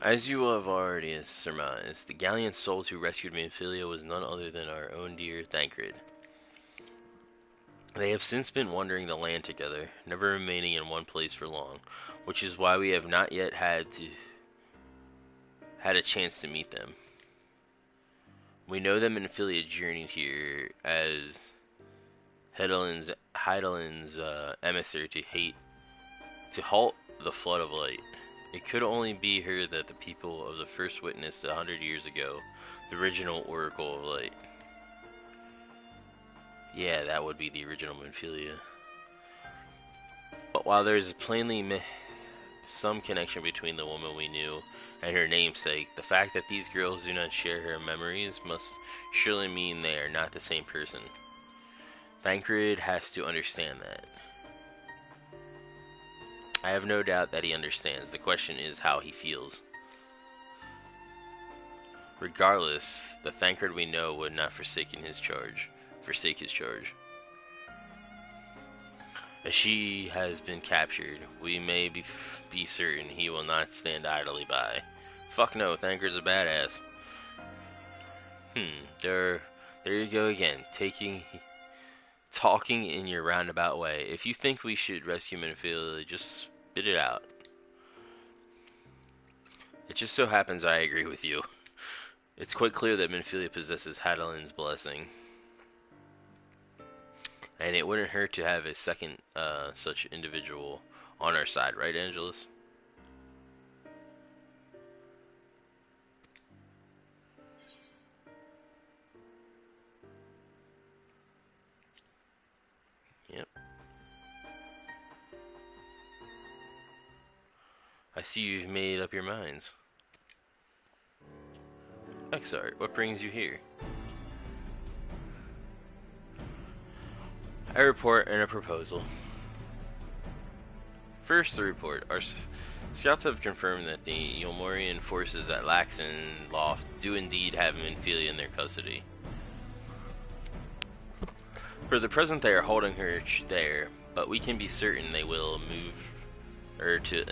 As you have already surmised, the gallant souls who rescued Minfilia was none other than our own dear Thancred. They have since been wandering the land together, never remaining in one place for long, which is why we have not yet had a chance to meet them. We know that Minfilia journeyed here as Heidelin's emissary to halt the flood of light. It could only be her that the people of the first witnessed 100 years ago, the original Oracle of Light. Yeah, that would be the original Minfilia. But while there is plainly some connection between the woman we knew and her namesake, the fact that these girls do not share her memories must surely mean they are not the same person. Thancred has to understand that. I have no doubt that he understands. The question is how he feels. Regardless, the Thancred we know would not forsake his charge. As she has been captured, we may be certain he will not stand idly by. Fuck no, Thancred's a badass. There you go again, talking in your roundabout way. If you think we should rescue Minfilia, just spit it out. It just so happens I agree with you. It's quite clear that Minfilia possesses Heidelin's blessing. And it wouldn't hurt to have a second such individual on our side, right, Angelus? Yep. I see you've made up your minds. Exart, what brings you here? A report and a proposal. First, the report. Our scouts have confirmed that the Yolmorian forces at Laxen Loft do indeed have Minfilia in their custody. For the present, they are holding her there, but we can be certain they will move her to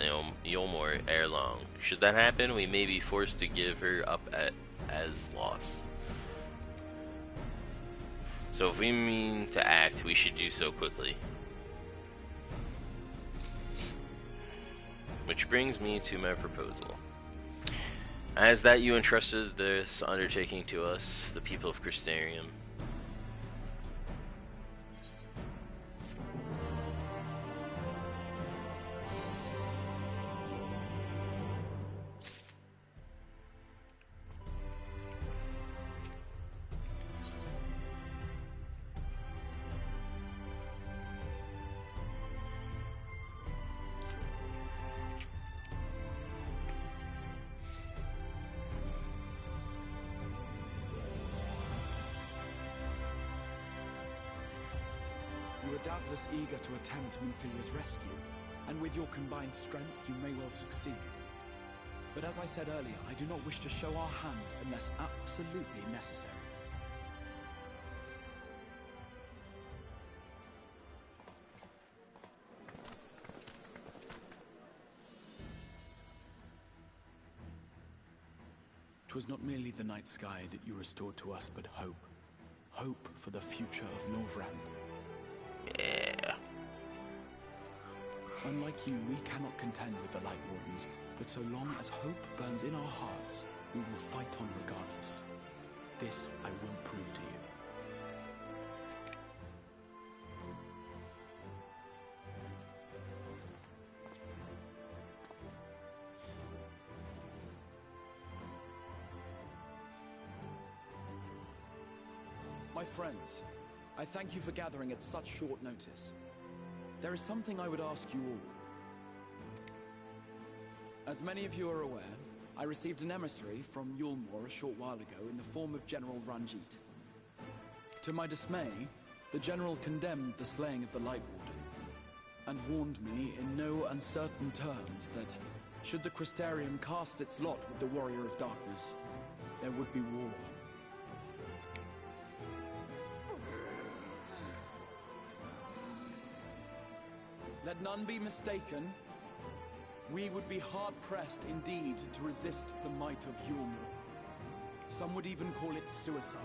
Yolmor ere long. Should that happen, we may be forced to give her up as lost. So if we mean to act, we should do so quickly. Which brings me to my proposal. As that you entrusted this undertaking to us, the people of Crystarium. doubtless eager to attempt Minfilia's rescue, and with your combined strength, you may well succeed. But as I said earlier, I do not wish to show our hand unless absolutely necessary. Twas not merely the night sky that you restored to us, but hope. Hope for the future of Norvrand. Yeah. Unlike you, we cannot contend with the Light Wardens, but so long as hope burns in our hearts, we will fight on regardless. This I will prove to you. My friends, I thank you for gathering at such short notice. There is something I would ask you all. As many of you are aware, I received an emissary from Yulmore a short while ago in the form of General Ranjit. To my dismay, the General condemned the slaying of the Light Warden, and warned me in no uncertain terms that, should the Crystarium cast its lot with the Warrior of Darkness, there would be war. Let none be mistaken. We would be hard-pressed indeed to resist the might of Yulmore. Some would even call it suicide.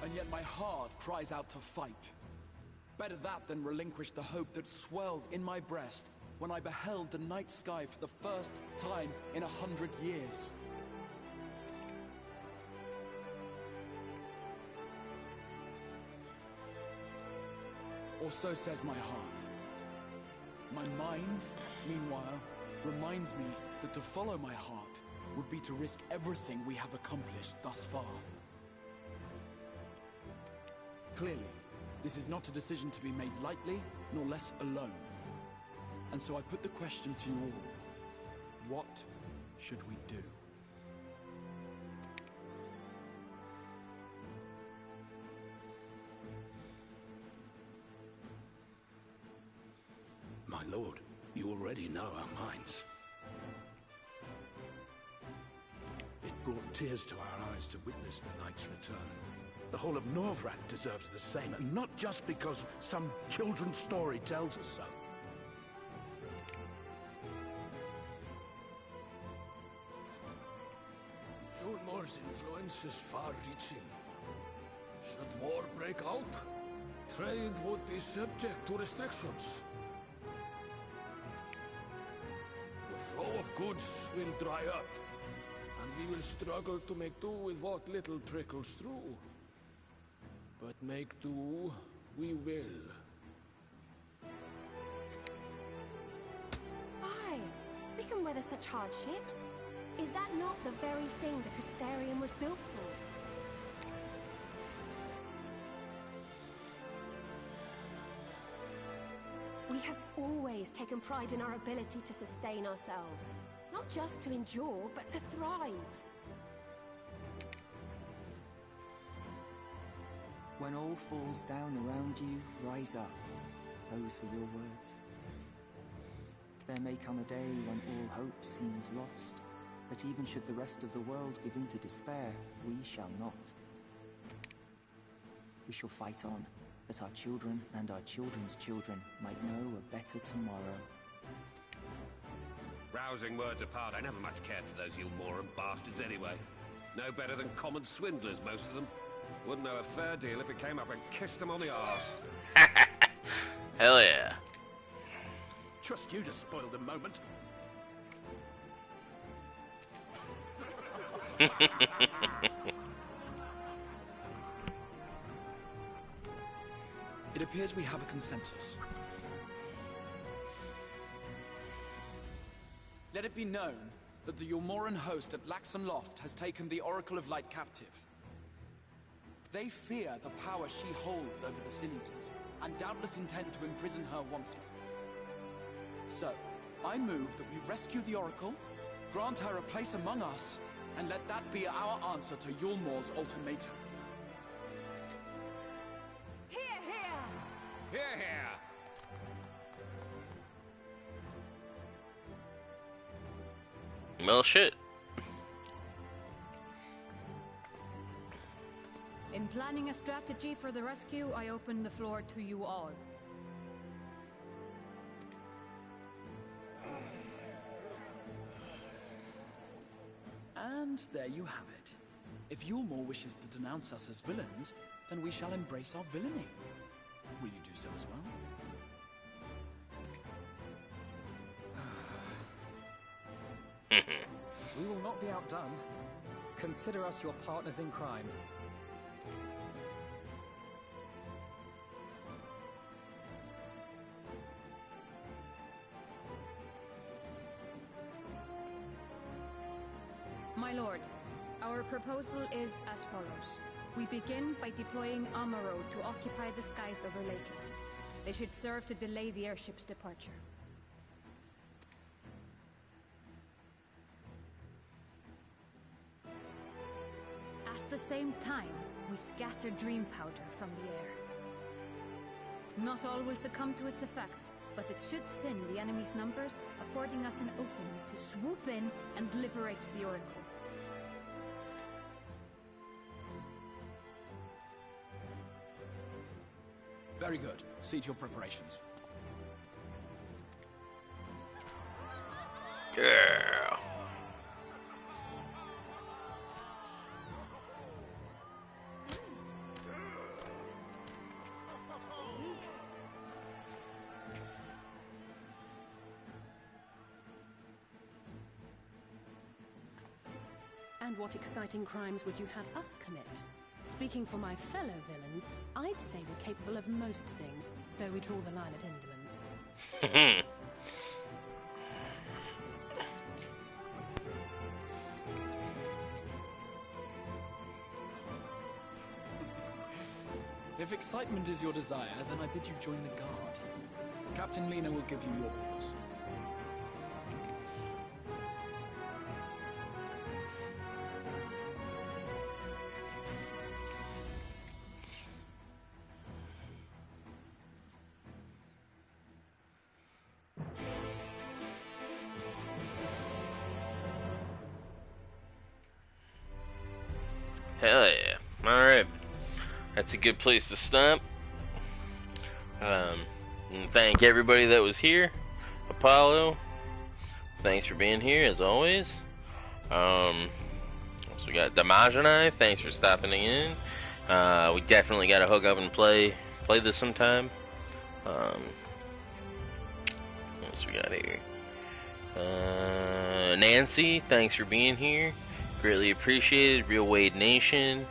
And yet my heart cries out to fight. Better that than relinquish the hope that swelled in my breast when I beheld the night sky for the first time in 100 years. Or so says my heart. My mind, meanwhile, reminds me that to follow my heart would be to risk everything we have accomplished thus far. Clearly, this is not a decision to be made lightly, nor less alone. And so I put the question to you all. What should we do? My lord, you already know our minds. It brought tears to our eyes to witness the knight's return. The whole of Norvrand deserves the same, and not just because some children's story tells us so. Yulmore's influence is far-reaching. Should war break out, trade would be subject to restrictions. The flow of goods will dry up, and we will struggle to make do with what little trickles through. But make do, we will. Aye, we can weather such hardships. Is that not the very thing the Crystarium was built for? We have always taken pride in our ability to sustain ourselves. Not just to endure, but to thrive. When all falls down around you, rise up. Those were your words. There may come a day when all hope seems lost, but even should the rest of the world give in to despair, we shall not. We shall fight on, that our children and our children's children might know a better tomorrow. Rousing words apart, I never much cared for those Yulmoran bastards anyway. No better than common swindlers, most of them. Wouldn't know a fair deal if it came up and kissed them on the arse. Hell yeah. Trust you to spoil the moment. It appears we have a consensus. Let it be known that the Yulmoran host at Laxon Loft has taken the Oracle of Light captive. They fear the power she holds over the Sin-Eaters, and doubtless intend to imprison her once more. So, I move that we rescue the Oracle, grant her a place among us, and let that be our answer to Yulmore's ultimatum. Hear, hear. Well, shit. In planning a strategy for the rescue, I open the floor to you all. And there you have it. If Yulmore wishes to denounce us as villains, then we shall embrace our villainy. Will you do so as well? We will not be outdone. Consider us your partners in crime. My lord, our proposal is as follows. We begin by deploying Amaro to occupy the skies over Lakeland. They should serve to delay the airship's departure. At the same time, we scatter dream powder from the air. Not all will succumb to its effects, but it should thin the enemy's numbers, affording us an opening to swoop in and liberate the Oracle. Very good. See to your preparations. Yeah. And what exciting crimes would you have us commit? Speaking for my fellow villains, I'd say we're capable of most things, though we draw the line at indolence. If excitement is your desire, then I bid you join the guard. Captain Lena will give you your orders. Hell yeah. Alright. That's a good place to stop. And thank everybody that was here. Apollo, thanks for being here as always. So we got Damaj and I, thanks for stopping in. We definitely gotta hook up and play this sometime. What else we got here? Nancy, thanks for being here. Greatly appreciated. Real Wade Nation.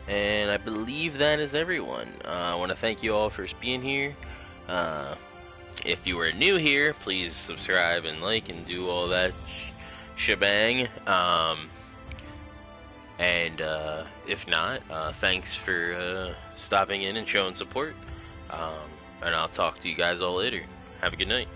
And I believe that is everyone. I want to thank you all for being here. If you are new here, please subscribe and like and do all that shebang. And if not, thanks for stopping in and showing support. And I'll talk to you guys all later. Have a good night.